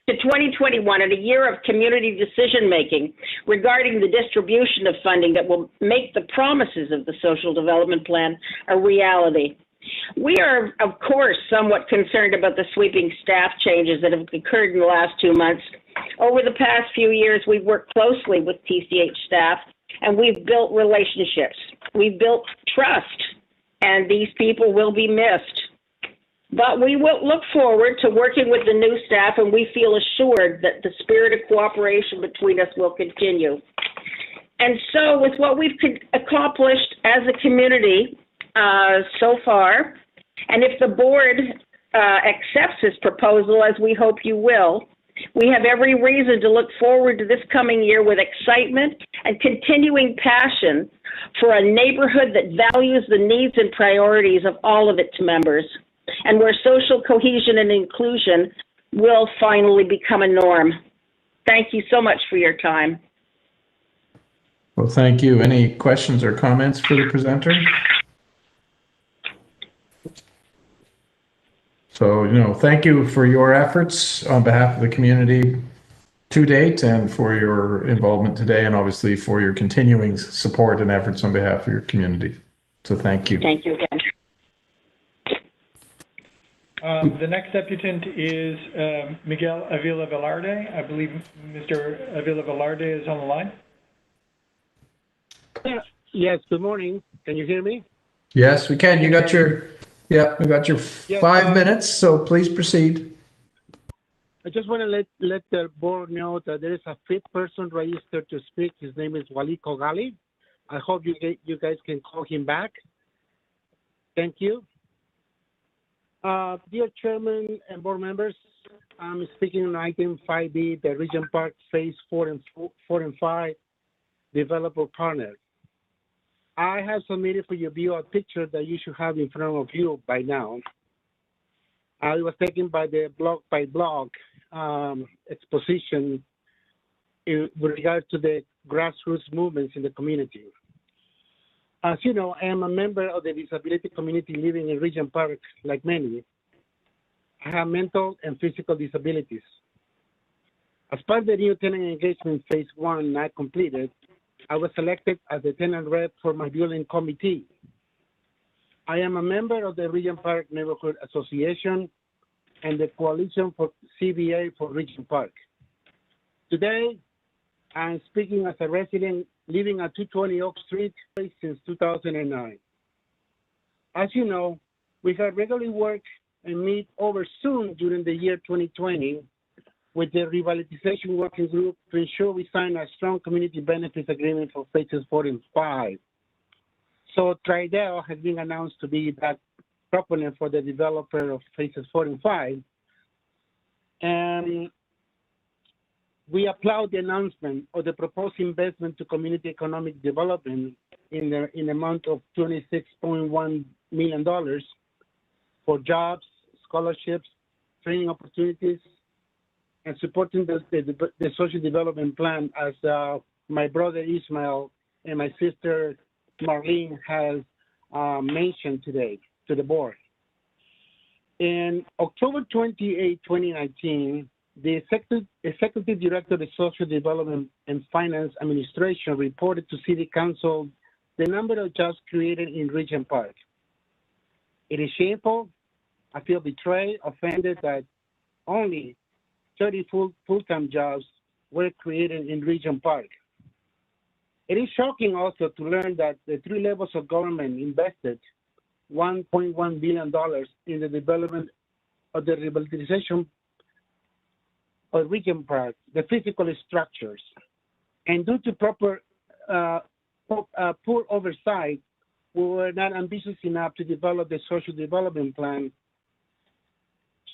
2021 and a year of community decision making regarding the distribution of funding that will make the promises of the social development plan a reality. We are, of course, somewhat concerned about the sweeping staff changes that have occurred in the last 2 months. Over the past few years, we've worked closely with TCH staff and we've built relationships. We've built trust, and these people will be missed. But we will look forward to working with the new staff, and we feel assured that the spirit of cooperation between us will continue. And so with what we've accomplished as a community so far, and if the board accepts this proposal, as we hope you will, we have every reason to look forward to this coming year with excitement and continuing passion for a neighborhood that values the needs and priorities of all of its members, and where social cohesion and inclusion will finally become a norm. Thank you so much for your time. Well, thank you. Any questions or comments for the presenter? So, thank you for your efforts on behalf of the community to date and for your involvement today, and obviously for your continuing support and efforts on behalf of your community. So thank you. Thank you again. The next deputant is Miguel Avila Velarde. I believe Mr. Avila Velarde is on the line. Yes, good morning. Can you hear me? Yes, we can. You got your Yeah, we got your 5 minutes, so please proceed. I just want to let the board know that there is a fifth person registered to speak. His name is Wali Kogali. I hope you guys can call him back. Thank you. Dear Chairman and board members, I'm speaking on item 5B, the Regent Park Phase 4 and 5 developer partner. I have submitted for your view a picture that you should have in front of you by now. It was taken by the block by block exposition with regard to the grassroots movements in the community. As you know, I am a member of the disability community living in Regent Park, like many. I have mental and physical disabilities. As part of the new tenant engagement phase 1 I completed, I was selected as the tenant rep for my building committee. I am a member of the Regent Park Neighborhood Association and the Coalition for CBA for Regent Park. Today, I'm speaking as a resident living at 220 Oak Street since 2009. As you know, we have regularly worked and meet over Zoom during the year 2020 with the revitalization working group to ensure we sign a strong community benefits agreement for phases 4 and 5. So Tridel has been announced to be that proponent for the developer of phases 4 and 5. And we applaud the announcement of the proposed investment to community economic development in the amount of $26.1 million for jobs, scholarships, training opportunities, and supporting the social development plan, as my brother Ismail and my sister Marlene has mentioned today to the board. In October 28, 2019, the Executive Director of the Social Development and Finance Administration reported to City Council the number of jobs created in Regent Park. It is shameful. I feel betrayed, offended that only 30 full-time jobs were created in Regent Park. It is shocking also to learn that the 3 levels of government invested $1.1 billion in the development of the revitalization of Regent Park, the physical structures. And due to poor oversight, we were not ambitious enough to develop the social development plan.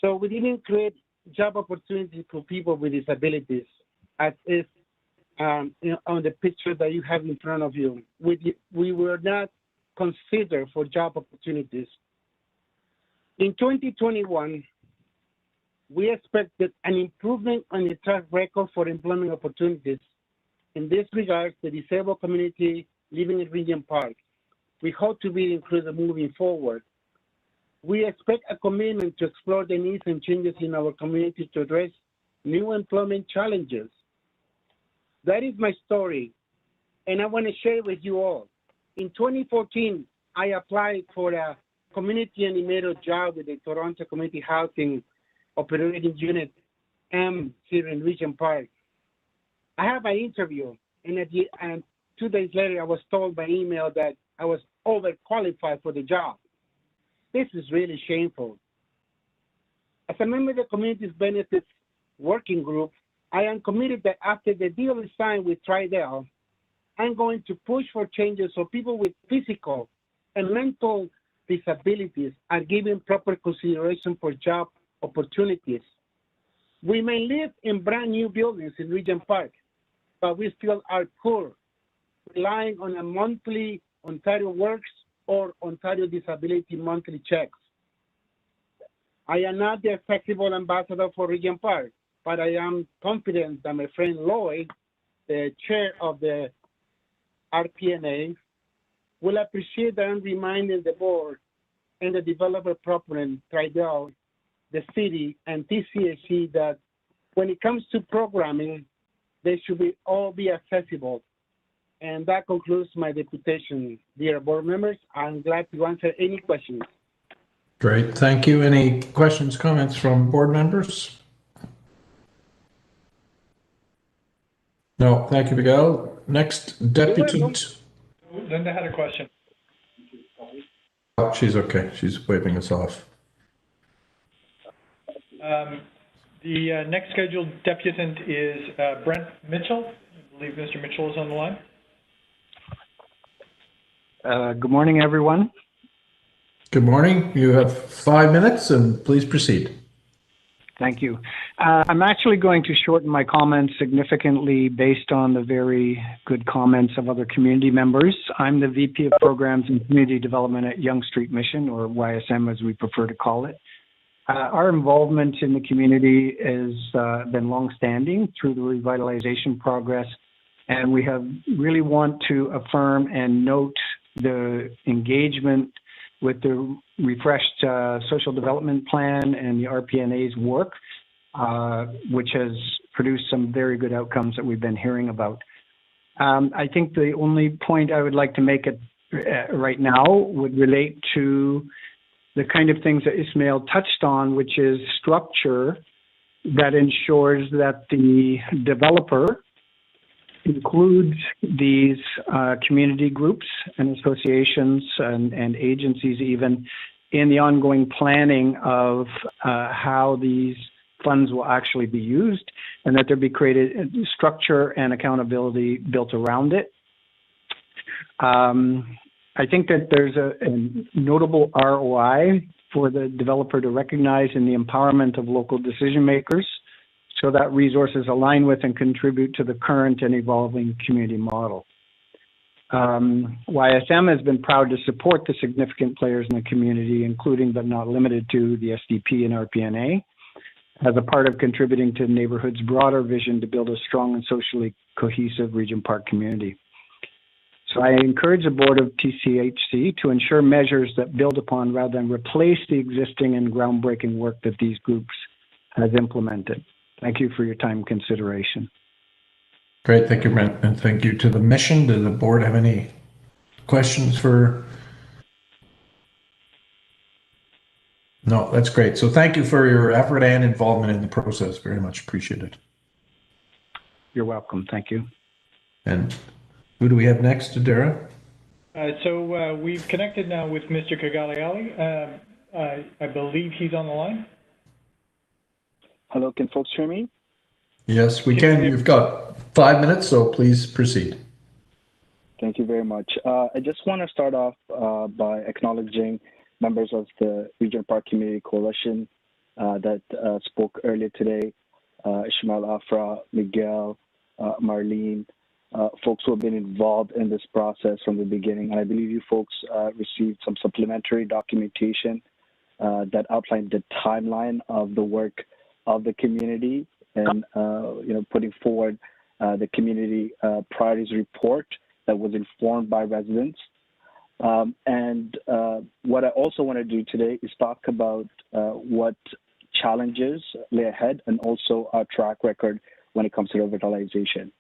So we didn't create job opportunities for people with disabilities, as if on the picture that you have in front of you. We were not considered for job opportunities. In 2021, we expected an improvement on the track record for employment opportunities. In this regard, the disabled community living in Regent Park, we hope to be included moving forward. We expect a commitment to explore the needs and changes in our community to address new employment challenges. That is my story, and I want to share with you all. In 2014, I applied for a community animator job with the Toronto Community Housing Operating Unit M here in Regent Park. I had my interview, and 2 days later, I was told by email that I was overqualified for the job. This is really shameful. As a member of the Community's Benefits Working Group, I am committed that after the deal is signed with Tridel, I'm going to push for changes so people with physical and mental disabilities are given proper consideration for job opportunities. We may live in brand new buildings in Regent Park, but we still are poor, relying on a monthly Ontario Works or Ontario Disability monthly checks. I am not the effective ambassador for Regent Park, but I am confident that my friend Lloyd, the chair of the RPNA, will appreciate that I'm reminding the board and the developer proponent, Tridel, the city, and TCHC that when it comes to programming, they should all be accessible. And that concludes my deputation. Dear board members, I'm glad to answer any questions. Great, thank you. Any questions, comments from board members? No, thank you, Miguel. Next, deputant. Linda had a question. Oh, she's okay. She's waving us off. The next scheduled deputant is Brent Mitchell. I believe Mr. Mitchell is on the line. Good morning, everyone. Good morning. You have 5 minutes, and please proceed. Thank you. I'm actually going to shorten my comments significantly based on the very good comments of other community members. I'm the VP of Programs and Community Development at Yonge Street Mission, or YSM as we prefer to call it. Our involvement in the community has been longstanding through the revitalization progress, and we have really want to affirm and note the engagement with the refreshed social development plan and the RPNA's work, which has produced some very good outcomes that we've been hearing about. I think the only point I would like to make right now would relate to the kind of things that Ismail touched on, which is structure that ensures that the developer includes these community groups and associations and agencies even in the ongoing planning of how these funds will actually be used, and that there be created structure and accountability built around it. I think that there's a notable ROI for the developer to recognize in the empowerment of local decision makers, so that resources align with and contribute to the current and evolving community model. YSM has been proud to support the significant players in the community, including but not limited to the SDP and RPNA, as a part of contributing to the neighborhood's broader vision to build a strong and socially cohesive Regent Park community. So I encourage the board of TCHC to ensure measures that build upon rather than replace the existing and groundbreaking work that these groups have implemented. Thank you for your time and consideration. Great, thank you, Brent, and thank you to the mission. Does the board have any questions for? No, that's great. So thank you for your effort and involvement in the process. Very much appreciated. You're welcome. Thank you. And who do we have next, Dara? So we've connected now with Mr. Kagaliali. I believe he's on the line. Hello, can folks hear me? Yes, we can. You've got 5 minutes, so please proceed. Thank you very much. I just want to start off by acknowledging members of the Regent Park Community Coalition that spoke earlier today, Ishmael Afra, Miguel, Marlene, folks who have been involved in this process from the beginning. And I believe you folks received some supplementary documentation that outlined the timeline of the work of the community and putting forward the community priorities report that was informed by residents. And what I also want to do today is talk about what challenges lay ahead and also our track record when it comes to revitalization.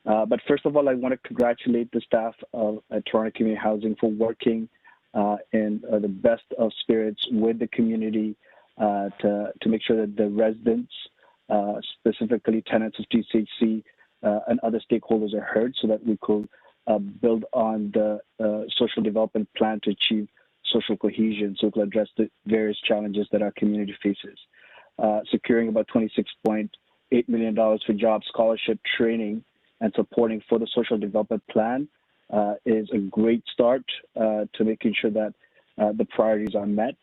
But first of all, I want to congratulate the staff of Toronto Community Housing for working in the best of spirits with the community to make sure that the residents, specifically tenants of TCHC and other stakeholders, are heard so that we could build on the social development plan to achieve social cohesion so we can address the various challenges that our community faces. Securing about $26.8 million for job scholarship training and supporting for the social development plan is a great start to making sure that the priorities are met.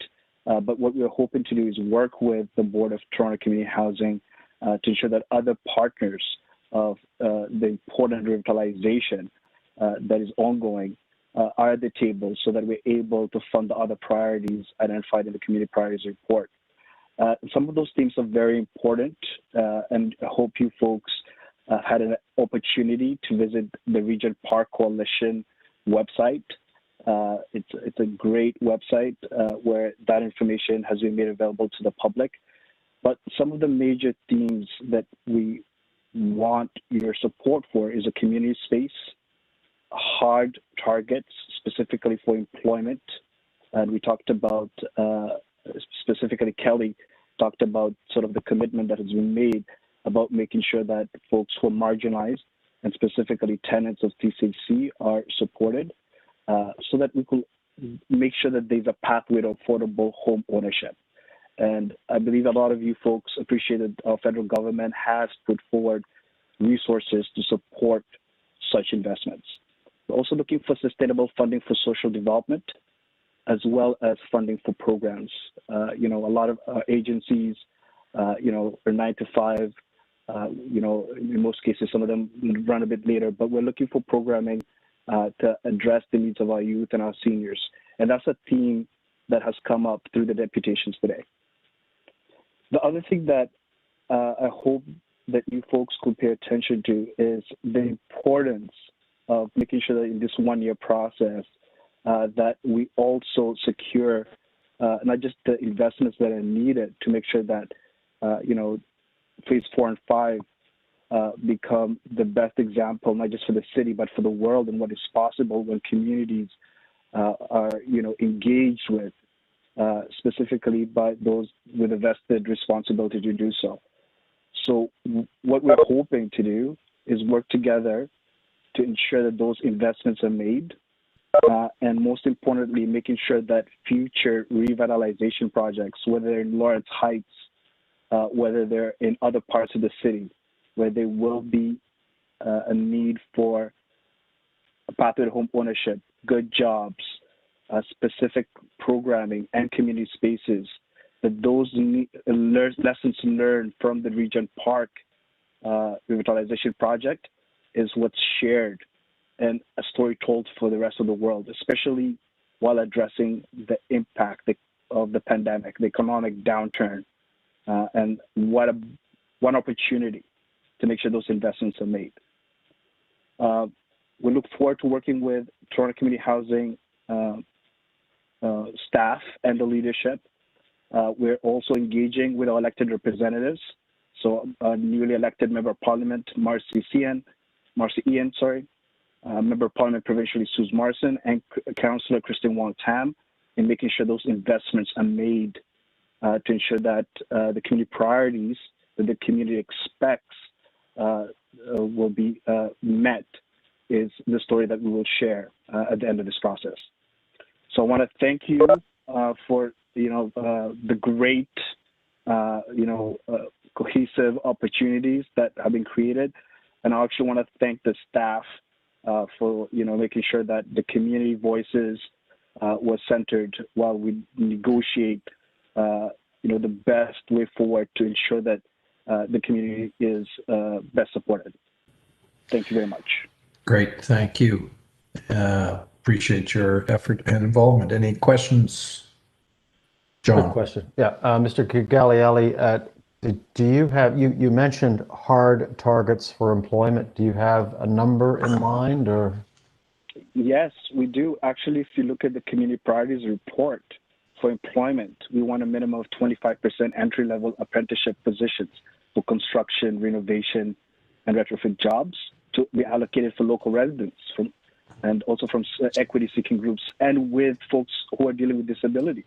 But what we're hoping to do is work with the Board of Toronto Community Housing to ensure that other partners of the important revitalization that is ongoing are at the table so that we're able to fund the other priorities identified in the Community Priorities Report. Some of those themes are very important, and I hope you folks had an opportunity to visit the Regent Park Coalition website. It's a great website where that information has been made available to the public. But some of the major themes that we want your support for is a community space, hard targets specifically for employment. And we talked about, specifically Kelly talked about sort of the commitment that has been made about making sure that folks who are marginalized and specifically tenants of TCHC are supported so that we could make sure that there's a pathway to affordable home ownership. And I believe a lot of you folks appreciate that our federal government has put forward resources to support such investments. We're also looking for sustainable funding for social development, as well as funding for programs. You know, a lot of agencies, you know, are 9 to 5. You know, in most cases, some of them run a bit later, but we're looking for programming to address the needs of our youth and our seniors. And that's a theme that has come up through the deputations today. The other thing that I hope that you folks could pay attention to is the importance of making sure that in this one-year process that we also secure not just the investments that are needed to make sure that, you know, phase 4 and 5 become the best example, not just for the city, but for the world, and what is possible when communities are, you know, engaged with, specifically by those with a vested responsibility to do so. So what we're hoping to do is work together to ensure that those investments are made, and most importantly, making sure that future revitalization projects, whether they're in Lawrence Heights, whether they're in other parts of the city, where there will be a need for a pathway to home ownership, good jobs, specific programming, and community spaces, that those lessons learned from the Regent Park revitalization project is what's shared and a story told for the rest of the world, especially while addressing the impact of the pandemic, the economic downturn, and one opportunity to make sure those investments are made. We look forward to working with Toronto Community Housing staff and the leadership. We're also engaging with our elected representatives. So newly elected Member of Parliament, Marcy Ian, Member of Parliament provincially, Suze Marson, and Councillor Christine Wong Tam, in making sure those investments are made to ensure that the community priorities that the community expects will be met is the story that we will share at the end of this process. So I want to thank you for the great cohesive opportunities that have been created, and I actually want to thank the staff for making sure that the community voices was centered while we negotiate the best way forward to ensure that the community is best supported. Thank you very much. Great, thank you. Appreciate your effort and involvement. Any questions? John. Good question. Yeah, Mr. Galielli, do you have, you mentioned hard targets for employment. Do you have a number in mind, or? Yes, we do. Actually, if you look at the community priorities report for employment, we want a minimum of 25% entry-level apprenticeship positions for construction, renovation, and retrofit jobs to be allocated for local residents and also from equity-seeking groups and with folks who are dealing with disabilities.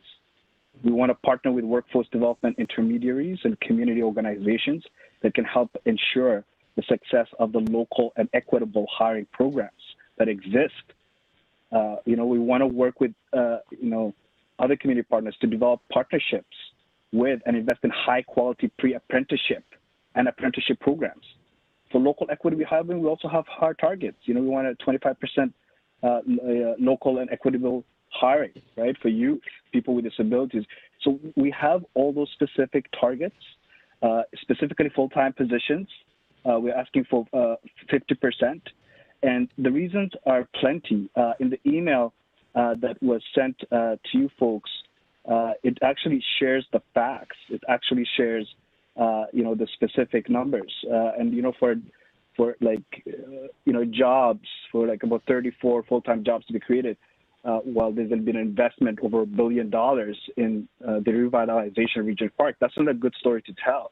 We want to partner with workforce development intermediaries and community organizations that can help ensure the success of the local and equitable hiring programs that exist. We want to work with, other community partners to develop partnerships with and invest in high-quality pre-apprenticeship and apprenticeship programs. For local equity hiring, we also have hard targets. We want a 25% local and equitable hiring, right, for youth, people with disabilities. So we have all those specific targets, specifically full-time positions. We're asking for 50%. And the reasons are plenty. In the email that was sent to you folks, it actually shares the facts. It actually shares, the specific numbers. For jobs, for like about 34 full-time jobs to be created, while there's been an investment over $1 billion in the revitalization of Regent Park, that's not a good story to tell.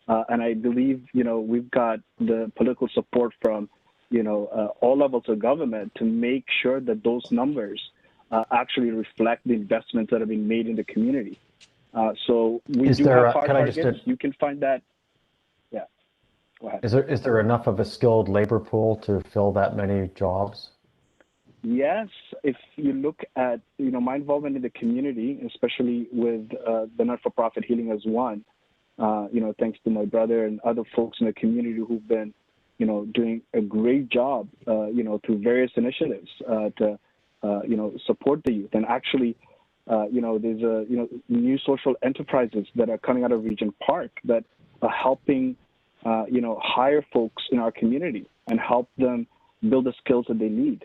And I believe, we've got the political support from, all levels of government to make sure that those numbers actually reflect the investments that have been made in the community. So we do have hard targets. You can find that. Yeah, go ahead. Is there enough of a skilled labor pool to fill that many jobs? Yes, if you look at my involvement in the community, especially with the not-for-profit Healing as One, thanks to my brother and other folks in the community who've been doing a great job through various initiatives to support the youth. And actually there's new social enterprises that are coming out of Regent Park that are helping hire folks in our community and help them build the skills that they need.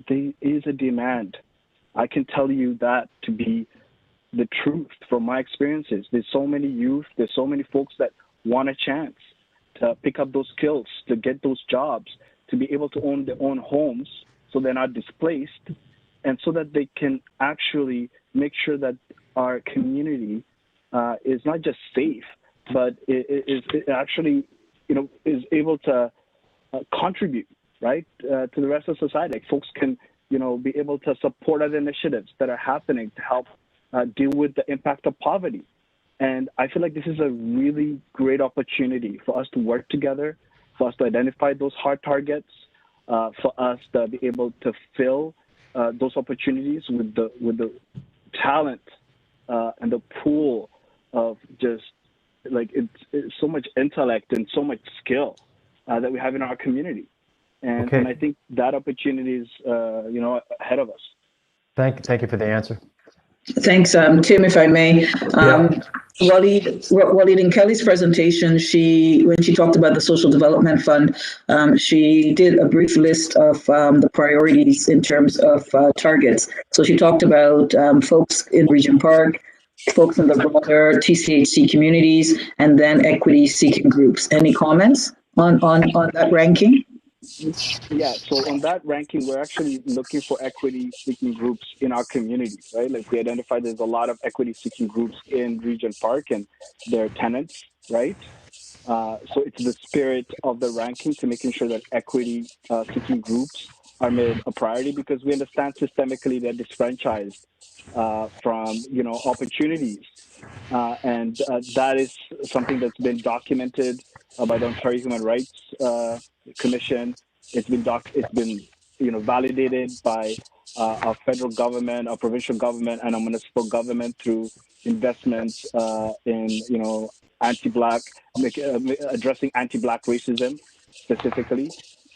There is a demand. I can tell you that to be the truth from my experiences. There's so many youth, there's so many folks that want a chance to pick up those skills, to get those jobs, to be able to own their own homes so they're not displaced, and so that they can actually make sure that our community is not just safe, but it actually is able to contribute, right, to the rest of society. Like folks can, be able to support other initiatives that are happening to help deal with the impact of poverty. And I feel like this is a really great opportunity for us to work together, for us to identify those hard targets, for us to be able to fill those opportunities with the talent and the pool of just like it's so much intellect and so much skill that we have in our community. And, and I think that opportunity is, ahead of us. Thank you for the answer. Thanks, Tim, if I may. Waleed, in Kelly's presentation, when she talked about the Social Development Fund, she did a brief list of the priorities in terms of targets. So she talked about folks in Regent Park, folks in the broader TCHC communities, and then equity-seeking groups. Any comments on that ranking? Yeah, so on that ranking, we're actually looking for equity-seeking groups in our community, right? Like we identified there's a lot of equity-seeking groups in Regent Park and they're tenants, right? So it's the spirit of the ranking to making sure that equity-seeking groups are made a priority because we understand systemically they're disfranchised from, opportunities. And that is something that's been documented by the Ontario Human Rights Commission. It's been validated by our federal government, our provincial government, and our municipal government through investments in anti-Black, addressing anti-Black racism specifically,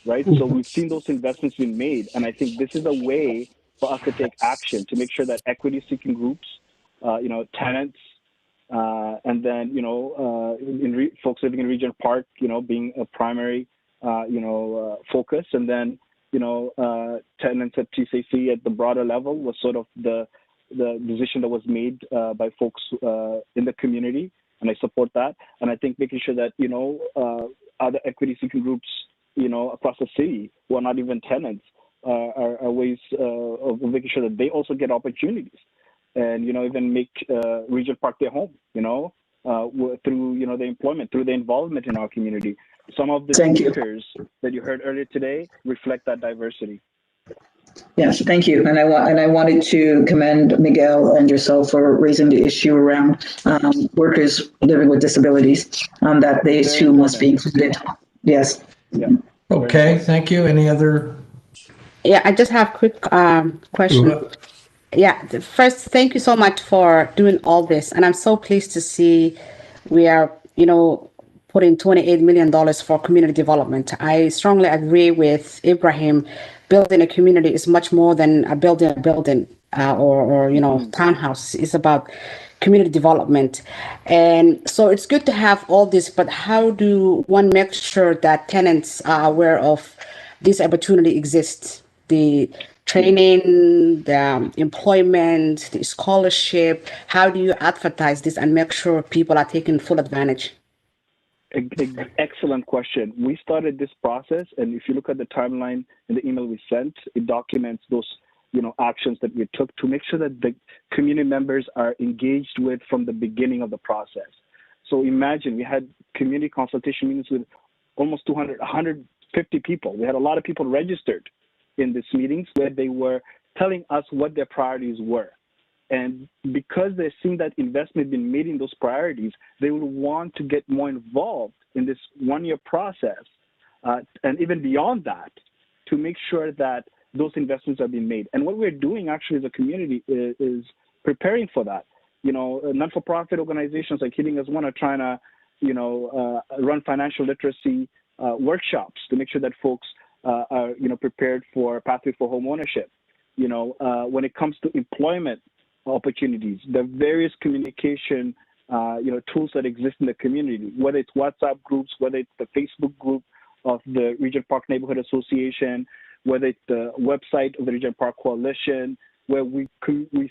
right? So we've seen those investments being made, and I think this is a way for us to take action to make sure that equity-seeking groups, tenants, and then folks living in Regent Park, being a primary focus, and then tenants at TCHC at the broader level was sort of the decision that was made by folks in the community, and I support that. And I think making sure that other equity-seeking groups across the city who are not even tenants are ways of making sure that they also get opportunities, and even make Regent Park their home, through the employment, through the involvement in our community. Some of the speakers that you heard earlier today reflect that diversity. Yes, thank you. And I wanted to commend Miguel and yourself for raising the issue around workers living with disabilities, that they too must be included. Yes. Yeah. Okay, thank you. Any other? Yeah, I just have a quick question. Yeah, first, thank you so much for doing all this. And I'm so pleased to see we are, putting $28 million for community development. I strongly agree with Ibrahim. Building a community is much more than a building or townhouse. It's about community development. And so it's good to have all this, but how do one make sure that tenants are aware of this opportunity exists? The training, the employment, the scholarship, how do you advertise this and make sure people are taking full advantage? Excellent question. We started this process, and if you look at the timeline in the email we sent, it documents those actions that we took to make sure that the community members are engaged with from the beginning of the process. So imagine we had community consultation meetings with almost 150 people. We had a lot of people registered in these meetings where they were telling us what their priorities were. And because they're seeing that investment being made in those priorities, they will want to get more involved in this one-year process, and even beyond that, to make sure that those investments are being made. And what we're doing actually as a community is preparing for that. Non-for-profit organizations like Hitting As One are trying to, run financial literacy workshops to make sure that folks are, prepared for pathway for home ownership. When it comes to employment opportunities, the various communication, tools that exist in the community, whether it's WhatsApp groups, whether it's the Facebook group of the Regent Park Neighborhood Association, whether it's the website of the Regent Park Coalition, where we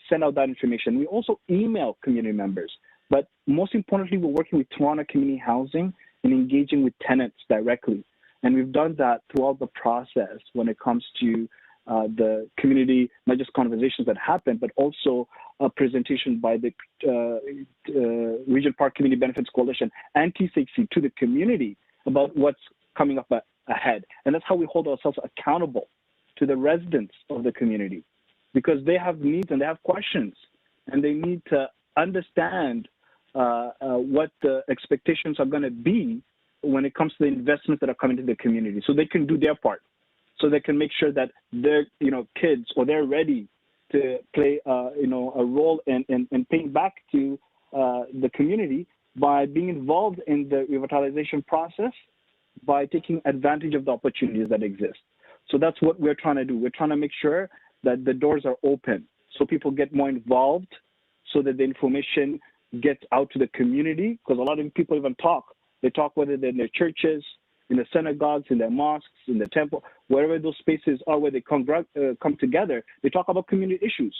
send out that information. We also email community members. But most importantly, we're working with Toronto Community Housing and engaging with tenants directly. And we've done that throughout the process when it comes to the community, not just conversations that happen, but also a presentation by the Regent Park Community Benefits Coalition and TCHC to the community about what's coming up ahead. And that's how we hold ourselves accountable to the residents of the community, because they have needs and they have questions, and they need to understand what the expectations are going to be when it comes to the investments that are coming to the community, so they can do their part, so they can make sure that their kids or they're ready to play a role in paying back to the community by being involved in the revitalization process, by taking advantage of the opportunities that exist. So that's what we're trying to do. We're trying to make sure that the doors are open so people get more involved, so that the information gets out to the community, because a lot of people even talk. They talk whether they're in their churches, in the synagogues, in their mosques, in the temple, wherever those spaces are where they come together, they talk about community issues.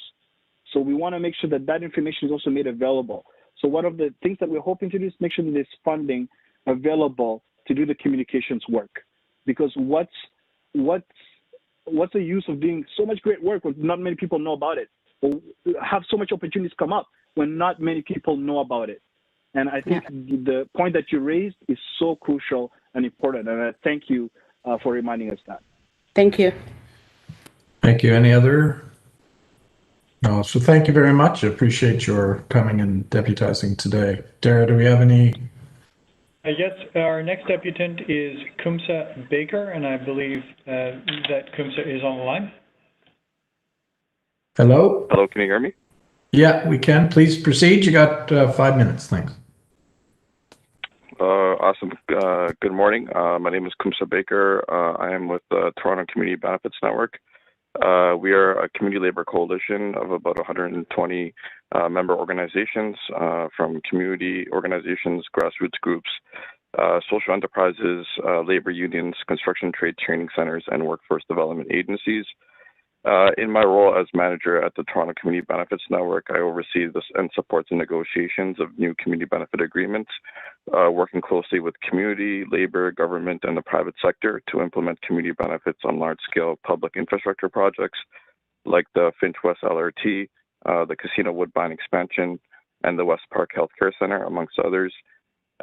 So we want to make sure that that information is also made available. So one of the things that we're hoping to do is make sure that there's funding available to do the communications work. Because what's the use of doing so much great work when not many people know about it, or have so much opportunities come up when not many people know about it? And I think the point that you raised is so crucial and important, and I thank you for reminding us that. Thank you. Thank you. Any other? No, so thank you very much. I appreciate your coming and deputizing today. Dara, do we have any? Yes, our next deputant is Kumsa Baker, and I believe that Kumsa is on the line. Hello? Hello, can you hear me? Yeah, we can. Please proceed. You got 5 minutes. Thanks. Awesome. Good morning. My name is Kumsa Baker. I am with the Toronto Community Benefits Network. We are a community labor coalition of about 120 member organizations, from community organizations, grassroots groups, social enterprises, labor unions, construction trade training centers, and workforce development agencies. In my role as manager at the Toronto Community Benefits Network, I oversee this and support the negotiations of new community benefit agreements, working closely with community, labor, government, and the private sector to implement community benefits on large-scale public infrastructure projects like the Finch West LRT, the Casino Woodbine expansion, and the West Park Healthcare Center, amongst others.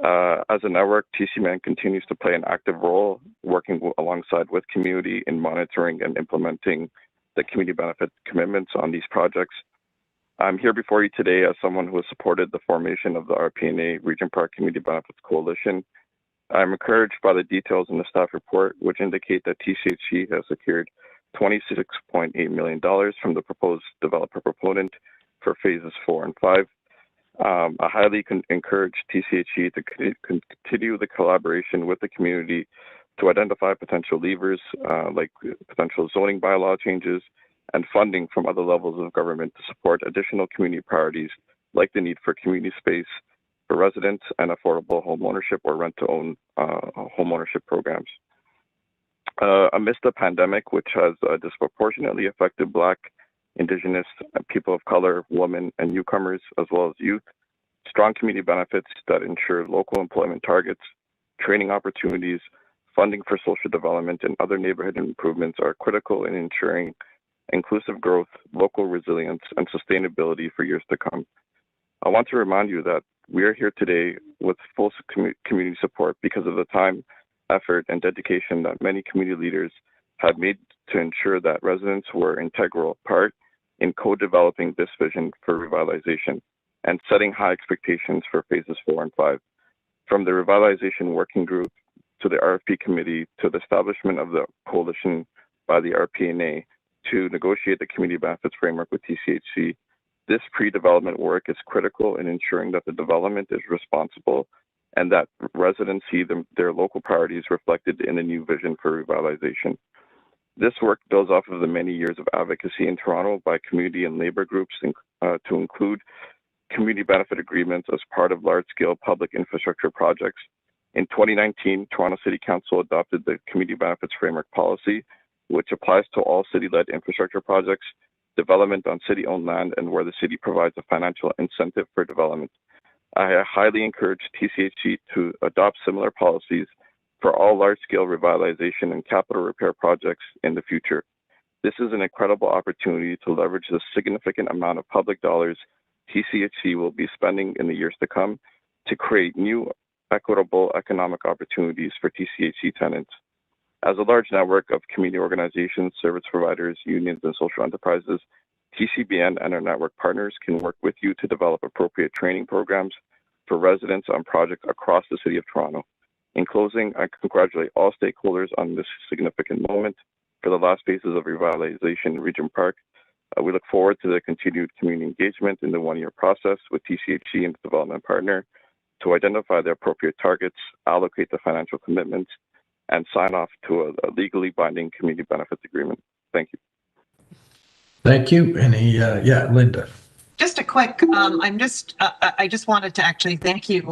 As a network, TCMN continues to play an active role working alongside with community in monitoring and implementing the community benefit commitments on these projects. I'm here before you today as someone who has supported the formation of the RPNA Regent Park Community Benefits Coalition. I'm encouraged by the details in the staff report, which indicate that TCHC has secured $26.8 million from the proposed developer proponent for phases 4 and 5. I highly encourage TCHC to continue the collaboration with the community to identify potential levers like potential zoning bylaw changes and funding from other levels of government to support additional community priorities like the need for community space for residents and affordable home ownership or rent-to-own home ownership programs. Amidst the pandemic, which has disproportionately affected Black, Indigenous, people of color, women, and newcomers, as well as youth, strong community benefits that ensure local employment targets, training opportunities, funding for social development, and other neighborhood improvements are critical in ensuring inclusive growth, local resilience, and sustainability for years to come. I want to remind you that we are here today with full community support because of the time, effort, and dedication that many community leaders have made to ensure that residents were an integral part in co-developing this vision for revitalization and setting high expectations for phases 4 and 5. From the revitalization working group to the RFP committee to the establishment of the coalition by the RPNA, to negotiate the community benefits framework with TCHC. This pre-development work is critical in ensuring that the development is responsible and that residents see their local priorities reflected in the new vision for revitalization. This work builds off of the many years of advocacy in Toronto by community and labor groups to include community benefit agreements as part of large-scale public infrastructure projects. In 2019, Toronto City Council adopted the Community Benefits Framework Policy, which applies to all city-led infrastructure projects, development on city-owned land, and where the city provides a financial incentive for development. I highly encourage TCHC to adopt similar policies for all large-scale revitalization and capital repair projects in the future. This is an incredible opportunity to leverage the significant amount of public dollars TCHC will be spending in the years to come to create new equitable economic opportunities for TCHC tenants. As a large network of community organizations, service providers, unions, and social enterprises, TCBN and our network partners can work with you to develop appropriate training programs for residents on projects across the City of Toronto. In closing, I congratulate all stakeholders on this significant moment for the last phases of revitalization in Regent Park. We look forward to the continued community engagement in the one-year process with TCHC and the development partner to identify the appropriate targets, allocate the financial commitments, and sign off to a legally binding community benefits agreement. Thank you. Thank you. Linda. Just a quick, I just wanted to actually thank you,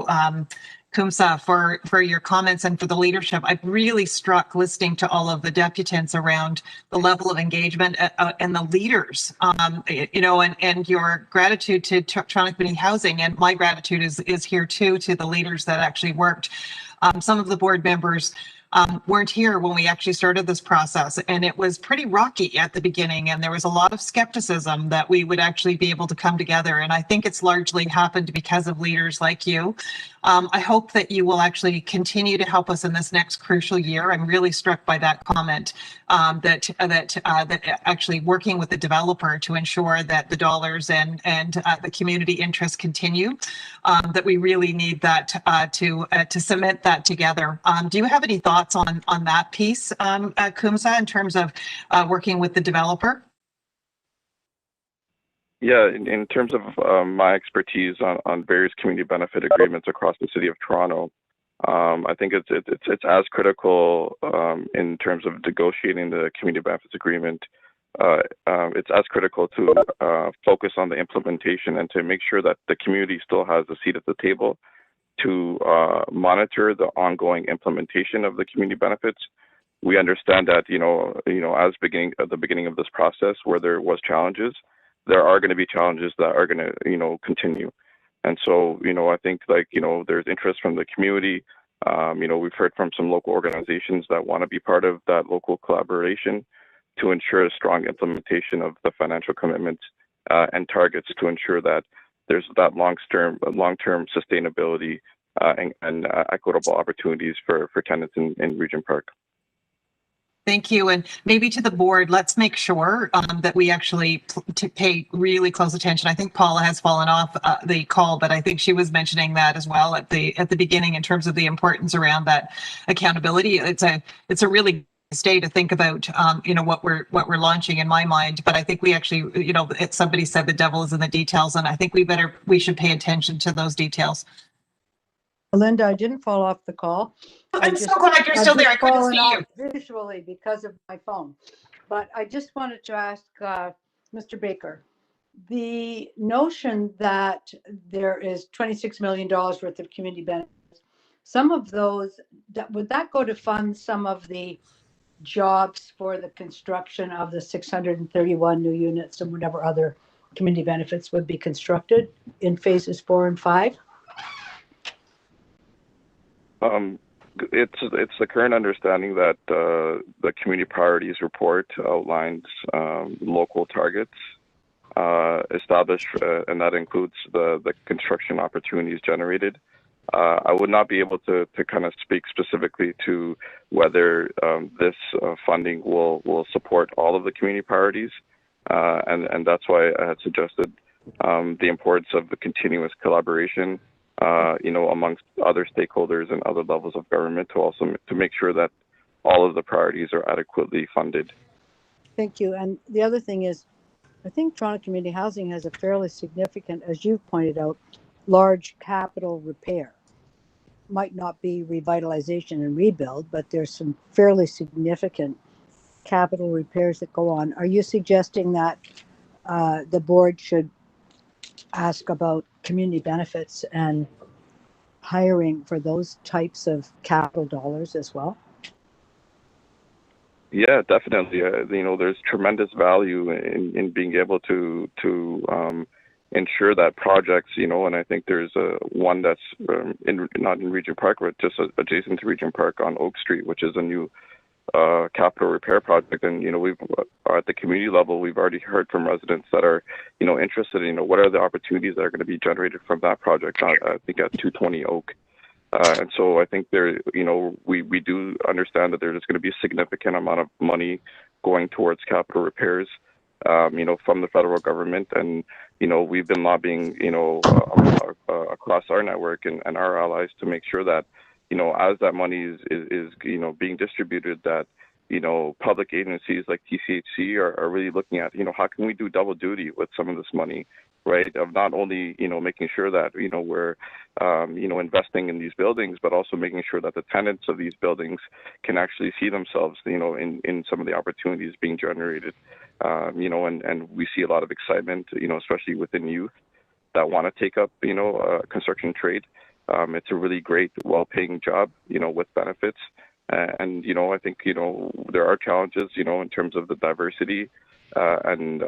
Kumsa, for your comments and for the leadership. I'm really struck listening to all of the deputants around the level of engagement and the leaders, and your gratitude to Toronto Community Housing, and my gratitude is here too to the leaders that actually worked. Some of the board members weren't here when we actually started this process, and it was pretty rocky at the beginning, and there was a lot of skepticism that we would actually be able to come together, and I think it's largely happened because of leaders like you. I hope that you will actually continue to help us in this next crucial year. I'm really struck by that comment that actually working with the developer to ensure that the dollars and the community interests continue, that we really need that to cement that together. Do you have any thoughts on that piece, Kumsa, in terms of working with the developer? Yeah, in terms of my expertise on various community benefit agreements across the City of Toronto, I think it's as critical in terms of negotiating the community benefits agreement. It's as critical to focus on the implementation and to make sure that the community still has a seat at the table to monitor the ongoing implementation of the community benefits. We understand that as the beginning of this process where there was challenges, there are going to be challenges that are going to continue. And so, I think there's interest from the community. We've heard from some local organizations that want to be part of that local collaboration to ensure a strong implementation of the financial commitments and targets to ensure that there's that long-term sustainability and equitable opportunities for tenants in Regent Park. Thank you. And maybe to the board, let's make sure that we actually pay really close attention. I think Paula has fallen off the call, but I think she was mentioning that as well at the beginning in terms of the importance around that accountability. It's a really stay to think about what we're launching in my mind, but I think we actually somebody said the devil is in the details, and I think we should pay attention to those details. Linda, I didn't fall off the call. I'm so glad you're still there. I couldn't see you visually because of my phone. But I just wanted to ask Mr. Baker, the notion that there is $26 million worth of community benefits, some of those, would that go to fund some of the jobs for the construction of the 631 new units and whatever other community benefits would be constructed in phases 4 and 5? It's the current understanding that the community priorities report outlines local targets established, and that includes the construction opportunities generated. I would not be able to kind of speak specifically to whether this funding will support all of the community priorities, and that's why I had suggested the importance of the continuous collaboration amongst other stakeholders and other levels of government to make sure that all of the priorities are adequately funded. Thank you. And the other thing is, I think Toronto Community Housing has a fairly significant, as you've pointed out, large capital repair. Might not be revitalization and rebuild, but there's some fairly significant capital repairs that go on. Are you suggesting that the board should ask about community benefits and hiring for those types of capital dollars as well? Yeah, definitely. There's tremendous value in being able to ensure that projects, and I think there's one that's not in Regent Park, but just adjacent to Regent Park on Oak Street, which is a new capital repair project. And we've at the community level, we've already heard from residents that are interested in what are the opportunities that are going to be generated from that project. I think at 220 Oak. And so I think there, we do understand that there's going to be a significant amount of money going towards capital repairs, from the federal government. And, we've been lobbying, across our network and our allies to make sure that, as that money is being distributed, that, public agencies like TCHC are really looking at, how can we do double duty with some of this money, right? Of not only, making sure that, we're, investing in these buildings, but also making sure that the tenants of these buildings can actually see themselves, in some of the opportunities being generated. And we see a lot of excitement, especially within youth that want to take up, construction trade. It's a really great, well-paying job, with benefits. And, I think, there are challenges, in terms of the diversity and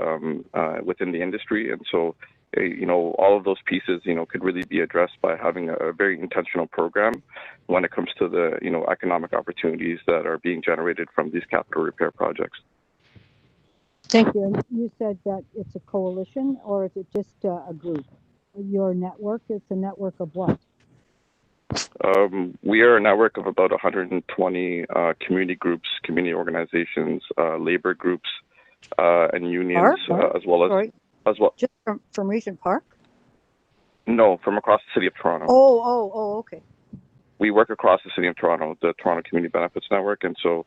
within the industry. And so, all of those pieces, could really be addressed by having a very intentional program when it comes to the, economic opportunities that are being generated from these capital repair projects. Thank you. And you said that it's a coalition, or is it just a group? Your network, it's a network of what? We are a network of about 120 community groups, community organizations, labor groups, and unions, as well as just from Regent Park? No, from across the city of Toronto. Oh, okay. We work across the city of Toronto, the Toronto Community Benefits Network, and so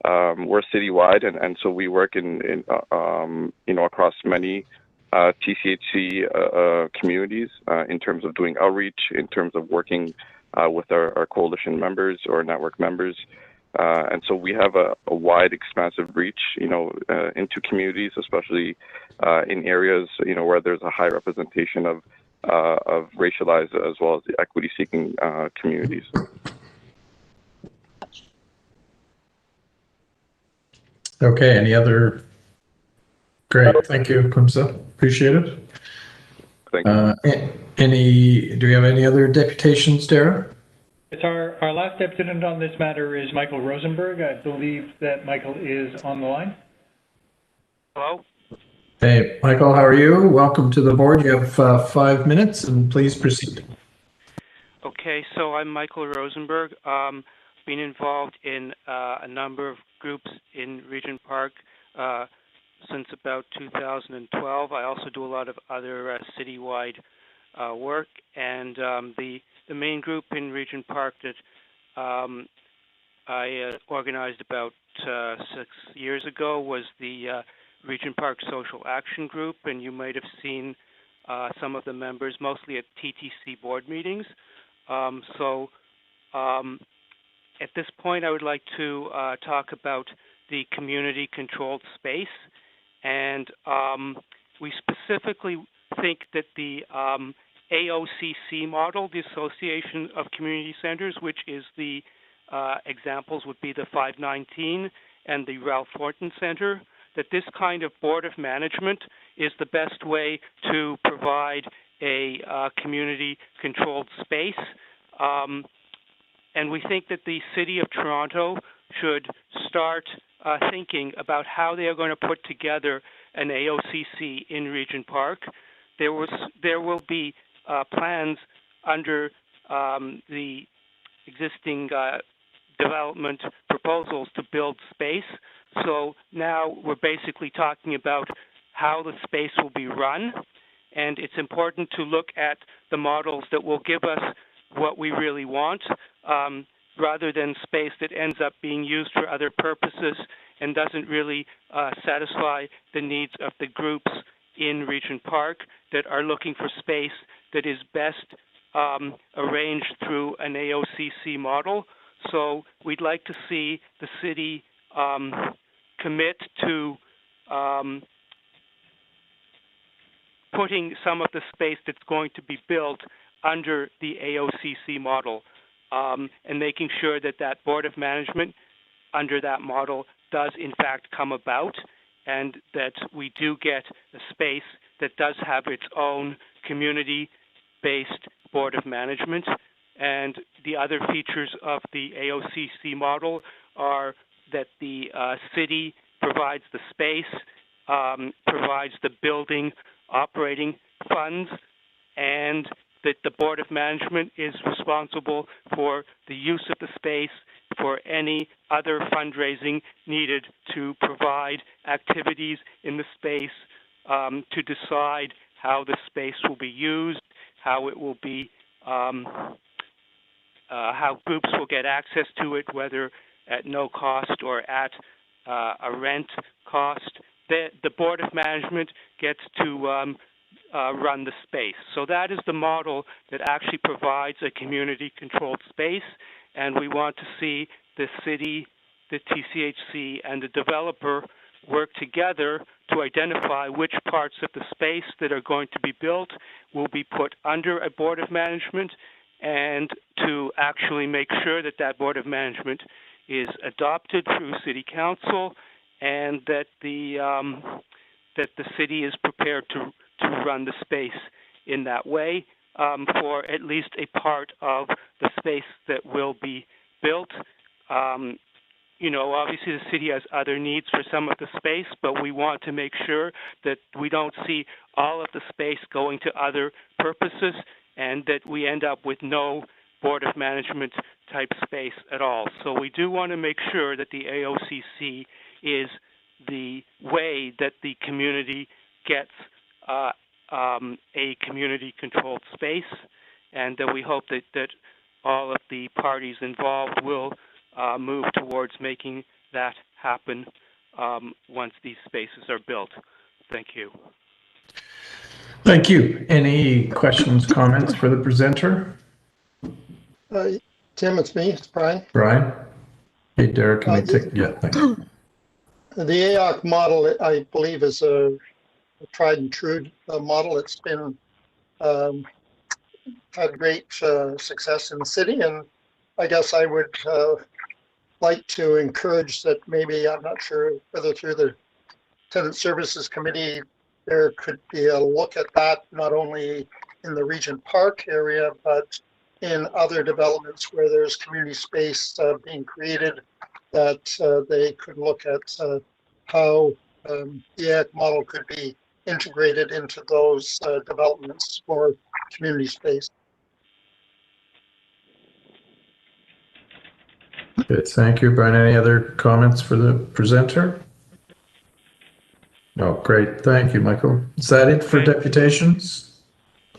we're citywide, and so we work in across many TCHC communities in terms of doing outreach, in terms of working with our coalition members or network members. And so we have a wide, expansive reach, into communities, especially in areas, where there's a high representation of racialized as well as the equity-seeking communities. Okay, any other? Great, thank you, Kumsa. Appreciate it. Thank you. Do we have any other deputations, Dara? It's our last deputant on this matter is Michael Rosenberg. I believe that Michael is on the line. Hello. Hey, Michael, how are you? Welcome to the board. You have 5 minutes, and please proceed. Okay, so I'm Michael Rosenberg. Been involved in a number of groups in Regent Park since about 2012. I also do a lot of other citywide work, and the main group in Regent Park that I organized about 6 years ago was the Regent Park Social Action Group, and you might have seen some of the members mostly at TTC board meetings. At this point, I would like to talk about the community-controlled space, and we specifically think that the AOCC model, the Association of Community Centers, which is the examples would be the 519 and the Ralph Horton Center, that this kind of board of management is the best way to provide a community-controlled space. And we think that the City of Toronto should start thinking about how they are going to put together an AOCC in Regent Park. There will be plans under the existing development proposals to build space. So now we're basically talking about how the space will be run, and it's important to look at the models that will give us what we really want, rather than space that ends up being used for other purposes and doesn't really satisfy the needs of the groups in Regent Park that are looking for space that is best arranged through an AOCC model. So we'd like to see the city commit to putting some of the space that's going to be built under the AOCC model, and making sure that that Board of Management under that model does in fact come about, and that we do get a space that does have its own community-based Board of Management. And the other features of the AOCC model are that the city provides the space, provides the building operating funds, and that the Board of Management is responsible for the use of the space, for any other fundraising needed to provide activities in the space, to decide how the space will be used, how it will be, how groups will get access to it, whether at no cost or at a rent cost. The Board of Management gets to run the space. So that is the model that actually provides a community-controlled space, and we want to see the city, the TCHC, and the developer work together to identify which parts of the space that are going to be built will be put under a Board of Management, and to actually make sure that that Board of Management is adopted through City Council, and that the city is prepared to run the space in that way for at least a part of the space that will be built. You know, obviously the city has other needs for some of the space, but we want to make sure that we don't see all of the space going to other purposes, and that we end up with no Board of Management type space at all. So we do want to make sure that the AOCC is the way that the community gets a community-controlled space, and that we hope that all of the parties involved will move towards making that happen once these spaces are built. Thank you. Thank you. Any questions, comments for the presenter? Tim, it's me. It's Brian. Brian? Hey, Derek, can we take, yeah, thanks. The AOC model, I believe, is a tried and true model. It's been had great success in the city, and I guess I would like to encourage that maybe, I'm not sure whether through the Tenant Services Committee, there could be a look at that, not only in the Regent Park area, but in other developments where there's community space being created, that they could look at how the AOC model could be integrated into those developments for community space. Good, thank you, Brian. Any other comments for the presenter? No, great, thank you, Michael. Is that it for deputations?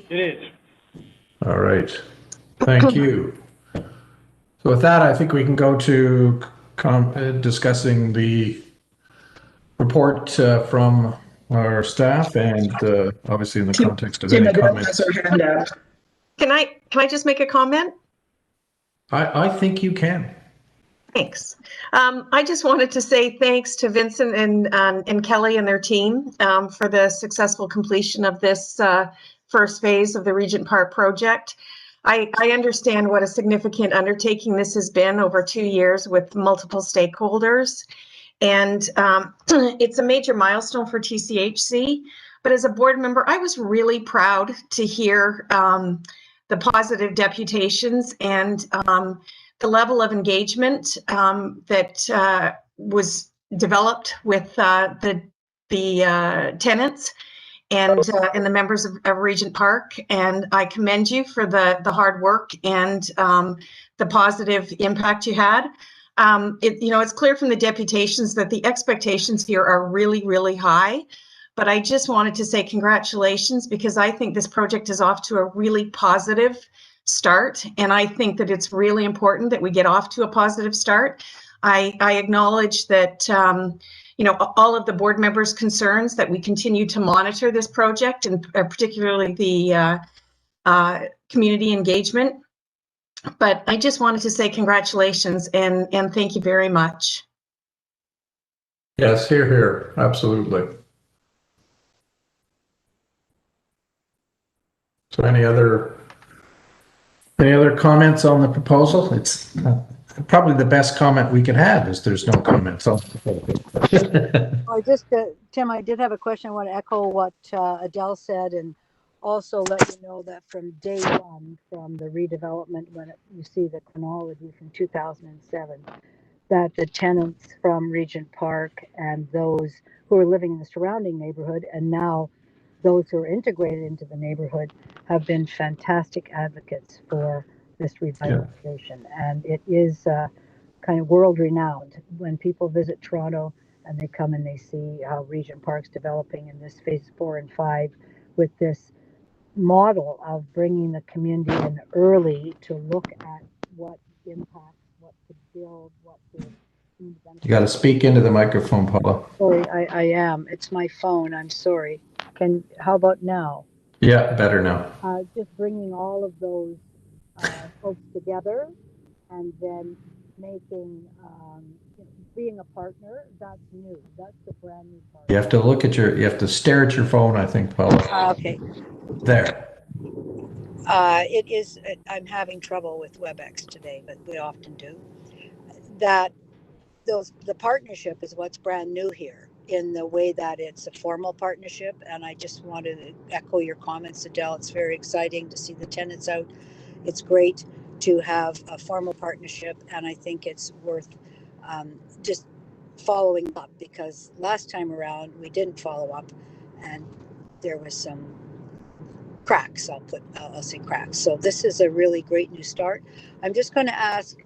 It is. All right, thank you. So with that, I think we can go to discussing the report from our staff, and obviously in the context of any comments. Can I just make a comment? I think you can. Thanks. I just wanted to say thanks to Vincent and Kelly and their team for the successful completion of this first phase of the Regent Park project. I understand what a significant undertaking this has been over 2 years with multiple stakeholders. And it's a major milestone for TCHC. But as a board member, I was really proud to hear the positive deputations and the level of engagement that was developed with the tenants and the members of Regent Park. And I commend you for the hard work and the positive impact you had. It's clear from the deputations that the expectations here are really, really high. But I just wanted to say congratulations, because I think this project is off to a really positive start. And I think that it's really important that we get off to a positive start. I acknowledge that, you know, all of the board members' concerns that we continue to monitor this project, and particularly the community engagement. But I just wanted to say congratulations and thank you very much. Yes, hear, hear. Absolutely. So any other comments on the proposal? It's probably the best comment we can have is there's no comments on the proposal. I just, Tim, I did have a question. I want to echo what Adele said, and also let you know that from day one, from the redevelopment, when you see the chronology from 2007, that the tenants from Regent Park and those who are living in the surrounding neighborhood, and now those who are integrated into the neighborhood, have been fantastic advocates for this revitalization. And it is kind of world renowned when people visit Toronto and they come and they see how Regent Park's developing in this phase 4 and 5 with this model of bringing the community in early to look at what impacts, what to build, what to. You got to speak into the microphone, Paula. Sorry, I am. It's my phone. I'm sorry. How about now? Yeah, better now. Just bringing all of those folks together, and then making, being a partner, that's new. That's the brand new part. You have to stare at your phone, I think, Paula. Okay. There. It is, I'm having trouble with WebEx today, but we often do. That the partnership is what's brand new here in the way that it's a formal partnership. And I just wanted to echo your comments, Adele. It's very exciting to see the tenants out. It's great to have a formal partnership, and I think it's worth just following up, because last time around we didn't follow up and there was some cracks. I'll say cracks. So this is a really great new start. I'm just going to ask,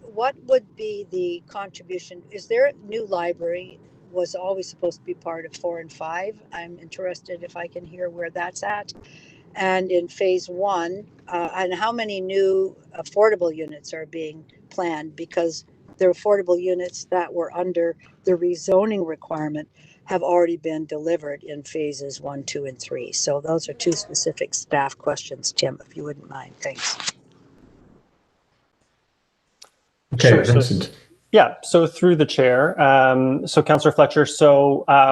what would be the contribution? Is there a new library? Was always supposed to be part of 4 and 5. I'm interested if I can hear where that's at. And in phase 1, and how many new affordable units are being planned, because the affordable units that were under the rezoning requirement have already been delivered in phases 1, 2, and 3. So those are 2 specific staff questions, Tim, if you wouldn't mind. Thanks. Okay, sure. Vincent. So through the chair, so Councillor Fletcher,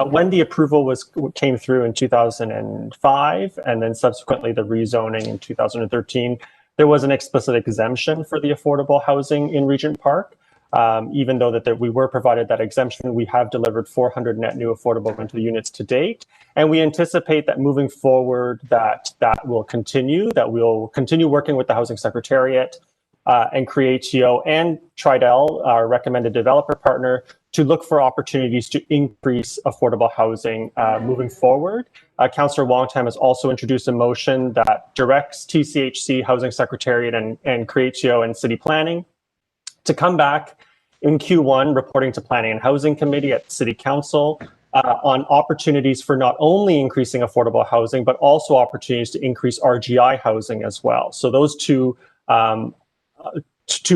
when the approval came through in 2005, and then subsequently the rezoning in 2013, there was an explicit exemption for the affordable housing in Regent Park. Even though that we were provided that exemption, we have delivered 400 net new affordable rental units to date, and we anticipate that moving forward that will continue. That we'll continue working with the Housing Secretariat and CreateCO and Tridel, our recommended developer partner, to look for opportunities to increase affordable housing moving forward. Councillor Wongtam has also introduced a motion that directs TCHC, Housing Secretariat, and CreateCO and City Planning to come back in Q1 reporting to Planning and Housing Committee at City Council on opportunities for not only increasing affordable housing, but also opportunities to increase RGI housing as well. So those two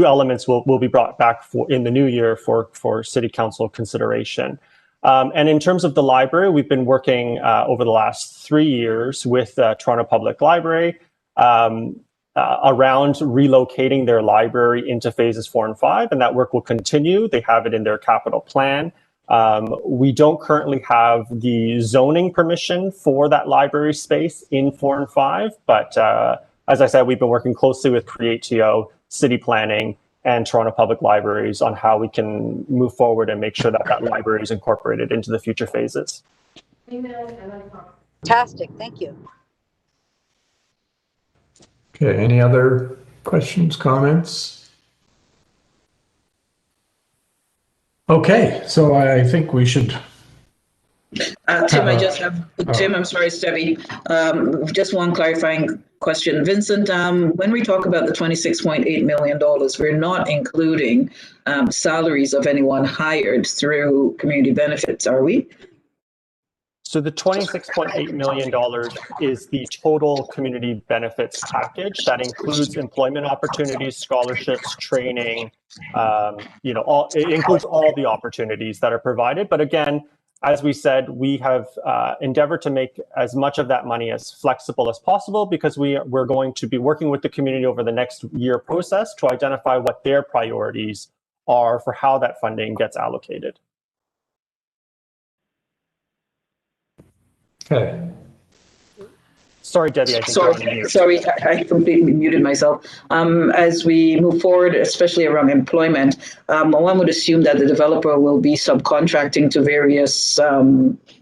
elements will be brought back in the new year for City Council consideration. And in terms of the library, we've been working over the last 3 years with Toronto Public Library around relocating their library into phases 4 and 5, and that work will continue. They have it in their capital plan. We don't currently have the zoning permission for that library space in 4 and 5, but as I said, we've been working closely with CreateCO, City Planning, and Toronto Public Libraries on how we can move forward and make sure that that library is incorporated into the future phases. Fantastic, thank you. Okay, any other questions, comments? Okay, so I think we should. Tim, I'm sorry, Stevie. Just one clarifying question. Vincent, when we talk about the $26.8 million, we're not including salaries of anyone hired through community benefits, are we? So the $26.8 million is the total community benefits package that includes employment opportunities, scholarships, training, it includes all the opportunities that are provided. But again, as we said, we have endeavored to make as much of that money as flexible as possible because we're going to be working with the community over the next year process to identify what their priorities are for how that funding gets allocated. Okay. Sorry, Debbie, I think you're on mute. Sorry, I completely muted myself. As we move forward, especially around employment, one would assume that the developer will be subcontracting to various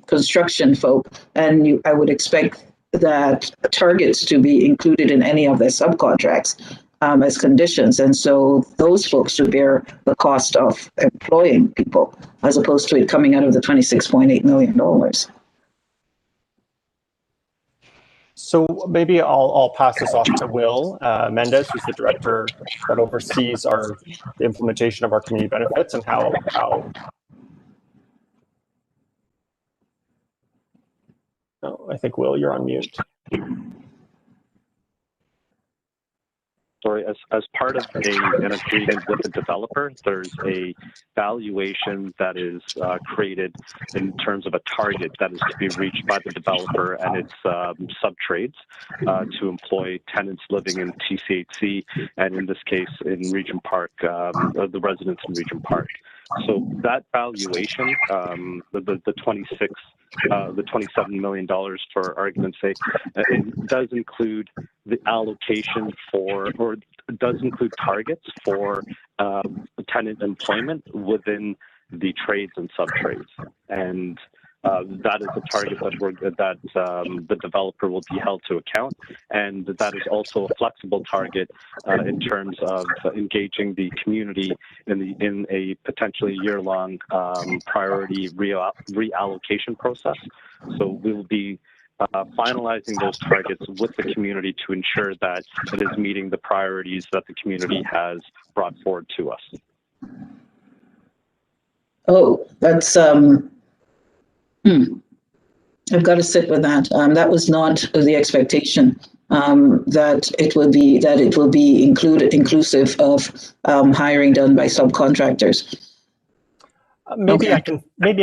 construction folk, and I would expect that targets to be included in any of their subcontracts as conditions. And so those folks should bear the cost of employing people, as opposed to it coming out of the $26.8 million. So maybe I'll pass this off to Will Mendez, who's the director that oversees the implementation of our community benefits and how. Oh, I think, Will, you're on mute. Sorry, as part of an agreement with the developer, there's a valuation that is created in terms of a target that is to be reached by the developer and its sub-trades to employ tenants living in TCHC, and in this case, in Regent Park, the residents in Regent Park. So that valuation, the $27 million for argument's sake, it does include the allocation or does include targets for tenant employment within the trades and sub-trades. And that is a target that the developer will be held to account, and that is also a flexible target in terms of engaging the community in a potentially year-long priority reallocation process. So we will be finalizing those targets with the community to ensure that it is meeting the priorities that the community has brought forward to us. Oh, that's I've got to sit with that. That was not the expectation. That it will be inclusive of hiring done by subcontractors. Maybe I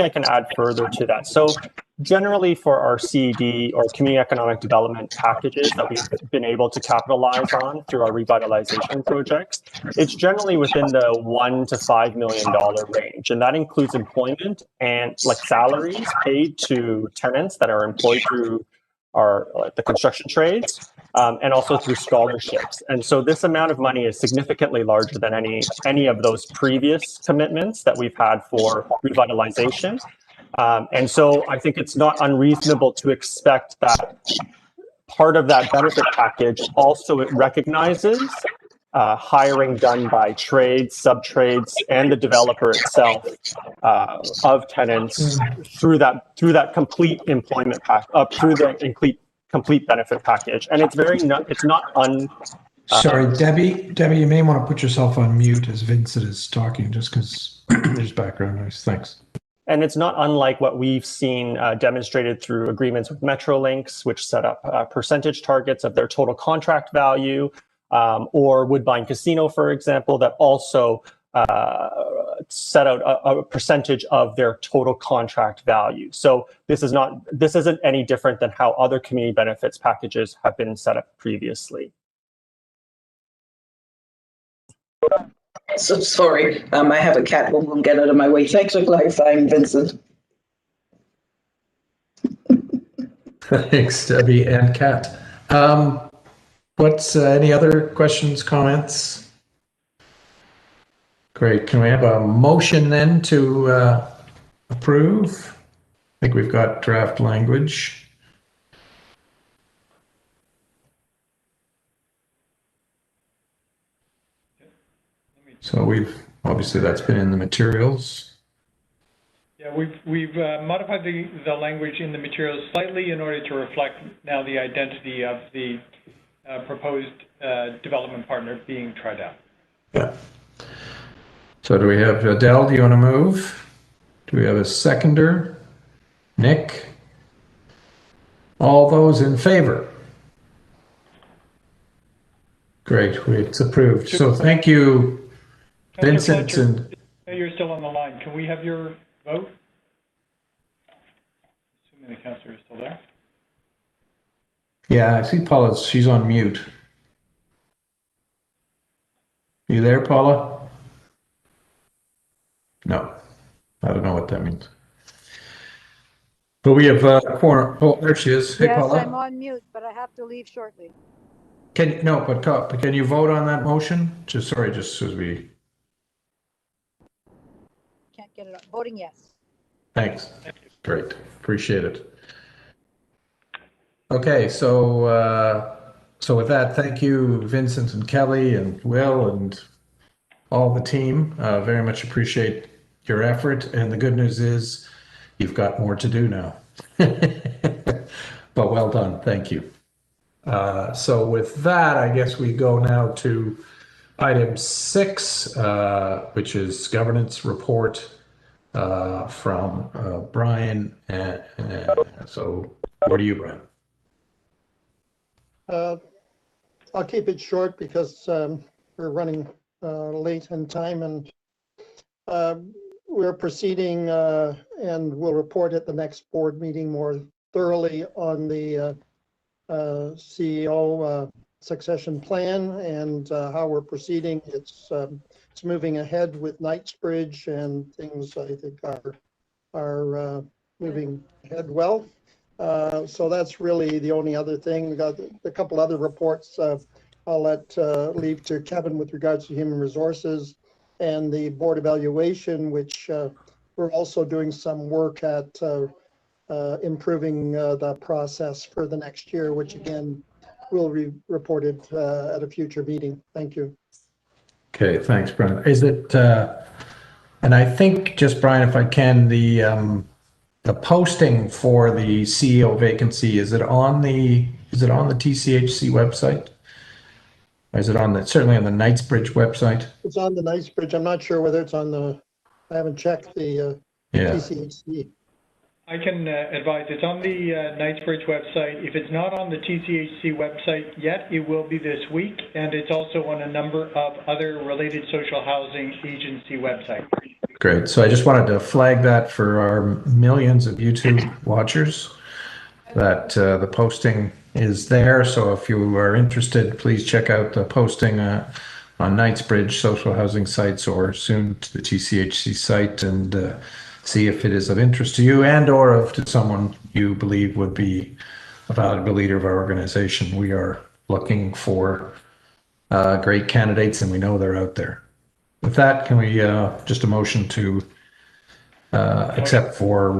can add further to that. So generally for our CED or community economic development packages that we've been able to capitalize on through our revitalization projects, it's generally within the $1 to $5 million range. And that includes employment and like salaries paid to tenants that are employed through the construction trades, and also through scholarships. And so this amount of money is significantly larger than any of those previous commitments that we've had for revitalization. And so I think it's not unreasonable to expect that part of that benefit package also it recognizes hiring done by trades, sub-trades, and the developer itself of tenants through that complete employment through the complete benefit package. And it's not Sorry, Debbie, you may want to put yourself on mute as Vincent is talking, just because there's background noise. Thanks. And it's not unlike what we've seen demonstrated through agreements with Metrolinx, which set up percentage targets of their total contract value, or Woodbine Casino, for example, that also set out a percentage of their total contract value. So this isn't any different than how other community benefits packages have been set up previously. So sorry, I have a cat. We'll get out of my way. Thanks for clarifying, Vincent. Thanks, Debbie and Kat. What's any other questions, comments? Great. Can we have a motion then to approve? I think we've got draft language. So obviously that's been in the materials. Yeah, we've modified the language in the materials slightly in order to reflect now the identity of the proposed development partner being Tridel. Yeah. So do we have Adele, do you want to move? Do we have a seconder? Nick? All those in favor? Great, it's approved. So thank you, Councillor Vincent. Fletcher, And you're still on the line. Can we have your vote? Assuming the councillor is still there. yeah, I see Paula, she's on mute. You there, Paula? No, I don't know what that means. But we have quorum. Oh, there she is. Hey, Yes, I'm Paula. on mute, but I have to leave shortly. Can you vote on that motion? Just as we. Can't get it up. Voting yes. Thanks. Great. Appreciate it. Okay, so with that, thank you, Vincent and Kelly and Will and all the team. Very much appreciate your effort. And the good news is you've got more to do now. But well done. Thank you. So with that, I guess we go now to item 6, which is governance report from Brian. So over to you, Brian. I'll keep it short because we're running late in time, and we're proceeding and we'll report at the next board meeting more thoroughly on the CEO succession plan and how we're proceeding. It's moving ahead with Knightsbridge, and things I think are moving ahead well. So that's really the only other thing. We got a couple other reports I'll leave to Kevin with regards to human resources and the board evaluation, which we're also doing some work at improving the process for the next year, which again will be reported at a future meeting. Thank you. Okay, thanks, Brian. Is it, and I think just Brian, if I can, the posting for the CEO vacancy, is it on the TCHC website? Or is it certainly on the Knightsbridge website? It's on the Knightsbridge. I'm not sure whether it's on I haven't checked the TCHC. I can advise it's on the Knightsbridge website. If it's not on the TCHC website yet, it will be this week, and it's also on a number of other related social housing agency websites. Great. So I just wanted to flag that for our millions of YouTube watchers that the posting is there. So if you are interested, please check out the posting on Knightsbridge social housing sites or soon to the TCHC site and see if it is of interest to you and or to someone you believe would be a valuable leader of our organization. We are looking for great candidates, and we know they're out there. With that, can we just a motion to accept for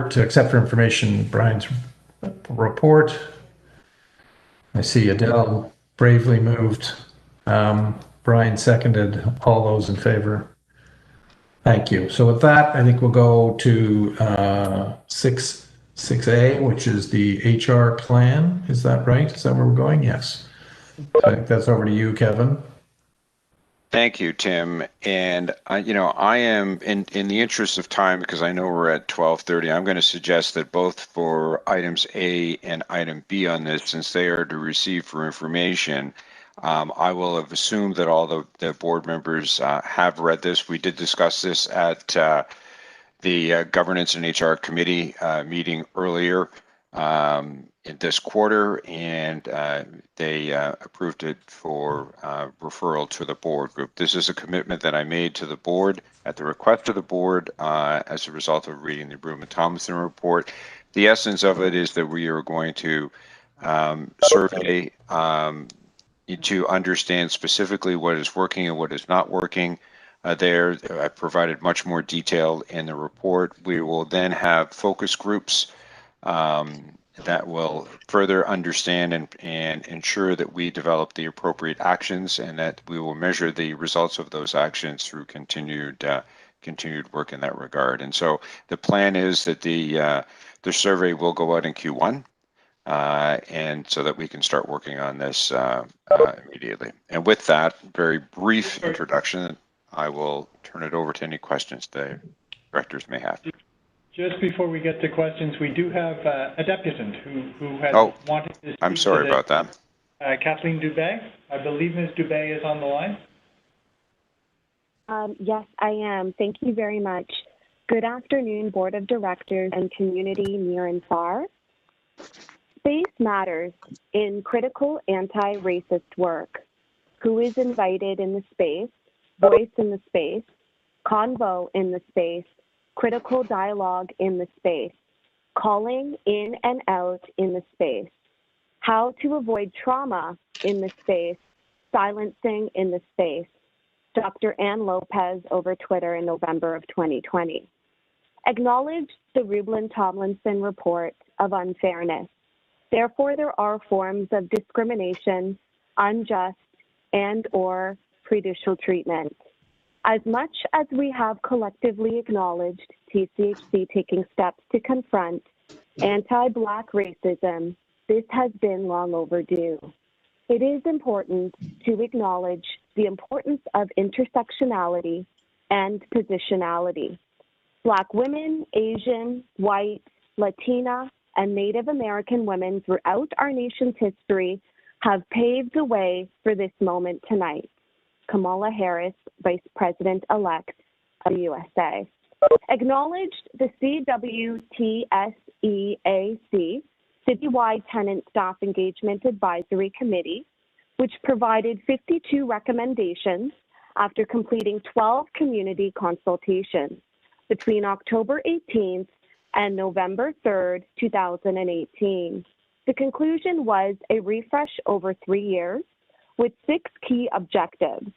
information Brian's report? I see Adele bravely moved. Brian seconded. All those in favor? Thank you. So with that, I think we'll go to 6A, which is the HR plan. Is that right? Is that where we're going? Yes. So I think that's over to you, Kevin. Thank you, Tim. And I am in the interest of time, because I know we're at 12:30. I'm going to suggest that both for items A and item B on this, since they are to receive for information, I will have assumed that all the board members have read this. We did discuss this at the Governance and HR Committee meeting earlier in this quarter, and they approved it for referral to the board group. This is a commitment that I made to the board at the request of the board as a result of reading the Broom and Thomason report. The essence of it is that we are going to survey to understand specifically what is working and what is not working. There, I provided much more detail in the report. We will then have focus groups that will further understand and ensure that we develop the appropriate actions, and that we will measure the results of those actions through continued work in that regard. And so the plan is that the survey will go out in Q1. And so that we can start working on this immediately. And with that very brief introduction, I will turn it over to any questions the directors may have. Just before we get to questions, we do have a deputant who has wanted to speak. I'm sorry about that. Kathleen Dubé. I believe Ms. Dubé is on the line. Yes, I am. Thank you very much. Good afternoon, Board of Directors and community near and far. Space matters in critical anti-racist work. Who is invited in the space, voice in the space, convo in the space, critical dialogue in the space, calling in and out in the space, how to avoid trauma in the space, silencing in the space. Dr. Ann Lopez over Twitter in November of 2020. Acknowledged the Rublin-Tomlinson report of unfairness. Therefore, there are forms of discrimination, unjust, and/or prejudicial treatment. As much as we have collectively acknowledged TCHC taking steps to confront anti-Black racism, this has been long overdue. It is important to acknowledge the importance of intersectionality and positionality. Black women, Asian, white, Latina, and Native American women throughout our nation's history have paved the way for this moment tonight. Kamala Harris, Vice President-elect of the USA. Acknowledged the CWTSEAC, Citywide Tenant Staff Engagement Advisory Committee, which provided 52 recommendations after completing 12 community consultations between October 18th and November 3rd, 2018. The conclusion was a refresh over 3 years with 6 key objectives.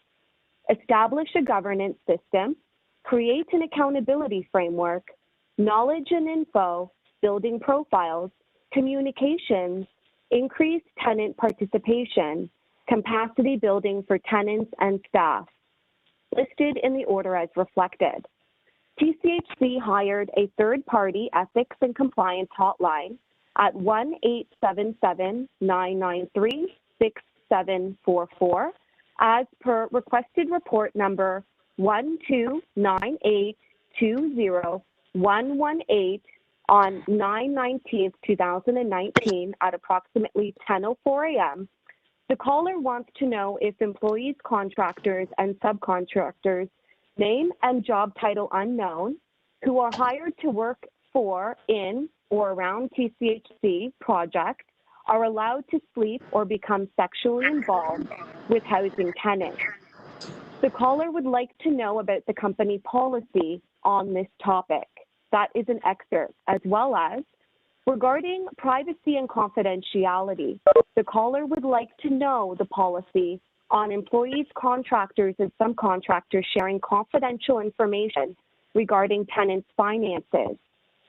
Establish a governance system, create an accountability framework, knowledge and info, building profiles, communications, increase tenant participation, capacity building for tenants and staff, listed in the order as reflected. TCHC hired a third-party ethics and compliance hotline at 1-877-993-6744 as per requested report number 129820118 on 9/19/2019 at approximately 10:04 a.m. The caller wants to know if employees, contractors, and subcontractors, name and job title unknown, who are hired to work for, in, or around TCHC project are allowed to sleep or become sexually involved with housing tenants. The caller would like to know about the company policy on this topic. That is an excerpt, as well as regarding privacy and confidentiality. The caller would like to know the policy on employees, contractors, and subcontractors sharing confidential information regarding tenants' finances,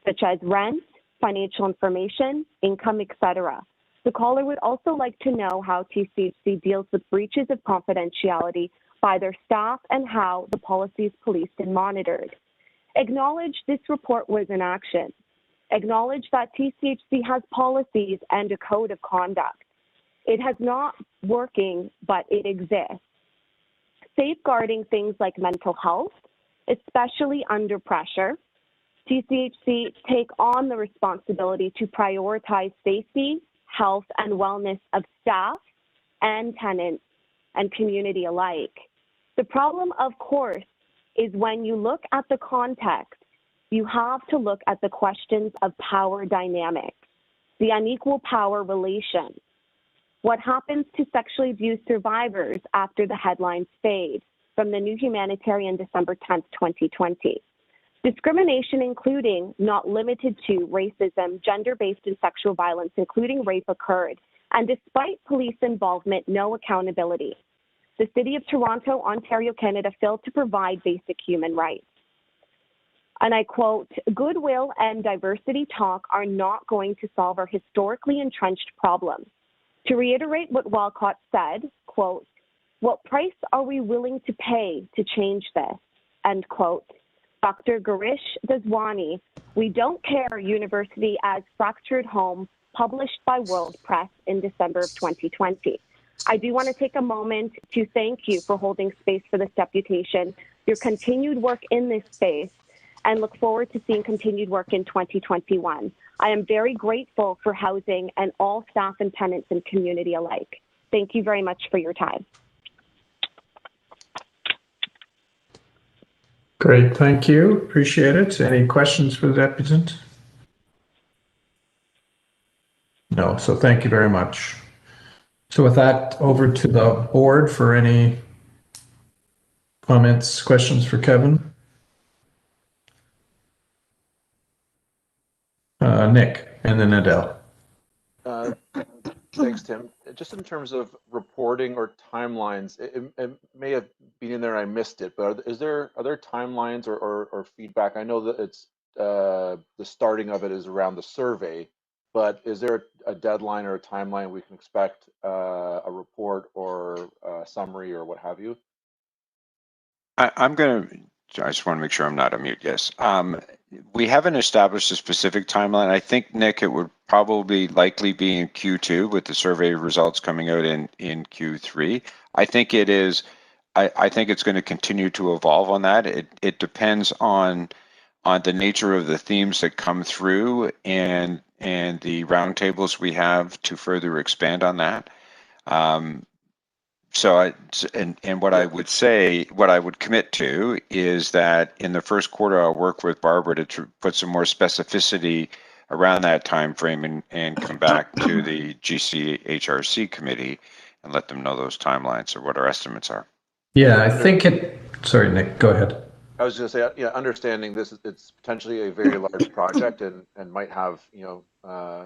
such as rent, financial information, income, etc. The caller would also like to know how TCHC deals with breaches of confidentiality by their staff and how the policy is policed and monitored. Acknowledge this report was in action. Acknowledge that TCHC has policies and a code of conduct. It has not working, but it exists. Safeguarding things like mental health, especially under pressure. TCHC take on the responsibility to prioritize safety, health, and wellness of staff and tenants and community alike. The problem, of course, is when you look at the context, you have to look at the questions of power dynamics, the unequal power relations. What happens to sexually abused survivors after the headlines fade from the New Humanitarian December 10th, 2020? Discrimination, including, not limited to, racism, gender-based and sexual violence, including rape, occurred, and despite police involvement, no accountability. The City of Toronto, Ontario, Canada failed to provide basic human rights. And I quote, "Goodwill and diversity talk are not going to solve our historically entrenched problems." To reiterate what Walcott said, quote, "What price are we willing to pay to change this?" End quote. Dr. Girish Daswani, "We Don't Care University as Fractured Home," published by World Press in December of 2020. I do want to take a moment to thank you for holding space for this deputation, your continued work in this space, and look forward to seeing continued work in 2021. I am very grateful for housing and all staff and tenants and community alike. Thank you very much for your time. Great, thank you. Appreciate it. Any questions for the deputant? No, so thank you very much. So with that, over to the board for any comments, questions for Kevin? Nick, and then Adele. Thanks, Tim. Just in terms of reporting or timelines, it may have been in there, I missed it, but are there timelines or feedback? I know that it's the starting of it is around the survey, but is there a deadline or a timeline we can expect a report or a summary or what have you? I just want to make sure I'm not on mute. Yes. We haven't established a specific timeline. I think, Nick, it would probably likely be in Q2 with the survey results coming out in Q3. I think it is. I think it's going to continue to evolve on that. It depends on the nature of the themes that come through and the roundtables we have to further expand on that. So what I would say, what I would commit to is that in the first quarter, I'll work with Barbara to put some more specificity around that time frame and come back to the TCHC committee and let them know those timelines or what our estimates are. Yeah, I think sorry, Nick, go ahead. I was going to say, yeah, understanding it's potentially a very large project and might have,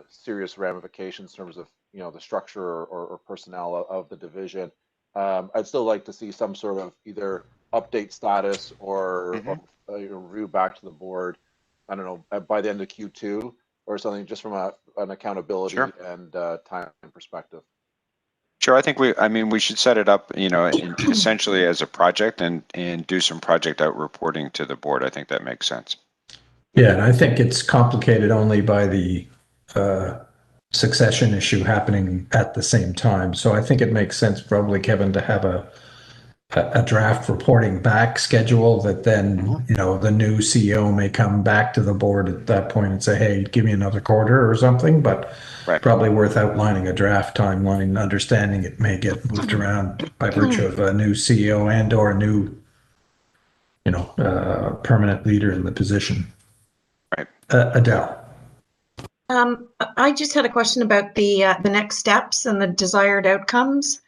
serious ramifications in terms of, the structure or personnel of the division. I'd still like to see some sort of either update status or review back to the board. I don't know, by the end of Q2 or something, just from an accountability and time perspective. Sure, I think we should set it up, essentially as a project and do some project out reporting to the board. I think that makes sense. Yeah, and I think it's complicated only by the succession issue happening at the same time. So I think it makes sense probably, Kevin, to have a draft reporting back schedule that then, the new CEO may come back to the board at that point and say, hey, give me another quarter or something, but probably worth outlining a draft timeline, understanding it may get moved around by virtue of a new CEO and or a new, permanent leader in the position. Right. Adele. I just had a question about the next steps and the desired outcomes.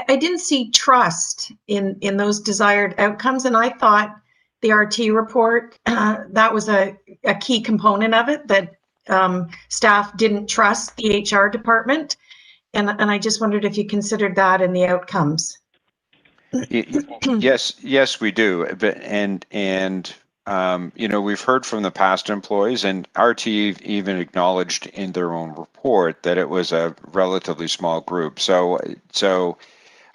I didn't see trust in those desired outcomes, and I thought the RT report, that was a key component of it, that staff didn't trust the HR department, and I just wondered if you considered that in the outcomes. Yes, we do. We've heard from the past employees, and RT even acknowledged in their own report that it was a relatively small group. So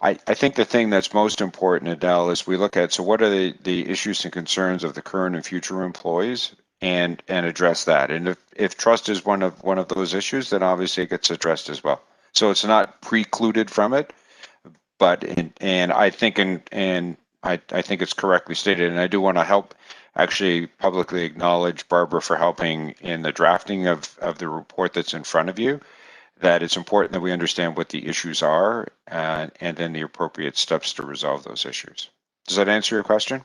I think the thing that's most important, Adele, is we look at, so what are the issues and concerns of the current and future employees and address that. And if trust is one of those issues, then obviously it gets addressed as well. So it's not precluded from it, but I think I think it's correctly stated, and I do want to actually publicly acknowledge Barbara for helping in the drafting of the report that's in front of you, that it's important that we understand what the issues are and then the appropriate steps to resolve those issues. Does that answer your question?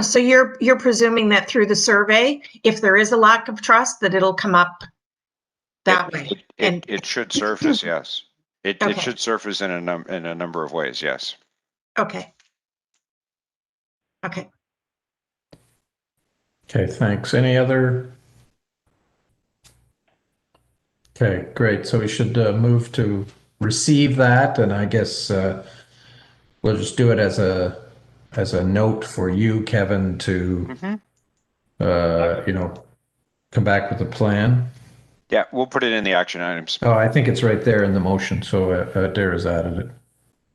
So you're presuming that through the survey, if there is a lack of trust, that it'll come up that way? It should surface, yes. It should surface in a number of ways, yes. Okay. Okay, thanks. Any other? Okay, great. So we should move to receive that, and I guess we'll just do it as a note for you, Kevin, to come back with a plan. Yeah, we'll put it in the action items. Oh, I think it's right there in the motion. So Dara's added it.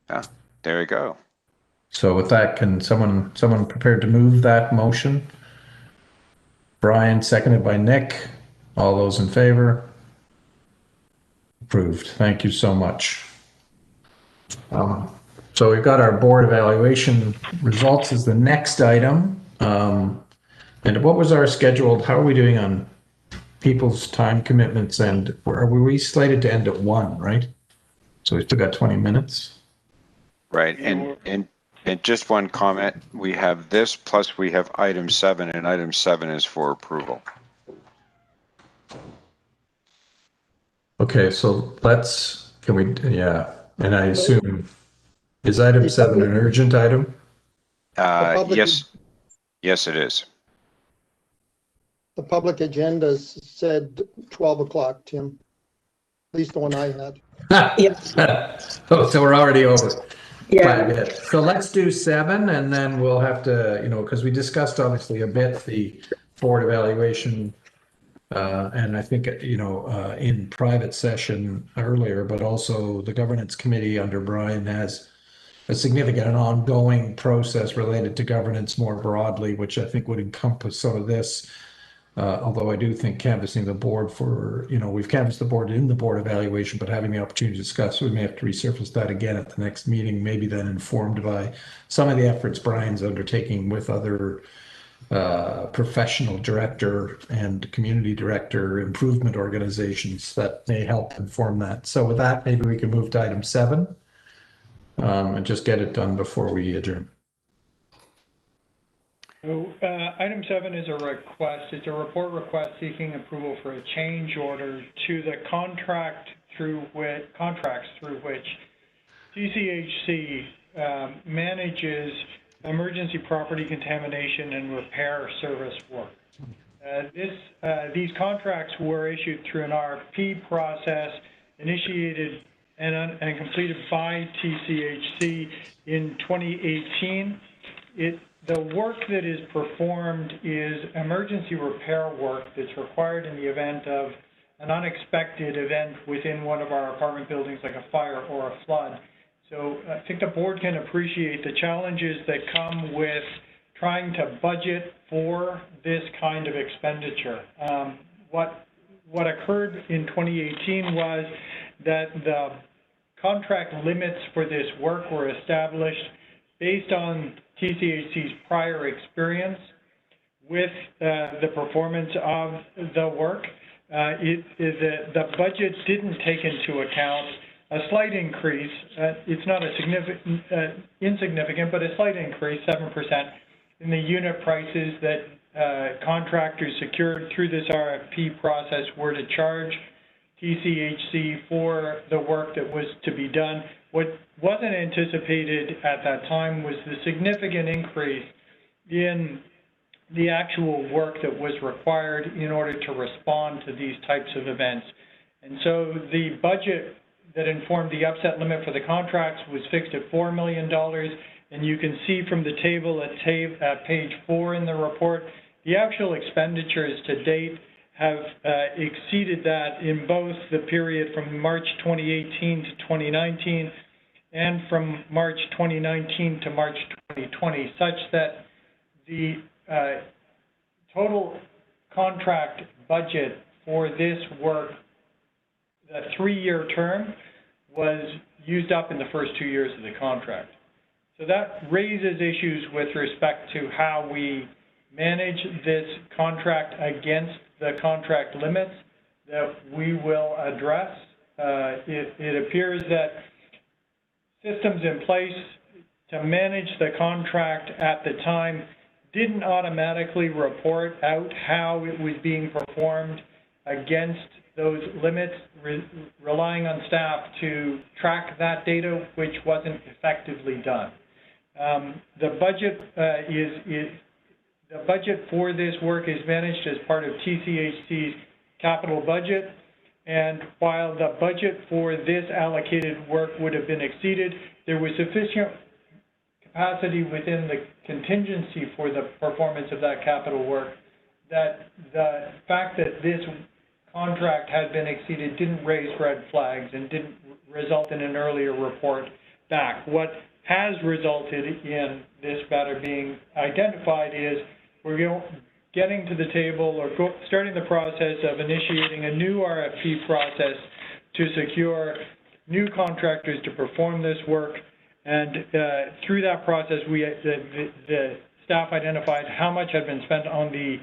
Yeah, there you go. So with that, can someone prepared to move that motion? Brian, seconded by Nick. All those in favor? Approved. Thank you so much. So we've got our board evaluation results as the next item. And what was our scheduled, how are we doing on people's time commitments, and were we slated to end at 1, right? So we still got 20 minutes. Right, and just one comment, we have this plus we have item 7, and item 7 is for approval. Okay, so can we, yeah, and I assume, is item 7 an urgent item? Yes, it is. The public agenda said 12 o'clock, Tim. At least the one I had. Oh, so we're already over. Yeah. So let's do 7, and then we'll have to, because we discussed obviously a bit the board evaluation, and I think, in private session earlier, but also the governance committee under Brian has a significant and ongoing process related to governance more broadly, which I think would encompass some of this. Although I do think canvassing the board for, we've canvassed the board in the board evaluation, but having the opportunity to discuss, we may have to resurface that again at the next meeting, maybe then informed by some of the efforts Brian's undertaking with other professional director and community director improvement organizations that may help inform that. So with that, maybe we can move to item 7 and just get it done before we adjourn. So, item 7 is a request. It's a report request seeking approval for a change order to the contracts through which TCHC manages emergency property contamination and repair service work. These contracts were issued through an RFP process initiated and completed by TCHC in 2018. The work that is performed is emergency repair work that's required in the event of an unexpected event within one of our apartment buildings, like a fire or a flood. So I think the board can appreciate the challenges that come with trying to budget for this kind of expenditure. What occurred in 2018 was that the contract limits for this work were established based on TCHC's prior experience with the performance of the work. The budget didn't take into account a slight increase. It's not a significant, insignificant, but a slight increase, 7%, in the unit prices that contractors secured through this RFP process were to charge TCHC for the work that was to be done. What wasn't anticipated at that time was the significant increase in the actual work that was required in order to respond to these types of events. And so the budget that informed the upset limit for the contracts was fixed at $4 million. And you can see from the table at page 4 in the report, the actual expenditures to date have exceeded that in both the period from March 2018 to 2019 and from March 2019 to March 2020, such that the total contract budget for this work, the 3-year term, was used up in the first 2 years of the contract. So that raises issues with respect to how we manage this contract against the contract limits that we will address. It appears that systems in place to manage the contract at the time didn't automatically report out how it was being performed against those limits, relying on staff to track that data, which wasn't effectively done. The budget for this work is managed as part of TCHC's capital budget, and while the budget for this allocated work would have been exceeded, there was sufficient capacity within the contingency for the performance of that capital work that the fact that this contract had been exceeded didn't raise red flags and didn't result in an earlier report back. What has resulted in this matter being identified is we're getting to the table or starting the process of initiating a new RFP process to secure new contractors to perform this work. And through that process, the staff identified how much had been spent on the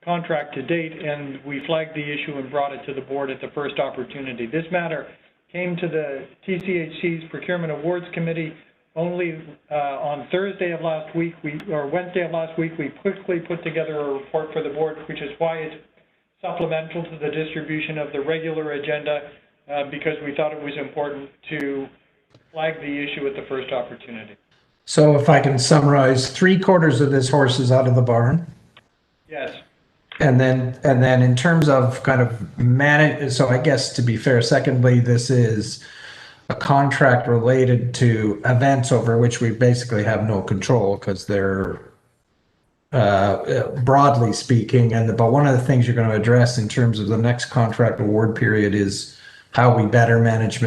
contract to date, and we flagged the issue and brought it to the board at the first opportunity. This matter came to the TCHC's Procurement Awards Committee only on Thursday of last week, or Wednesday of last week. We quickly put together a report for the board, which is why it's supplemental to the distribution of the regular agenda, because we thought it was important to flag the issue at the first opportunity. So if I can summarize, 3/4 of this horse is out of the barn. Yes. And then in terms of kind of manage, so I guess to be fair, secondly, this is a contract related to events over which we basically have no control because they're broadly speaking. But one of the things you're going to address in terms of the next contract award period is how we better manage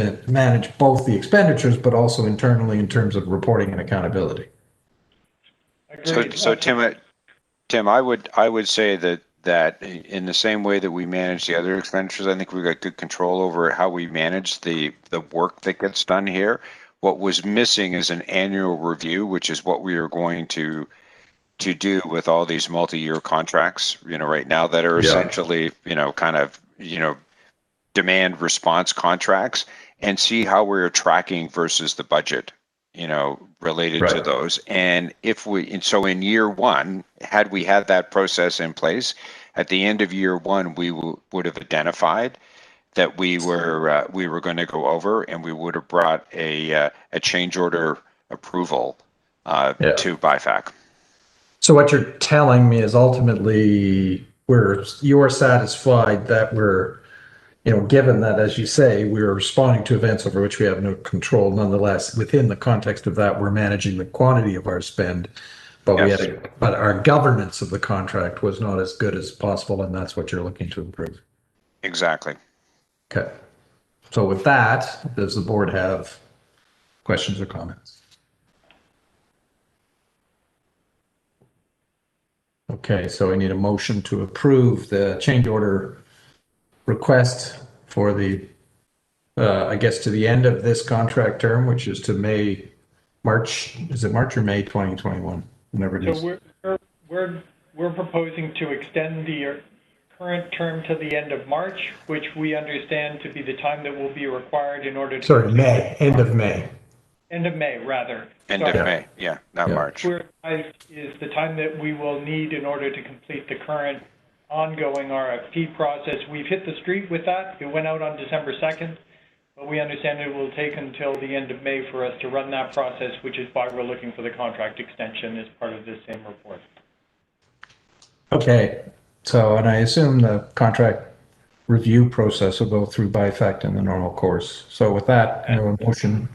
both the expenditures, but also internally in terms of reporting and accountability. So Tim, I would say that in the same way that we manage the other expenditures, I think we've got good control over how we manage the work that gets done here. What was missing is an annual review, which is what we are going to do with all these multi-year contracts, right now that are essentially, kind of, demand response contracts, and see how we're tracking versus the budget, related to those. And so in year one, had we had that process in place, at the end of year one, we would have identified that we were going to go over, and we would have brought a change order approval to BIFAC. So what you're telling me is ultimately you're satisfied that we're, given that, as you say, we're responding to events over which we have no control. Nonetheless, within the context of that, we're managing the quantity of our spend, but but our governance of the contract was not as good as possible, and that's what you're looking to improve. Exactly. Okay. So with that, does the board have questions or comments? Okay, so I need a motion to approve the change order request for the, I guess, to the end of this contract term, which is to March, is it March or May 2021? Whenever it is. So we're proposing to extend the current term to the end of March, which we understand to be the time that will be required in order to. Sorry, May, end of May. End of May, rather. End of May, not March. Is the time that we will need in order to complete the current ongoing RFP process. We've hit the street with that. It went out on December 2nd, but we understand it will take until the end of May for us to run that process, which is why we're looking for the contract extension as part of this same report. Okay, so, and I assume the contract review process will go through BIFAC in the normal course. So with that, I have a motion.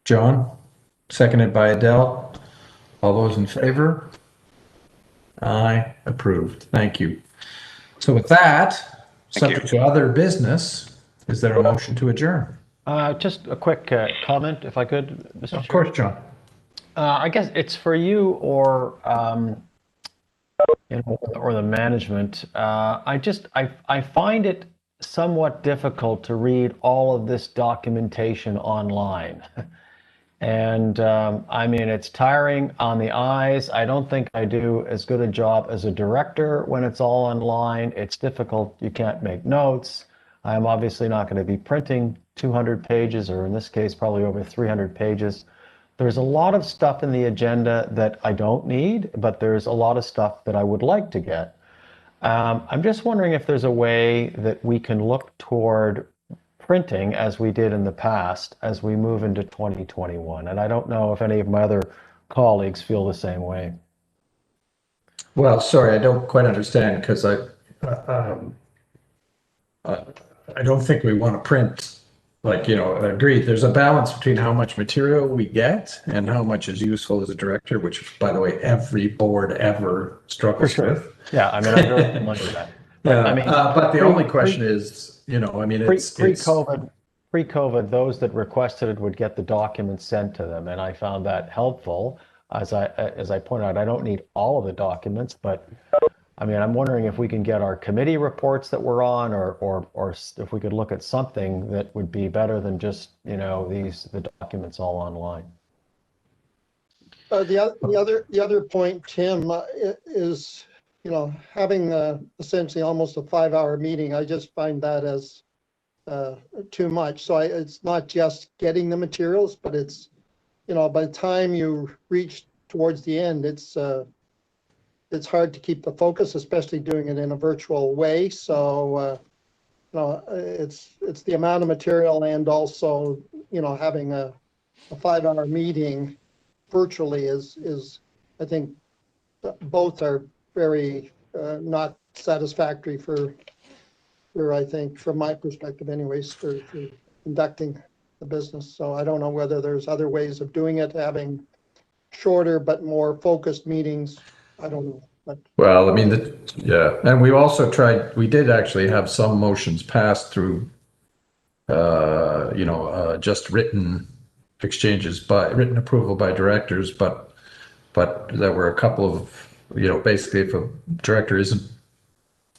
John, seconded by Adele. All those in favor? Aye, approved. Thank you. So with that, subject to other business, is there a motion to adjourn? Just a quick comment, if I could, Mr. Chair. Of course, John. I guess it's for you or or the management. I find it somewhat difficult to read all of this documentation online. And I mean, it's tiring on the eyes. I don't think I do as good a job as a director when it's all online. It's difficult. You can't make notes. I'm obviously not going to be printing 200 pages, or in this case, probably over 300 pages. There's a lot of stuff in the agenda that I don't need, but there's a lot of stuff that I would like to get. I'm just wondering if there's a way that we can look toward printing as we did in the past as we move into 2021. And I don't know if any of my other colleagues feel the same way. Well, sorry, I don't quite understand because I don't think we want to print, like, agreed. There's a balance between how much material we get and how much is useful as a director, which, by the way, every board ever struggles with. Yeah, I mean, I'm very familiar with that. But, I mean, but the only question is, I mean, it's pre-COVID, those that requested it would get the documents sent to them, and I found that helpful. As I pointed out, I don't need all of the documents, but I mean, I'm wondering if we can get our committee reports that we're on, or if we could look at something that would be better than just, you know, the documents all online. The other point, Tim, is, you know, having essentially almost a 5-hour meeting. I just find that as too much. So it's not just getting the materials, but it's, you know, by the time you reach towards the end, it's hard to keep the focus, especially doing it in a virtual way. So, you know, it's the amount of material, and also, you know, having a 5-hour meeting virtually is, I think, both are very not satisfactory for, I think, from my perspective anyways, for conducting the business. So I don't know whether there's other ways of doing it, having shorter but more focused meetings. I don't know. But Well, I mean, yeah, and we also tried, we did actually have some motions passed through, just written exchanges by written approval by directors, but there were a couple of, you know, basically if a director isn't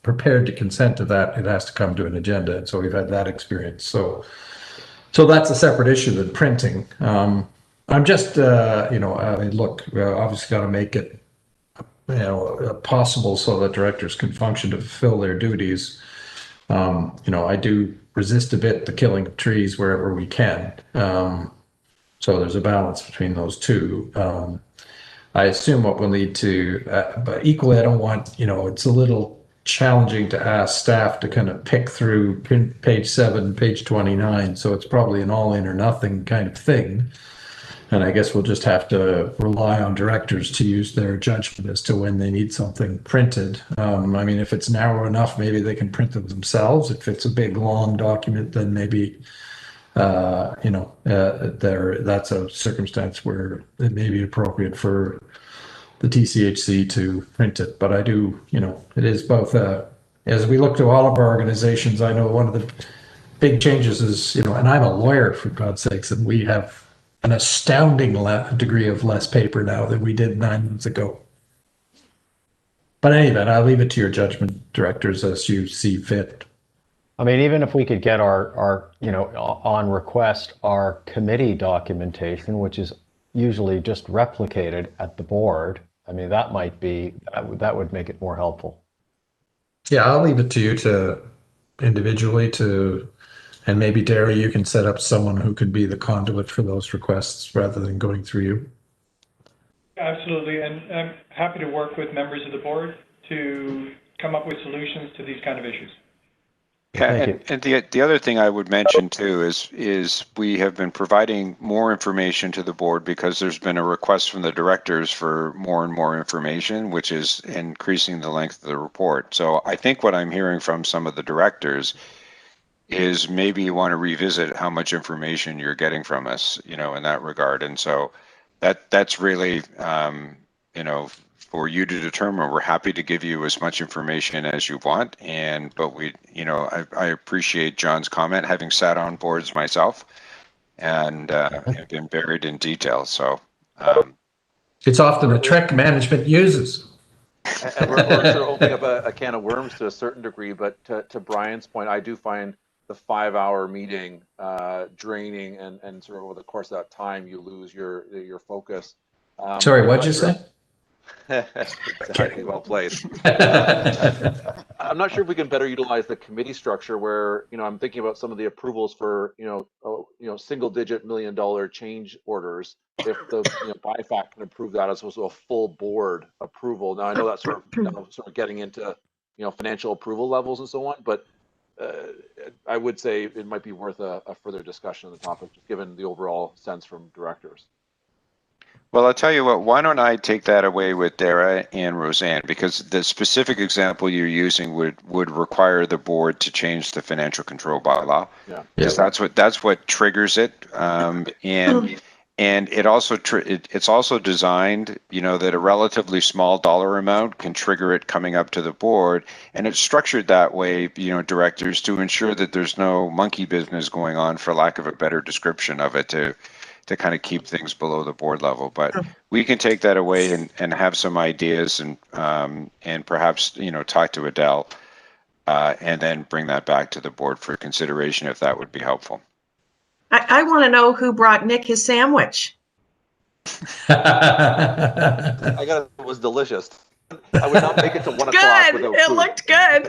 prepared to consent to that, it has to come to an agenda. And so we've had that experience. So that's a separate issue than printing. I'm just, I mean, look, we obviously got to make it, you know, possible so that directors can function to fulfill their duties. I do resist a bit the killing of trees wherever we can. So there's a balance between those two. I assume what we'll need to, but equally, I don't want, you know, it's a little challenging to ask staff to kind of pick through page 7, page 29. So it's probably an all in or nothing kind of thing. And I guess we'll just have to rely on directors to use their judgment as to when they need something printed. I mean, if it's narrow enough, maybe they can print them themselves. If it's a big, long document, then maybe, that's a circumstance where it may be appropriate for the TCHC to print it. But I do, you know, it is both, as we look to all of our organizations, I know one of the big changes is, you know, and I'm a lawyer for God's sakes, and we have an astounding degree of less paper now than we did 9 months ago. But anyway, I'll leave it to your judgment, directors, as you see fit. I mean, even if we could get our on request, our committee documentation, which is usually just replicated at the board, I mean, that would make it more helpful. Yeah, I'll leave it to you to individually and maybe Derry, you can set up someone who could be the conduit for those requests rather than going through you. Absolutely, and I'm happy to work with members of the board to come up with solutions to these kind of issues. Yeah, and the other thing I would mention too is we have been providing more information to the board because there's been a request from the directors for more and more information, which is increasing the length of the report. So I think what I'm hearing from some of the directors is maybe you want to revisit how much information you're getting from us, you know, in that regard. And so that's really, for you to determine. We're happy to give you as much information as you want. But we, I appreciate John's comment, having sat on boards myself and have been buried in detail. So it's often a trick management uses. And we're sort of opening up a can of worms to a certain degree, but to Brian's point, I do find the 5-hour meeting draining, and sort of over the course of that time, you lose your focus. Sorry, what'd you say? Exactly, well played. I'm not sure if we can better utilize the committee structure where, I'm thinking about some of the approvals for, single-digit $1 million change orders. If the BIFAC can approve that as opposed to a full board approval. Now I know that's sort of getting into financial approval levels and so on, but I would say it might be worth a further discussion on the topic, just given the overall sense from directors. Well, I'll tell you what, why don't I take that away with Dara and Roseanne, because the specific example you're using would require the board to change the financial control bylaw. Yeah. Because that's what triggers it. And it also it's also designed, that a relatively small dollar amount can trigger it coming up to the board, and it's structured that way, directors, to ensure that there's no monkey business going on, for lack of a better description of it, to kind of keep things below the board level. But we can take that away and have some ideas and perhaps, you know, talk to Adele and then bring that back to the board for consideration if that would be helpful. I want to know who brought Nick his sandwich. I got it was delicious. I would not make it to 1 o'clock without It food. looked good.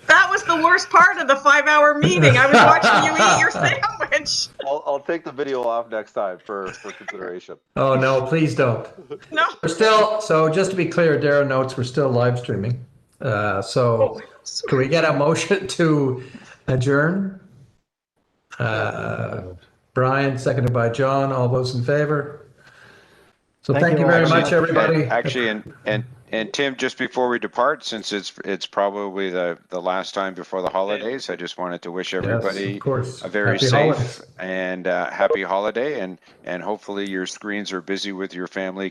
That was the worst part of the 5-hour meeting. I was watching you eat your sandwich. I'll take the video off next time for consideration. Oh, no, please don't. No. We're still, so just to be clear, Dara notes, we're still live streaming. So can we get a motion to adjourn? Brian, seconded by John. All those in favor? So thank you very much, everybody. Actually, and Tim, just before we depart, since it's probably the last time before the holidays, I just wanted to wish everybody a very Happy safe holidays. and happy holiday, and hopefully your screens are busy with your family